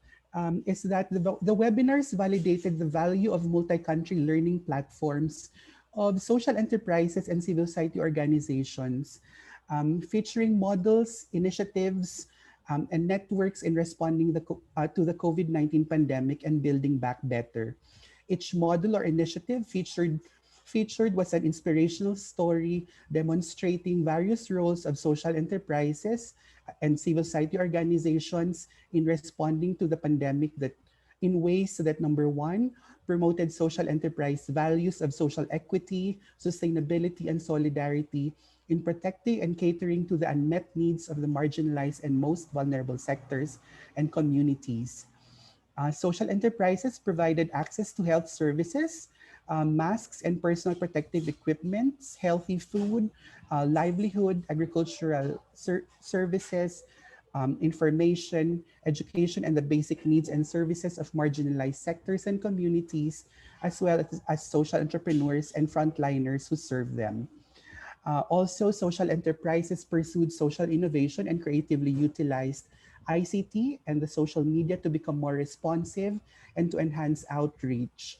is that the webinars validated the value of multi-country learning platforms of social enterprises and civil society organizations, featuring models, initiatives, and networks in responding to the COVID-19 pandemic and building back better. Each model or initiative featured was an inspirational story demonstrating various roles of social enterprises and civil society organizations in responding to the pandemic that in ways that, number one, promoted social enterprise values of social equity, sustainability, and solidarity in protecting and catering to the unmet needs of the marginalized and most vulnerable sectors and communities. Social enterprises provided access to health services, masks and personal protective equipment, healthy food, livelihood, agricultural services, information, education, and the basic needs and services of marginalized sectors and communities, as well as social entrepreneurs and frontliners who serve them. Also, social enterprises pursued social innovation and creatively utilized ICT and the social media to become more responsive and to enhance outreach.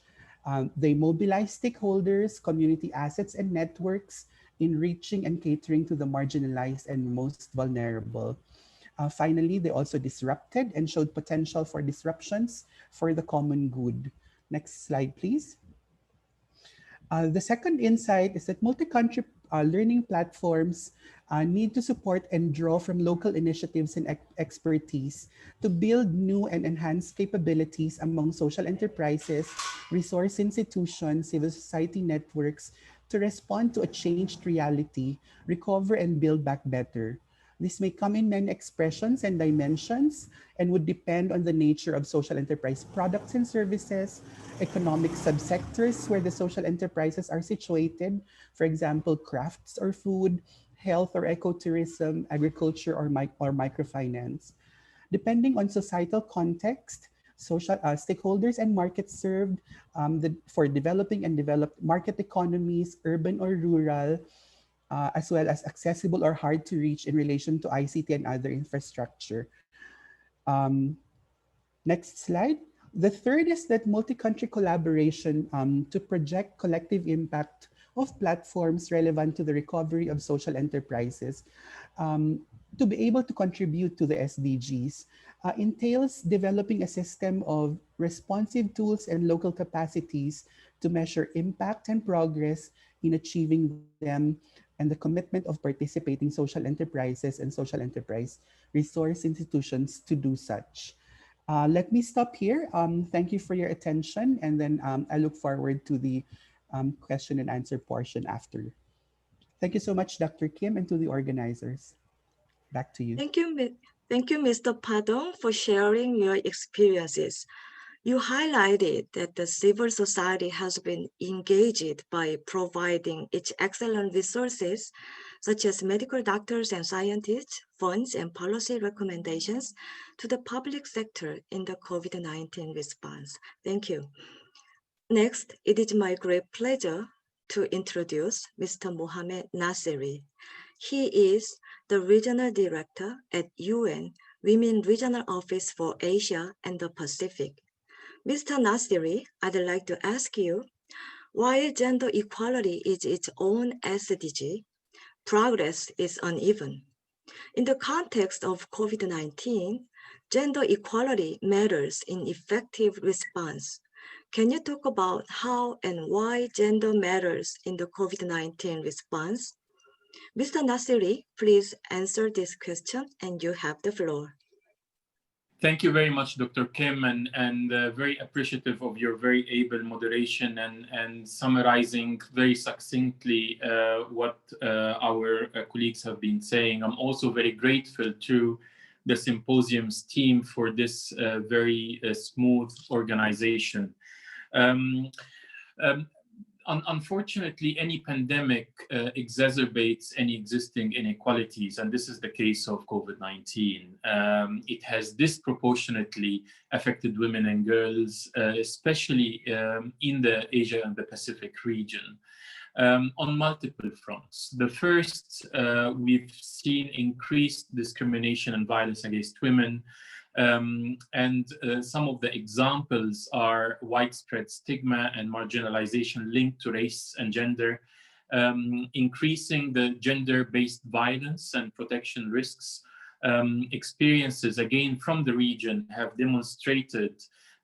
They mobilized stakeholders, community assets, and networks in reaching and catering to the marginalized and most vulnerable. Finally, they also disrupted and showed potential for disruptions for the common good. Next slide, please. The second insight is that multi-country learning platforms need to support and draw from local initiatives and expertise to build new and enhanced capabilities among social enterprises, resource institutions, civil society networks to respond to a changed reality, recover and build back better. This may come in many expressions and dimensions and would depend on the nature of social enterprise products and services, economic subsectors where the social enterprises are situated, for example, crafts or food, health or ecotourism, agriculture or microfinance. Depending on societal context, social stakeholders and markets served for developing and developed market economies, urban or rural, as well as accessible or hard to reach in relation to ICT and other infrastructure. Next slide. The third is that multi-country collaboration to project collective impact of platforms relevant to the recovery of social enterprises to be able to contribute to the SDGs entails developing a system of responsive tools and local capacities to measure impact and progress in achieving them, and the commitment of participating social enterprises and social enterprise resource institutions to do such. Let me stop here. Thank you for your attention. And then I look forward to the question and answer portion after. Thank you so much, Dr. Kim, and to the organizers. Back to you. Thank you, Mr. Padong, for sharing your experiences. You highlighted that the civil society has been engaged by providing its excellent resources, such as medical doctors and scientists, funds and policy recommendations to the public sector in the COVID-19 response. Thank you. Next, it is my great pleasure to introduce Mr. Mohamed Nasiri. He is the Regional Director at UN Women Regional Office for Asia and the Pacific. Mr. Nasiri, I'd like to ask you, while gender equality is its own SDG, progress is uneven. In the context of COVID-19, gender equality matters in effective response. Can you talk about how and why gender matters in the COVID-19 response? Mr. Nasiri, please answer this question and you have the floor. Thank you very much, Dr. Kim, and very appreciative of your very able moderation and summarizing very succinctly what our colleagues have been saying. I'm also very grateful to the symposium's team for this very smooth organization. Unfortunately, any pandemic exacerbates any existing inequalities, and this is the case of COVID-19. It has disproportionately affected women and girls, especially in the Asia and the Pacific region, on multiple fronts. The first, we've seen increased discrimination and violence against women. Some of the examples are widespread stigma and marginalization linked to race and gender, increasing the gender-based violence and protection risks. Experiences, again, from the region have demonstrated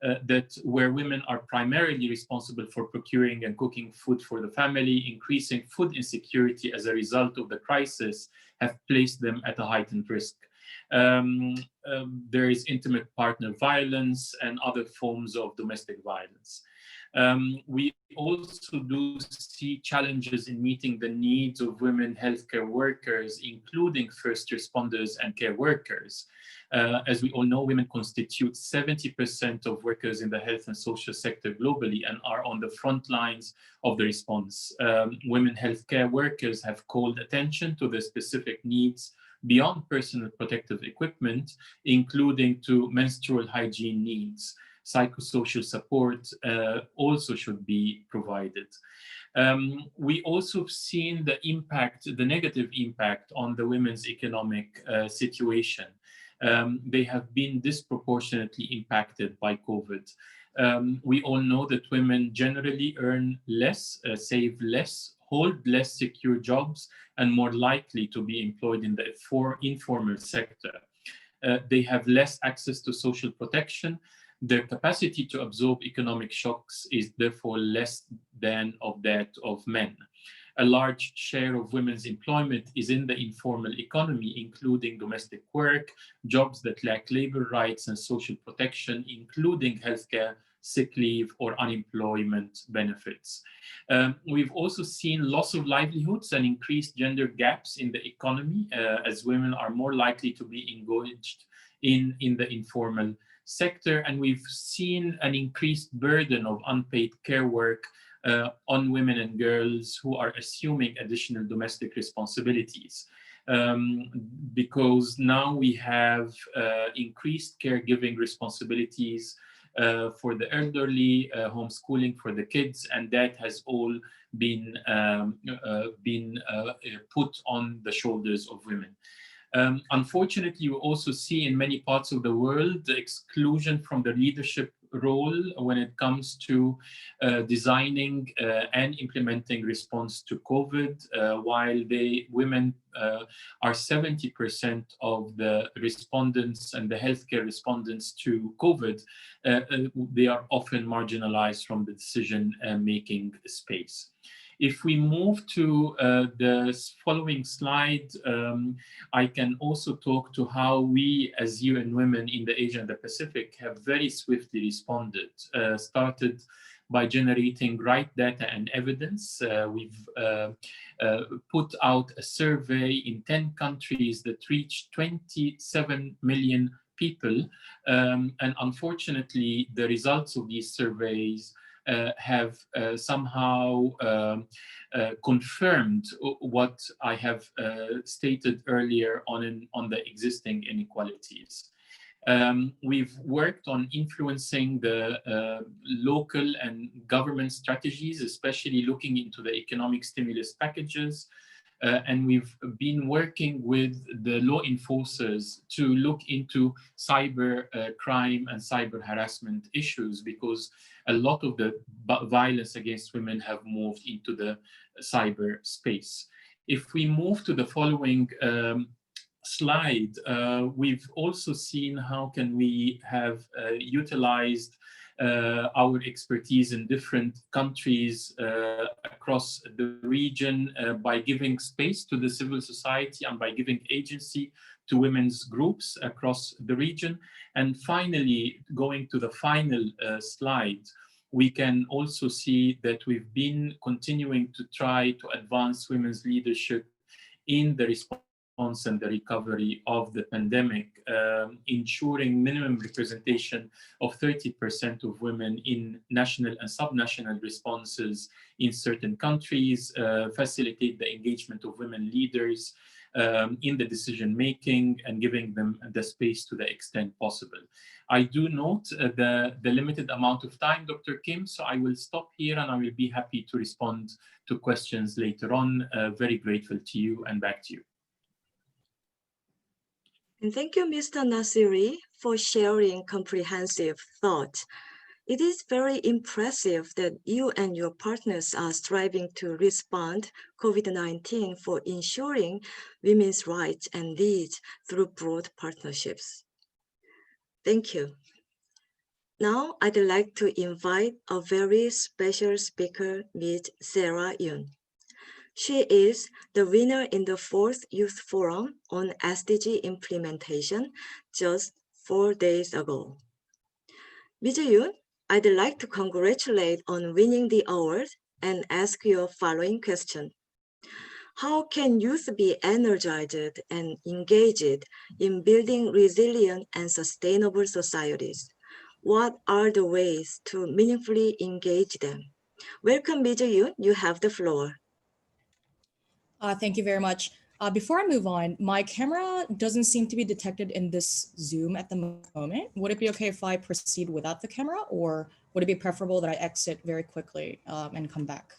that where women are primarily responsible for procuring and cooking food for the family, increasing food insecurity as a result of the crisis have placed them at a heightened risk. There is intimate partner violence and other forms of domestic violence. We also do see challenges in meeting the needs of women healthcare workers, including first responders and care workers. As we all know, women constitute 70% of workers in the health and social sector globally and are on the front lines of the response. Women healthcare workers have called attention to the specific needs beyond personal protective equipment, including to menstrual hygiene needs. Psychosocial support also should be provided. We also have seen the impact, the negative impact on the women's economic situation. They have been disproportionately impacted by COVID. We all know that women generally earn less, save less, hold less secure jobs, and more likely to be employed in the informal sector. They have less access to social protection. Their capacity to absorb economic shocks is therefore less than of that of men. A large share of women's employment is in the informal economy, including domestic work, jobs that lack labor rights and social protection, including healthcare, sick leave, or unemployment benefits. We've also seen loss of livelihoods and increased gender gaps in the economy, as women are more likely to be engaged in the informal sector. And we've seen an increased burden of unpaid care work on women and girls who are assuming additional domestic responsibilities. Because now we have increased caregiving responsibilities for the elderly, homeschooling for the kids, and that has all been put on the shoulders of women. Unfortunately, you also see in many parts of the world the exclusion from the leadership role when it comes to designing and implementing response to COVID. While women are 70% of the respondents and the healthcare respondents to COVID, they are often marginalized from the decision-making space. If we move to the following slide, I can also talk to how we as UN Women in the Asia and the Pacific have very swiftly responded, started by generating right data and evidence. We've put out a survey in 10 countries that reached 27 million people. And unfortunately, the results of these surveys have somehow confirmed what I have stated earlier on the existing inequalities. We've worked on influencing the local and government strategies, especially looking into the economic stimulus packages. And we've been working with the law enforcers to look into cyber crime and cyber harassment issues, because a lot of the violence against women have moved into the cyber space. If we move to the following slide, we've also seen how can we have utilized our expertise in different countries across the region by giving space to the civil society and by giving agency to women's groups across the region. And finally, going to the final slide, we can also see that we've been continuing to try to advance women's leadership in the response and the recovery of the pandemic, ensuring minimum representation of 30% of women in national and subnational responses in certain countries, facilitate the engagement of women leaders in the decision-making and giving them the space to the extent possible. I do note the limited amount of time, Dr. Kim, so I will stop here and I will be happy to respond to questions later on. Very grateful to you, and back to you. And thank you, Mr. Nasiri, for sharing comprehensive thoughts. It is very impressive that you and your partners are striving to respond COVID-19 for ensuring women's rights and needs through broad partnerships. Thank you. Now, I'd like to invite a very special speaker, Ms. Sarah Yoon. She is the winner in the 4th Youth Forum on SDG implementation just 4 days ago. Ms. Yoon, I'd like to congratulate on winning the award and ask you a following question. How can youth be energized and engaged in building resilient and sustainable societies? What are the ways to meaningfully engage them? Welcome, Ms. Yoon, you have the floor. Thank you very much. Before I move on, my camera doesn't seem to be detected in this Zoom at the moment. Would it be okay if I proceed without the camera, or would it be preferable that I exit very quickly and come back?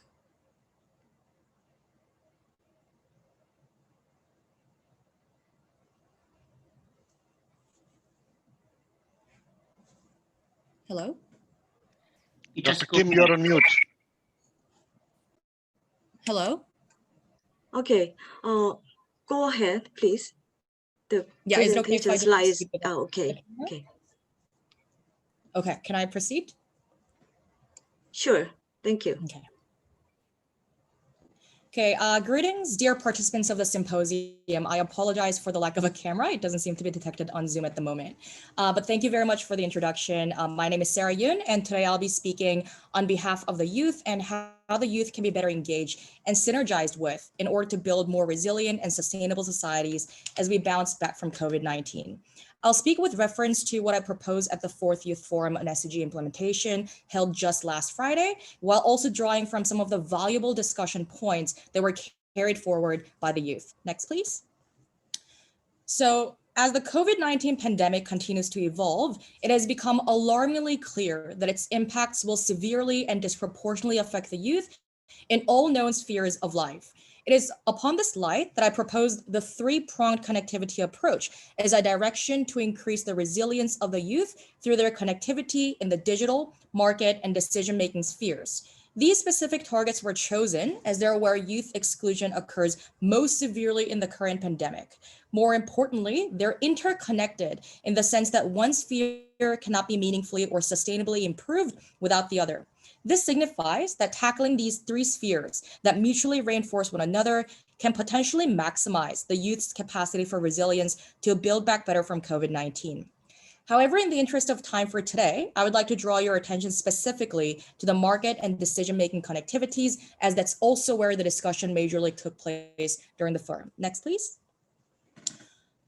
Hello? Dr. Kim, you're on mute. Hello? Okay, go ahead, please. The Yeah, is it okay if I just slides. proceed without Okay, okay. Okay, can I proceed? Sure, thank you. Okay. Okay, greetings, dear participants of the symposium. I apologize for the lack of a camera. It doesn't seem to be detected on Zoom at the moment. But thank you very much for the introduction. My name is Sarah Yoon, and today I'll be speaking on behalf of the youth and how the youth can be better engaged and synergized with in order to build more resilient and sustainable societies as we bounce back from COVID-19. I'll speak with reference to what I proposed at the 4th Youth Forum on SDG implementation held just last Friday, while also drawing from some of the valuable discussion points that were carried forward by the youth. Next, please. So, as the COVID-19 pandemic continues to evolve, it has become alarmingly clear that its impacts will severely and disproportionately affect the youth in all known spheres of life. It is upon this light that I proposed the 3-pronged connectivity approach as a direction to increase the resilience of the youth through their connectivity in the digital, market, and decision-making spheres. These specific targets were chosen as they're where youth exclusion occurs most severely in the current pandemic. More importantly, they're interconnected in the sense that one sphere cannot be meaningfully or sustainably improved without the other. This signifies that tackling these three spheres that mutually reinforce one another can potentially maximize the youth's capacity for resilience to build back better from COVID-19. However, in the interest of time for today, I would like to draw your attention specifically to the market and decision-making connectivities, as that's also where the discussion majorly took place during the forum. Next, please.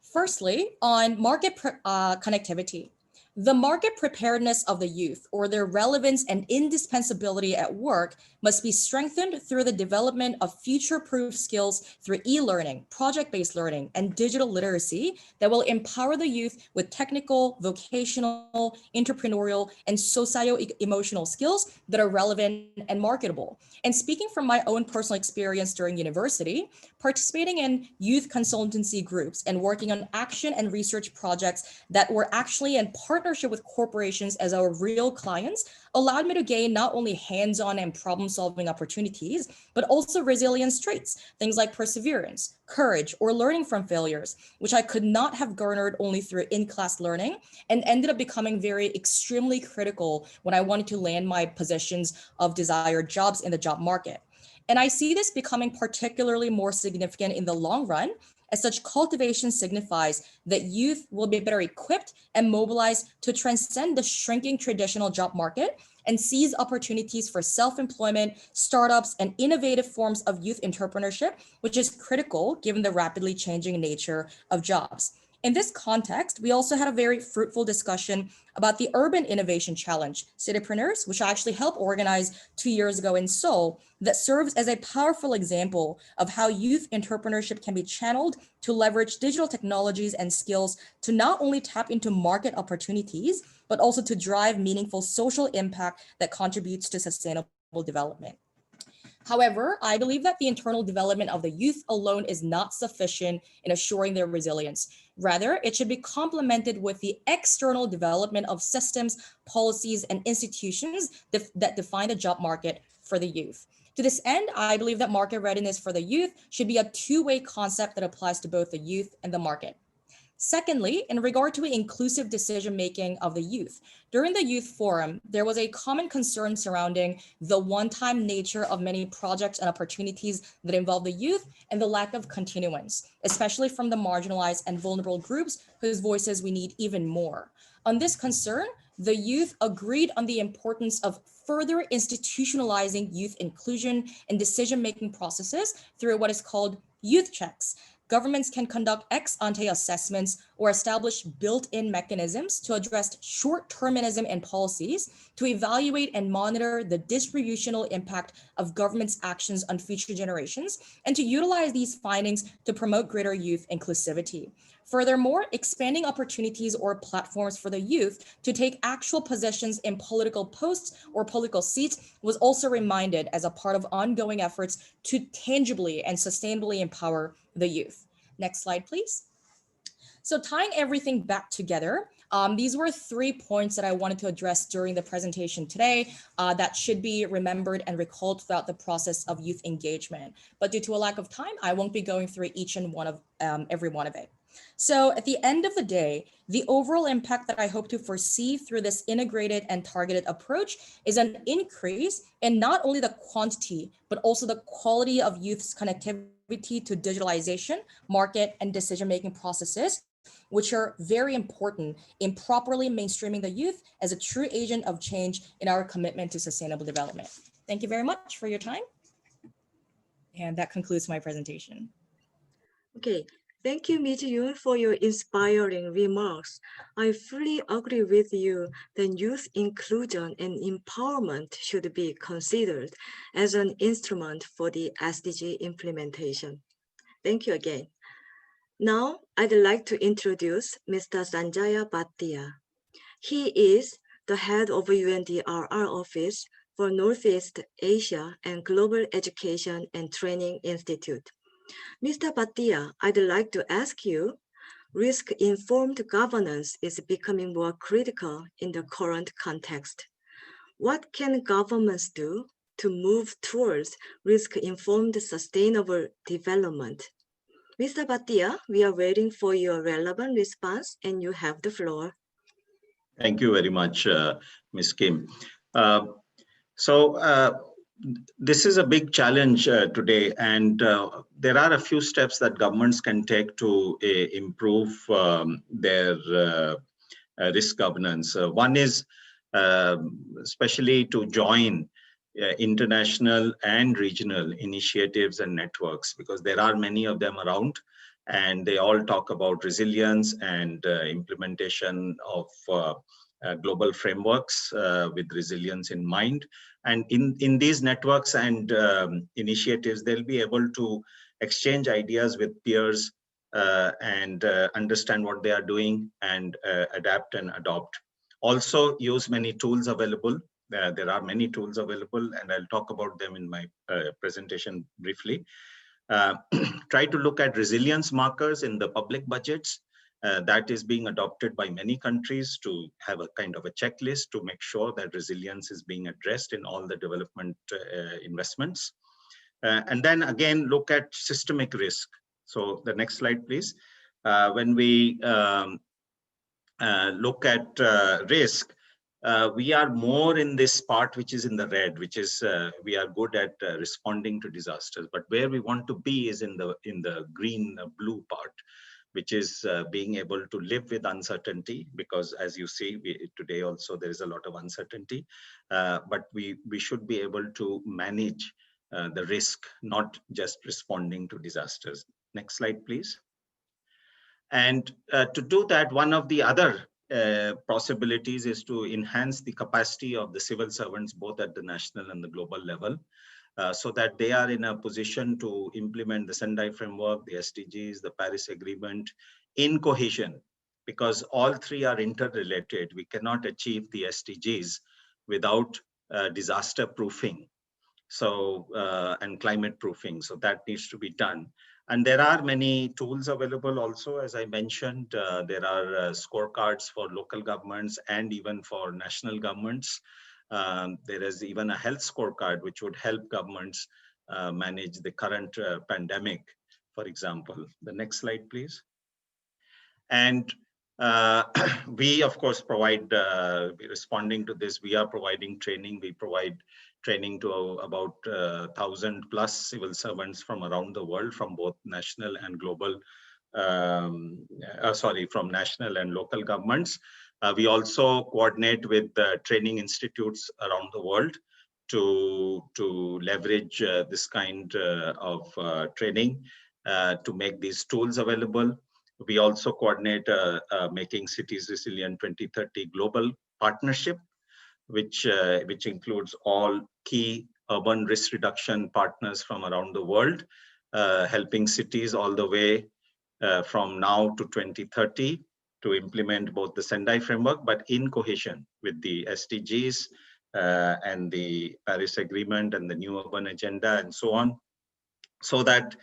Firstly, on market connectivity. The market preparedness of the youth, or their relevance and indispensability at work, must be strengthened through the development of future-proof skills through e-learning, project-based learning, and digital literacy that will empower the youth with technical, vocational, entrepreneurial, and socio-emotional skills that are relevant and marketable. And speaking from my own personal experience during university, participating in youth consultancy groups and working on action and research projects that were actually in partnership with corporations as our real clients allowed me to gain not only hands-on and problem-solving opportunities, but also resilience traits, things like perseverance, courage, or learning from failures, which I could not have garnered only through in-class learning and ended up becoming extremely critical when I wanted to land my positions of desired jobs in the job market. And I see this becoming particularly more significant in the long run, as such cultivation signifies that youth will be better equipped and mobilized to transcend the shrinking traditional job market and seize opportunities for self-employment, startups, and innovative forms of youth entrepreneurship, which is critical given the rapidly changing nature of jobs. In this context, we also had a very fruitful discussion about the Urban Innovation Challenge, Citypreneurs, which I actually helped organize 2 years ago in Seoul, that serves as a powerful example of how youth entrepreneurship can be channeled to leverage digital technologies and skills to not only tap into market opportunities, but also to drive meaningful social impact that contributes to sustainable development. However, I believe that the internal development of the youth alone is not sufficient in assuring their resilience. Rather, it should be complemented with the external development of systems, policies, and institutions that define the job market for the youth. To this end, I believe that market readiness for the youth should be a two-way concept that applies to both the youth and the market. Secondly, in regard to inclusive decision-making of the youth, during the youth forum, there was a common concern surrounding the one-time nature of many projects and opportunities that involve the youth and the lack of continuance, especially from the marginalized and vulnerable groups whose voices we need even more. On this concern, the youth agreed on the importance of further institutionalizing youth inclusion in decision-making processes through what is called youth checks. Governments can conduct ex-ante assessments or establish built-in mechanisms to address short-termism in policies to evaluate and monitor the distributional impact of government's actions on future generations and to utilize these findings to promote greater youth inclusivity. Furthermore, expanding opportunities or platforms for the youth to take actual positions in political posts or political seats was also reminded as a part of ongoing efforts to tangibly and sustainably empower the youth. Next slide, please. So tying everything back together, these were 3 points that I wanted to address during the presentation today that should be remembered and recalled throughout the process of youth engagement. But due to a lack of time, I won't be going through each and every one of it. So at the end of the day, the overall impact that I hope to foresee through this integrated and targeted approach is an increase in not only the quantity, but also the quality of youth's connectivity to digitalization, market, and decision-making processes, which are very important in properly mainstreaming the youth as a true agent of change in our commitment to sustainable development. Thank you very much for your time. And that concludes my presentation. Okay. Thank you, Ms. Yoon, for your inspiring remarks. I fully agree with you that youth inclusion and empowerment should be considered as an instrument for the SDG implementation. Thank you again. Now, I'd like to introduce Mr. Sanjaya Bhatia. He is the head of UNDRR Office for Northeast Asia and Global Education and Training Institute. Mr. Bhatia, I'd like to ask you, risk-informed governance is becoming more critical in the current context. What can governments do to move towards risk-informed sustainable development? Mr. Bhatia, we are waiting for your relevant response and you have the floor. Thank you very much, Ms. Kim. So this is a big challenge today, and there are a few steps that governments can take to improve their risk governance. One is especially to join international and regional initiatives and networks, because there are many of them around, and they all talk about resilience and implementation of global frameworks with resilience in mind. And in these networks and initiatives, they'll be able to exchange ideas with peers and understand what they are doing and adapt and adopt. Also use many tools available. There are many tools available, and I'll talk about them in my presentation briefly. Try to look at resilience markers in the public budgets. That is being adopted by many countries to have a kind of a checklist to make sure that resilience is being addressed in all the development investments. And then again, look at systemic risk. So the next slide, please. When we look at risk, we are more in this part which is in the red, which is we are good at responding to disasters. But where we want to be is in the green blue part, which is being able to live with uncertainty, because as you see, today also there is a lot of uncertainty, but we should be able to manage the risk, not just responding to disasters. Next slide, please. And to do that, one of the other possibilities is to enhance the capacity of the civil servants, both at the national and the global level, so that they are in a position to implement the Sendai framework, the SDGs, the Paris Agreement in cohesion, because all three are interrelated. We cannot achieve the SDGs without disaster proofing, so and climate proofing. So that needs to be done. And there are many tools available also, as I mentioned. There are scorecards for local governments and even for national governments. There is even a health scorecard which would help governments manage the current pandemic, for example. The next slide, please. And we, of course, provide, responding to this, we are providing training. We provide training to about 1,000 plus civil servants from around the world, from both national and global, from national and local governments. We also coordinate with training institutes around the world to leverage this kind of training to make these tools available. We also coordinate Making Cities Resilient 2030 Global Partnership, which includes all key urban risk reduction partners from around the world, helping cities all the way from now to 2030 to implement both the Sendai framework, but in cohesion with the SDGs and the Paris Agreement and the new urban agenda and so on, so that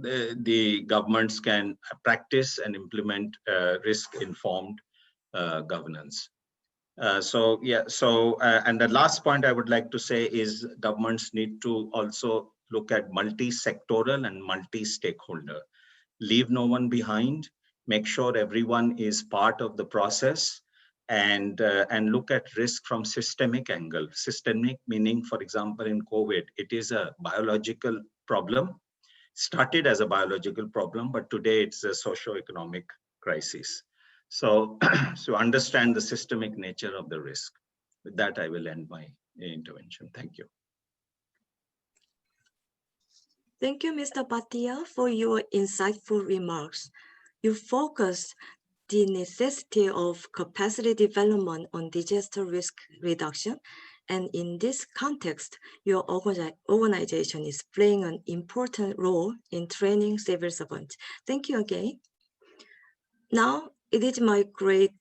the governments can practice and implement risk-informed governance. And the last point I would like to say is governments need to also look at multi-sectoral and multi-stakeholder. Leave no one behind, make sure everyone is part of the process, and look at risk from systemic angle. Systemic meaning, for example, in COVID, it is a biological problem. Started as a biological problem, but today it's a socio-economic crisis. So understand the systemic nature of the risk. With that, I will end my intervention. Thank you. Thank you, Mr. Bhatia, for your insightful remarks. You focused the necessity of capacity development on disaster risk reduction. And in this context, your organization is playing an important role in training civil servants. Thank you again. Now, it is my great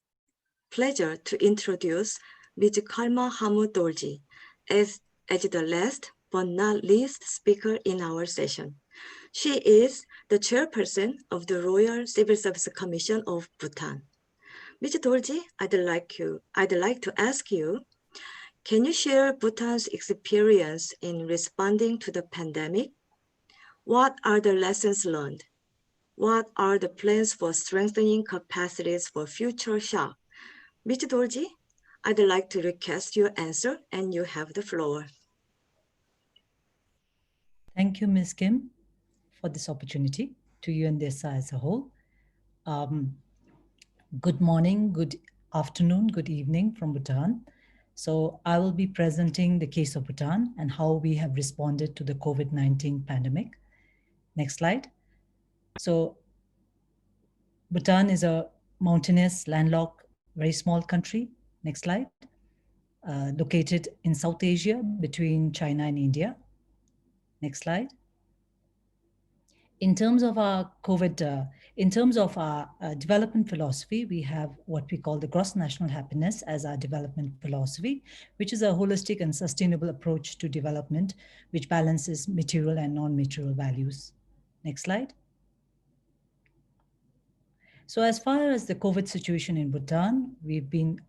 pleasure to introduce Ms. Kalma Hamudolji as the last but not least speaker in our session. She is the chairperson of the Royal Civil Service Commission of Bhutan. Ms. Dolji, I'd like to ask you, can you share Bhutan's experience in responding to the pandemic? What are the lessons learned? What are the plans for strengthening capacities for future shock? Ms. Dolji, I'd like to request your answer, and you have the floor. Thank you, Ms. Kim, for this opportunity, to you and DESA as a whole. Good morning, good afternoon, good evening from Bhutan. So I will be presenting the case of Bhutan and how we have responded to the COVID-19 pandemic. Next slide. So Bhutan is a mountainous, landlocked, very small country. Next slide. Located in South Asia between China and India. Next slide. In terms of our development philosophy, we have what we call the gross national happiness as our development philosophy, which is a holistic and sustainable approach to development, which balances material and non-material values. Next slide. So as far as the COVID situation in Bhutan, we've been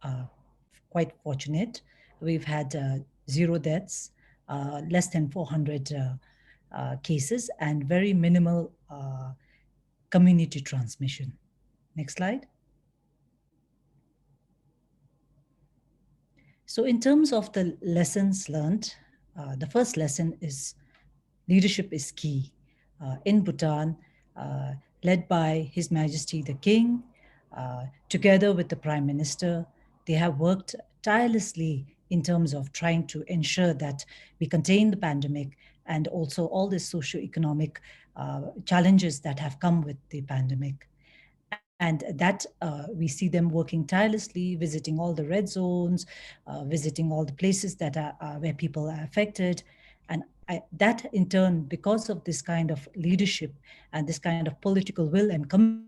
quite fortunate. We've had 0 deaths, less than 400 cases, and very minimal community transmission. Next slide. So in terms of the lessons learned, the first lesson is leadership is key. In Bhutan, led by His Majesty the King, together with the Prime Minister, they have worked tirelessly in terms of trying to ensure that we contain the pandemic and also all the socioeconomic challenges that have come with the pandemic. And that we see them working tirelessly, visiting all the red zones, visiting all the places that are where people are affected. And that in turn, because of this kind of leadership and this kind of political will and commitment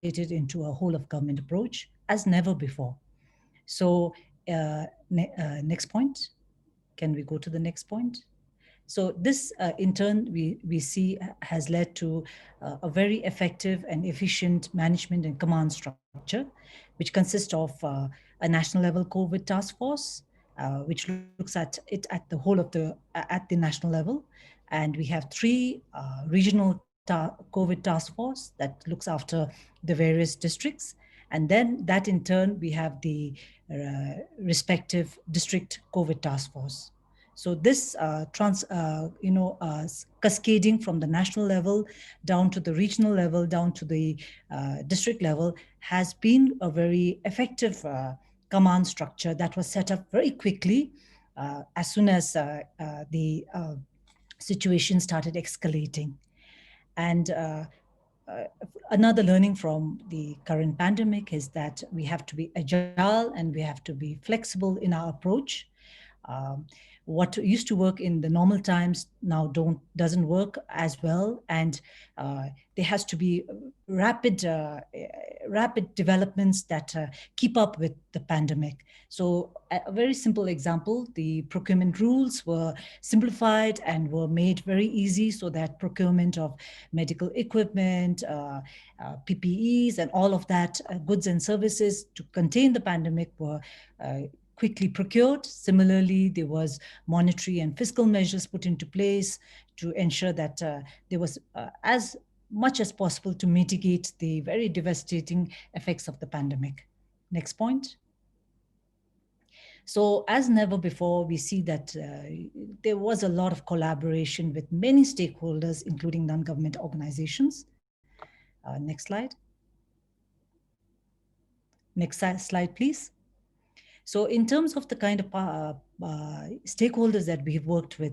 into a whole of government approach as never before. So next point. Can we go to the next point? So this, in turn, we see has led to a very effective and efficient management and command structure, which consists of a national level COVID task force, which looks at it at the whole of at the national level. And we have 3 regional COVID task force that looks after the various districts. And then that in turn, we have the respective district COVID task force. So this cascading from the national level down to the regional level, down to the district level has been a very effective command structure that was set up very quickly as soon as the situation started escalating. And another learning from the current pandemic is that we have to be agile and we have to be flexible in our approach. What used to work in the normal times now doesn't work as well, and there has to be rapid developments that keep up with the pandemic. So a very simple example, the procurement rules were simplified and were made very easy so that procurement of medical equipment, PPEs, and all of that goods and services to contain the pandemic were quickly procured. Similarly, there was monetary and fiscal measures put into place to ensure that there was as much as possible to mitigate the very devastating effects of the pandemic. Next point. So as never before, we see that there was a lot of collaboration with many stakeholders, including non-government organizations. Next slide. Next slide, please. So in terms of the kind of stakeholders that we've worked with,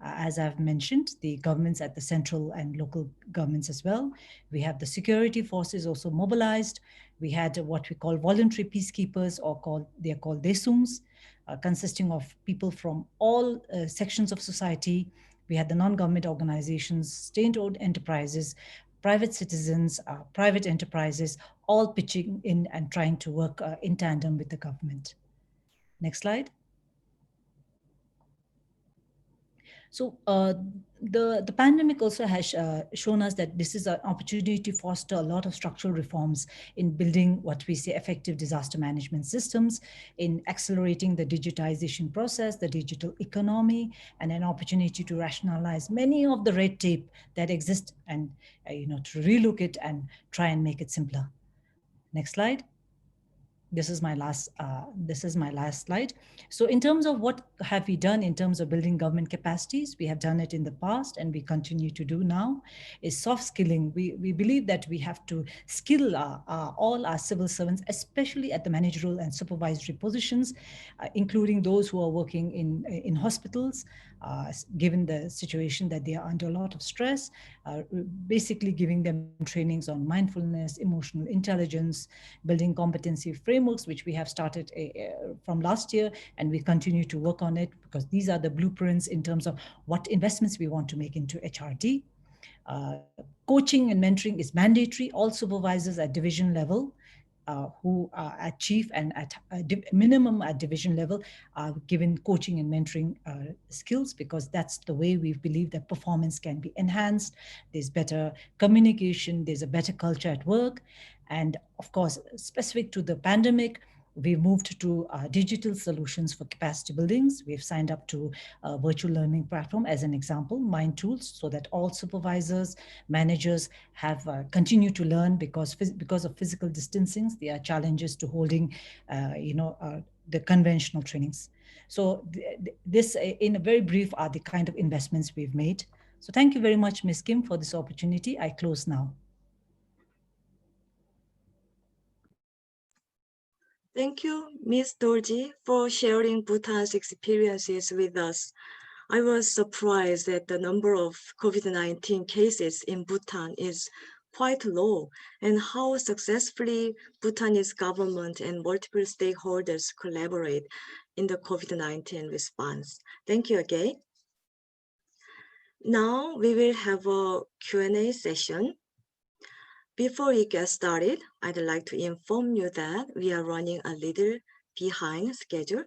as I've mentioned, the governments at the central and local governments as well. We have the security forces also mobilized. We had what we call voluntary peacekeepers, or they're called DESUMs, consisting of people from all sections of society. We had the non-government organizations, state-owned enterprises, private citizens, private enterprises, all pitching in and trying to work in tandem with the government. Next slide. So the pandemic also has shown us that this is an opportunity to foster a lot of structural reforms in building what we say effective disaster management systems, in accelerating the digitization process, the digital economy, and an opportunity to rationalize many of the red tape that exists and to relook it and try and make it simpler. Next slide. This is my last slide. So in terms of what have we done in terms of building government capacities, we have done it in the past and we continue to do now, is soft skilling. We believe that we have to skill all our civil servants, especially at the managerial and supervisory positions, including those who are working in hospitals, given the situation that they are under a lot of stress, basically giving them trainings on mindfulness, emotional intelligence, building competency frameworks, which we have started from last year, and we continue to work on it because these are the blueprints in terms of what investments we want to make into HRD. Coaching and mentoring is mandatory. All supervisors at division level who are at chief and at minimum at division level are given coaching and mentoring skills, because that's the way we believe that performance can be enhanced. There's better communication, there's a better culture at work. And of course, specific to the pandemic, we've moved to digital solutions for capacity buildings. We've signed up to a virtual learning platform as an example, Mind Tools, so that all supervisors, managers have continued to learn because of physical distancing. There are challenges to holding, the conventional trainings. So this, in a very brief, are the kind of investments we've made. So thank you very much, Ms. Kim, for this opportunity. I close now. Thank you, Ms. Dorji, for sharing Bhutan's experiences with us. I was surprised that the number of COVID-19 cases in Bhutan is quite low, and how successfully Bhutanese government and multiple stakeholders collaborate in the COVID-19 response. Thank you again. Now we will have a Q&A session. Before we get started, I'd like to inform you that we are running a little behind schedule,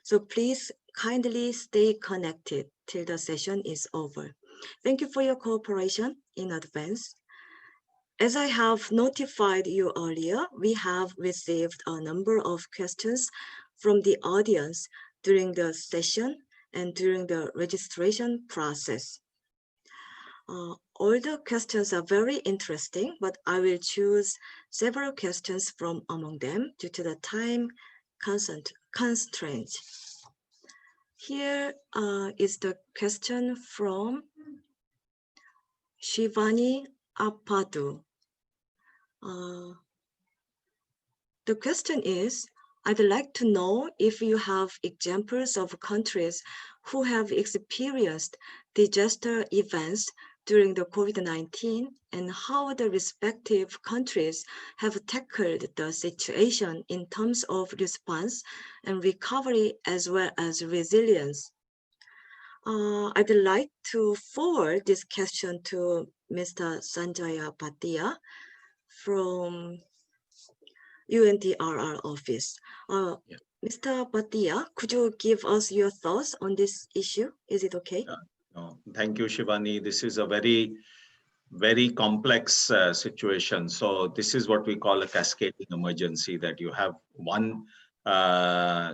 so please kindly stay connected till the session is over. Thank you for your cooperation in advance. As I have notified you earlier, we have received a number of questions from the audience during the session and during the registration process. All the questions are very interesting, but I will choose several questions from among them due to the time constraints. Here is the question from Shivani Apadu. The question is, I'd like to know if you have examples of countries who have experienced disaster events during the COVID-19 and how the respective countries have tackled the situation in terms of response and recovery as well as resilience. I'd like to forward this question to Mr. Sanjaya Bhatia from UNDRR office. Mr. Bhatia, could you give us your thoughts on this issue? Is it okay? No, thank you, Shivani. This is a very, very complex situation. So this is what we call a cascading emergency, that you have one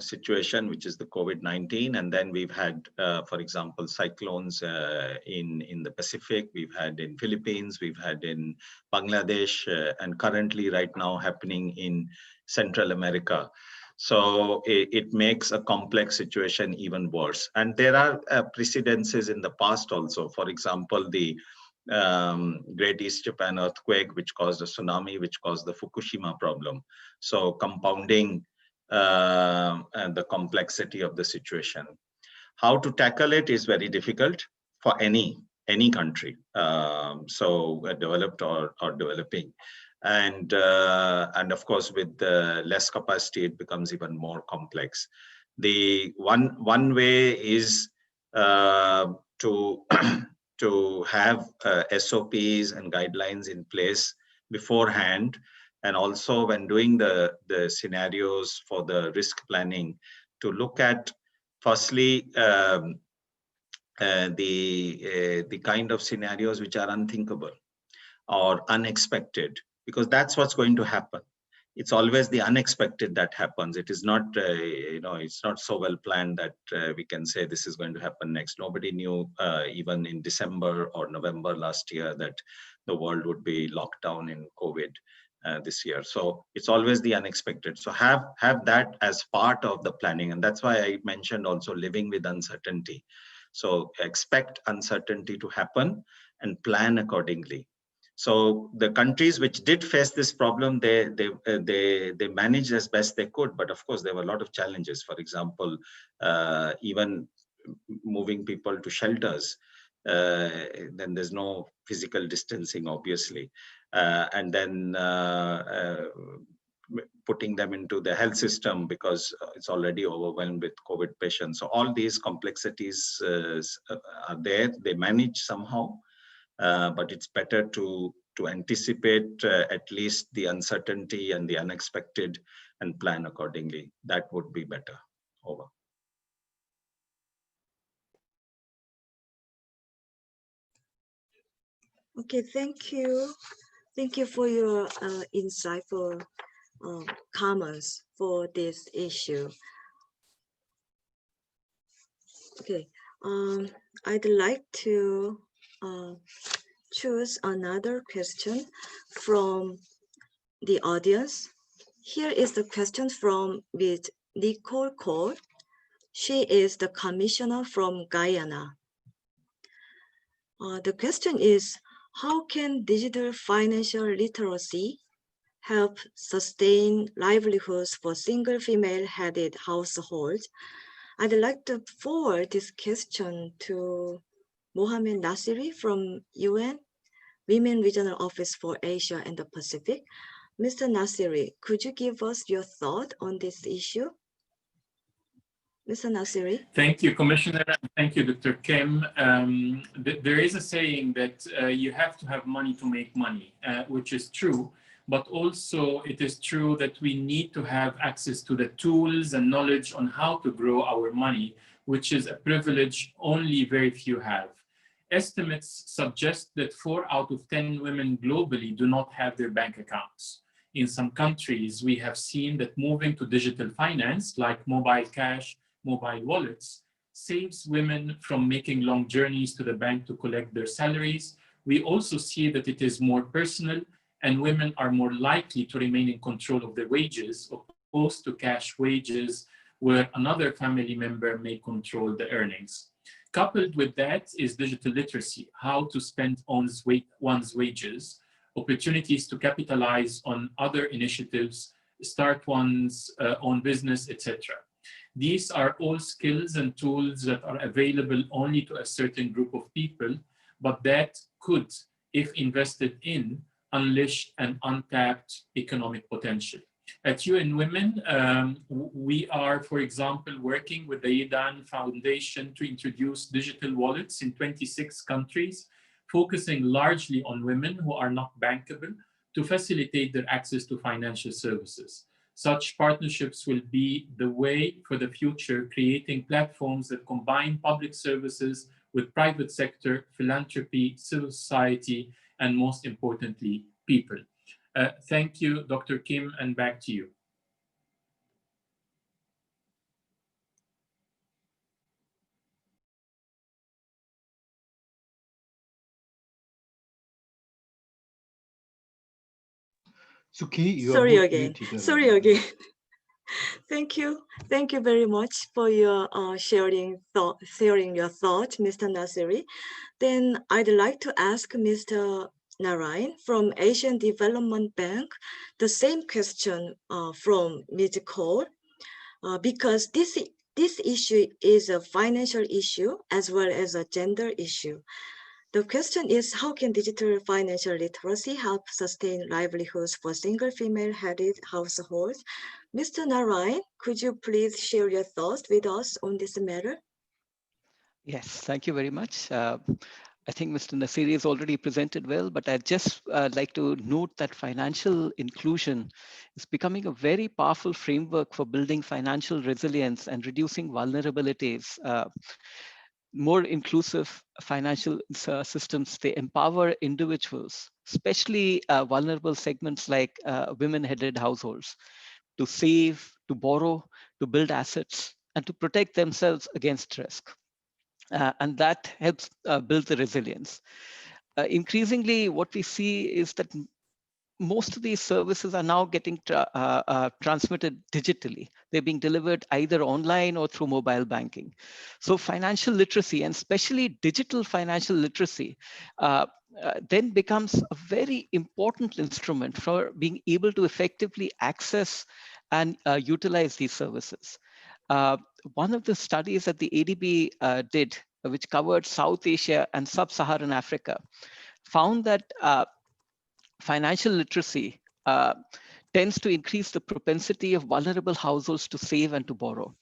situation, which is the COVID-19, and then we've had, for example, cyclones in the Pacific, we've had in Philippines, we've had in Bangladesh, and currently right now happening in Central America. So it makes a complex situation even worse. And there are precedences in the past also. For example, the Great East Japan earthquake, which caused a tsunami, which caused the Fukushima problem. So compounding the complexity of the situation. How to tackle it is very difficult for any country, so developed or developing. And of course, with less capacity, it becomes even more complex. The one way is to have SOPs and guidelines in place beforehand, and also when doing the scenarios for the risk planning, to look at firstly the kind of scenarios which are unthinkable or unexpected, because that's what's going to happen. It's always the unexpected that happens. It is not, it's not so well planned that we can say this is going to happen next. Nobody knew even in December or November last year that the world would be locked down in COVID. this year. So it's always the unexpected. So have that as part of the planning. And that's why I mentioned also living with uncertainty. So expect uncertainty to happen and plan accordingly. So the countries which did face this problem, they managed as best they could. But of course, there were a lot of challenges. For example, even moving people to shelters, then there's no physical distancing, obviously. And then putting them into the health system because it's already overwhelmed with COVID patients. So all these complexities are there. They manage somehow, but it's better to anticipate at least the uncertainty and the unexpected and plan accordingly. That would be better. Over. Okay, thank you. Thank you for your insightful comments for this issue. Okay, I'd like to choose another question from the audience. Here is the question from Ms. Nicole Cole. She is the commissioner from Guyana. The question is, how can digital financial literacy help sustain livelihoods for single female-headed households? I'd like to forward this question to Mohamed Nasiri from UN, Women Regional Office for Asia and the Pacific. Mr. Nasiri, could you give us your thought on this issue? Mr. Nasiri. Thank you, Commissioner, and thank you, Dr. Kim. There is a saying that you have to have money to make money, which is true, but also it is true that we need to have access to the tools and knowledge on how to grow our money, which is a privilege only very few have. Estimates suggest that 4 out of 10 women globally do not have their bank accounts. In some countries, we have seen that moving to digital finance, like mobile cash, mobile wallets, saves women from making long journeys to the bank to collect their salaries. We also see that it is more personal and women are more likely to remain in control of their wages opposed to cash wages where another family member may control the earnings. Coupled with that is digital literacy, how to spend one's wages, opportunities to capitalize on other initiatives, start one's own business, etc. These are all skills and tools that are available only to a certain group of people, but that could, if invested in, unleash an untapped economic potential. At UN Women, we are, for example, working with the Yedan Foundation to introduce digital wallets in 26 countries, focusing largely on women who are not bankable to facilitate their access to financial services. Such partnerships will be the way for the future, creating platforms that combine public services with private sector, philanthropy, civil society, and most importantly, people. Thank you, Dr. Kim, and back to you. Suki, Sorry again. Thank you very much for your sharing your thought, Mr. Nasiri. Then I'd like to ask Mr. Narayan from Asian Development Bank the same question from Ms. Cole, because this issue is a financial issue as well as a gender issue. The question is, how can digital financial literacy help sustain livelihoods for single female-headed households? Mr. Narayan, could you please share your thoughts with us on this matter? Yes, thank you very much. I think Mr. Nasiri has already presented well, but I'd just like to note that financial inclusion is becoming a very powerful framework for building financial resilience and reducing vulnerabilities. More inclusive financial systems, they empower individuals, especially vulnerable segments like women-headed households, to save, to borrow, to build assets, and to protect themselves against risk. And that helps build the resilience. Increasingly, what we see is that most of these services are now getting transmitted digitally. They're being delivered either online or through mobile banking. So financial literacy, and especially digital financial literacy, then becomes a very important instrument for being able to effectively access and utilize these services. One of the studies that the ADB did, which covered South Asia and Sub-Saharan Africa, found that financial literacy tends to increase the propensity of vulnerable households to save and to borrow.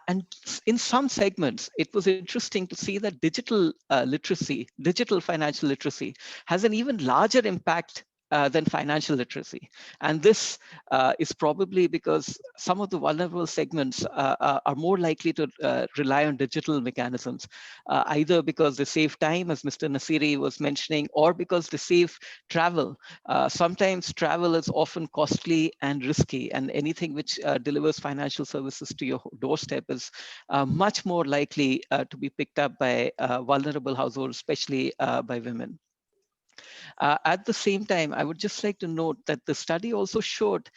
And in some segments, it was interesting to see that digital literacy, digital financial literacy, has an even larger impact than financial literacy. And this is probably because some of the vulnerable segments are more likely to rely on digital mechanisms, either because they save time, as Mr. Nasiri was mentioning, or because they save travel. Sometimes travel is often costly and risky, and anything which delivers financial services to your doorstep is much more likely to be picked up by vulnerable households, especially by women. At the same time, I would just like to note that the study also showed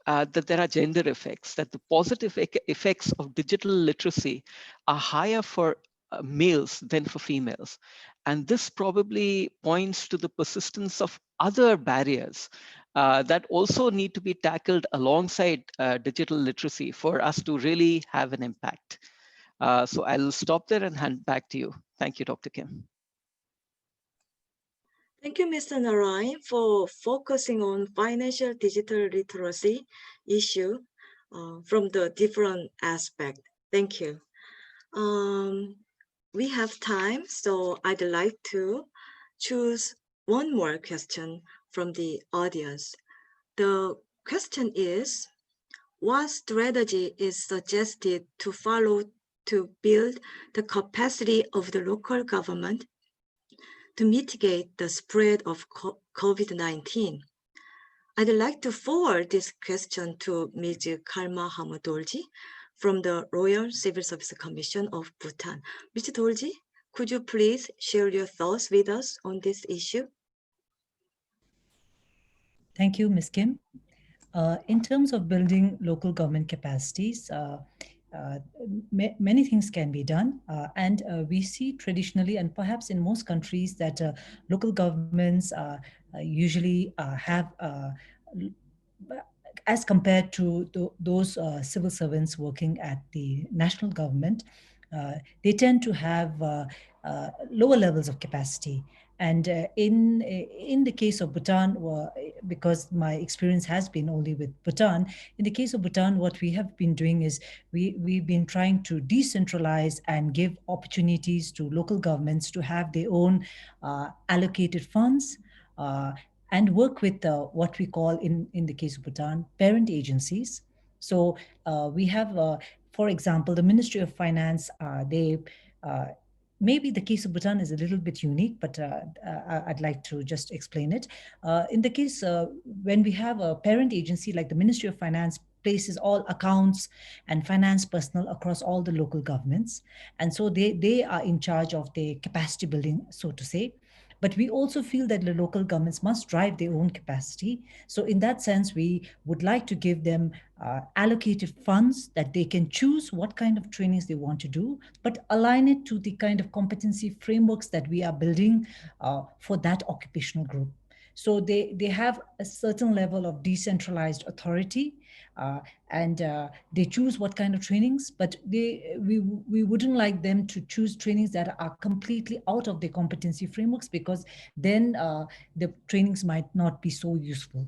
that there are gender effects, that the positive effects of digital literacy are higher for males than for females. And this probably points to the persistence of other barriers that also need to be tackled alongside digital literacy for us to really have an impact. So I'll stop there and hand back to you. Thank you, Dr. Kim. Thank you, Mr. Narayan, for focusing on financial digital literacy issue from the different aspect. Thank you. We have time, so I'd like to choose one more question from the audience. The question is, what strategy is suggested to follow to build the capacity of the local government to mitigate the spread of COVID-19? I'd like to forward this question to Ms. Karma Hamadolji from the Royal Civil Service Commission of Bhutan. Ms. Dolji, could you please share your thoughts with us on this issue? Thank you, Ms. Kim. In terms of building local government capacities, many things can be done, and we see traditionally, and perhaps in most countries, that local governments usually have, as compared to those civil servants working at the national government, they tend to have lower levels of capacity. And in the case of Bhutan, because my experience has been only with Bhutan, in the case of Bhutan, what we have been doing is we've been trying to decentralize and give opportunities to local governments to have their own allocated funds and work with what we call, in the case of Bhutan, parent agencies. So we have, for example, the Ministry of Finance, maybe the case of Bhutan is a little bit unique, but I'd like to just explain it. In the case when we have a parent agency like the Ministry of Finance places all accounts and finance personnel across all the local governments. And so they are in charge of the capacity building, so to say. But we also feel that the local governments must drive their own capacity. So in that sense, we would like to give them allocated funds that they can choose what kind of trainings they want to do, but align it to the kind of competency frameworks that we are building for that occupational group. So they have a certain level of decentralized authority, and they choose what kind of trainings, but we wouldn't like them to choose trainings that are completely out of their competency frameworks, because then the trainings might not be so useful.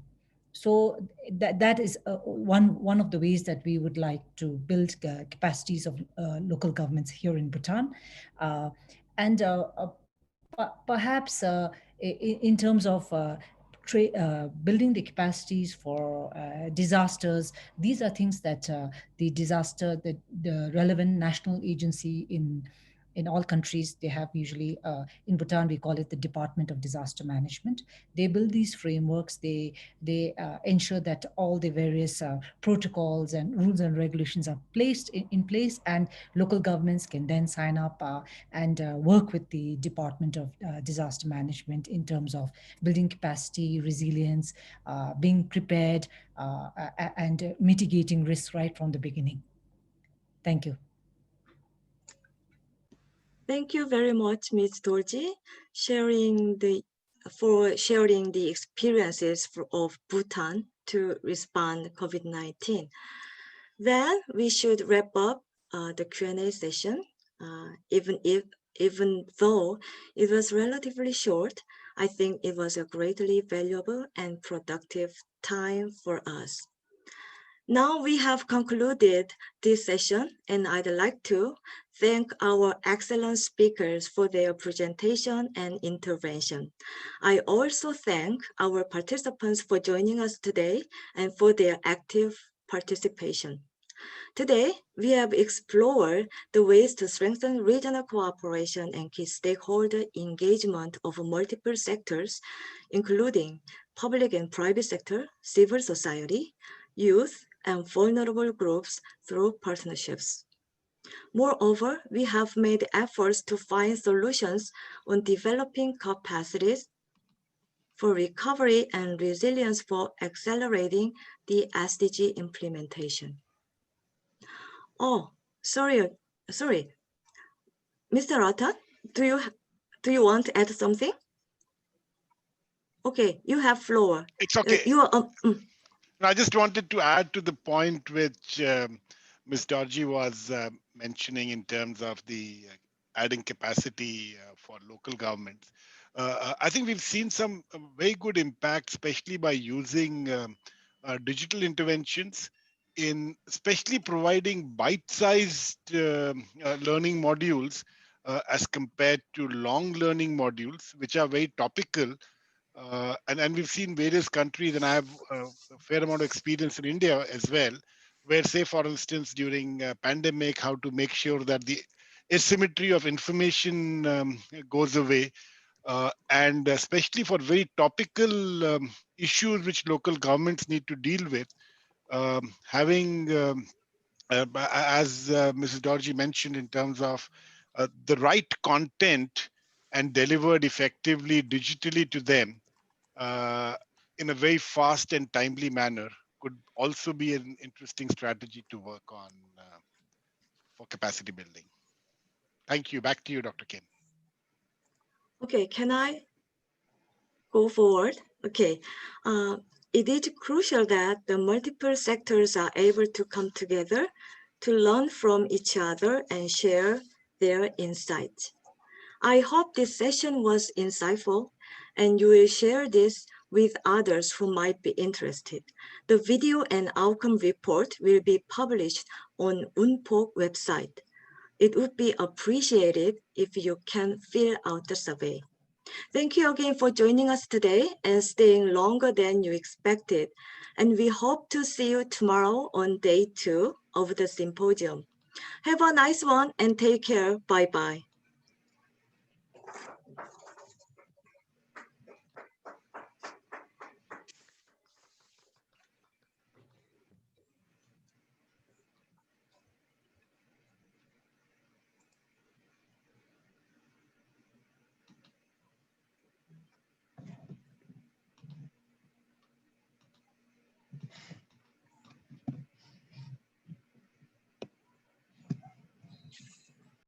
So that is one of the ways that we would like to build capacities of local governments here in Bhutan. And perhaps in terms of building the capacities for disasters, these are things that the relevant national agency in in all countries, they have usually, in Bhutan, we call it the Department of Disaster Management. They build these frameworks. They ensure that all the various protocols and rules and regulations are placed in place, and local governments can then sign up and work with the Department of Disaster Management in terms of building capacity, resilience, being prepared, and mitigating risks right from the beginning. Thank you. Thank you very much, Ms. Dorji, for sharing the experiences of Bhutan to respond to COVID-19. Then we should wrap up the Q&A session. Even though it was relatively short, I think it was a greatly valuable and productive time for us. Now we have concluded this session, and I'd like to thank our excellent speakers for their presentation and intervention. I also thank our participants for joining us today and for their active participation. Today, we have explored the ways to strengthen regional cooperation and key stakeholder engagement of multiple sectors, including public and private sector, civil society, youth, and vulnerable groups through partnerships. Moreover, we have made efforts to find solutions on developing capacities for recovery and resilience for accelerating the SDG implementation. Oh, sorry. Mr. Ratan, do you want to add something? Okay, you have floor. It's okay. I just wanted to add to the point which Ms. Dorji was mentioning in terms of the adding capacity for local governments. I think we've seen some very good impact, especially by using digital interventions in especially providing bite-sized learning modules as compared to long learning modules, which are very topical. And we've seen various countries, and I have a fair amount of experience in India as well, where, say, for instance, during a pandemic, how to make sure that the asymmetry of information goes away, and especially for very topical issues which local governments need to deal with, having, as Mrs. Dorji mentioned, in terms of the right content and delivered effectively digitally to them, in a very fast and timely manner could also be an interesting strategy to work on for capacity building. Thank you. Back to you, Dr. Kim. Okay, can I go forward? Okay. It is crucial that the multiple sectors are able to come together to learn from each other and share their insights. I hope this session was insightful and you will share this with others who might be interested. The video and outcome report will be published on Undp website. It would be appreciated if you can fill out the survey. Thank you again for joining us today and staying longer than you expected. And we hope to see you tomorrow on day 2 of the symposium. Have a nice one and take care. Bye-bye.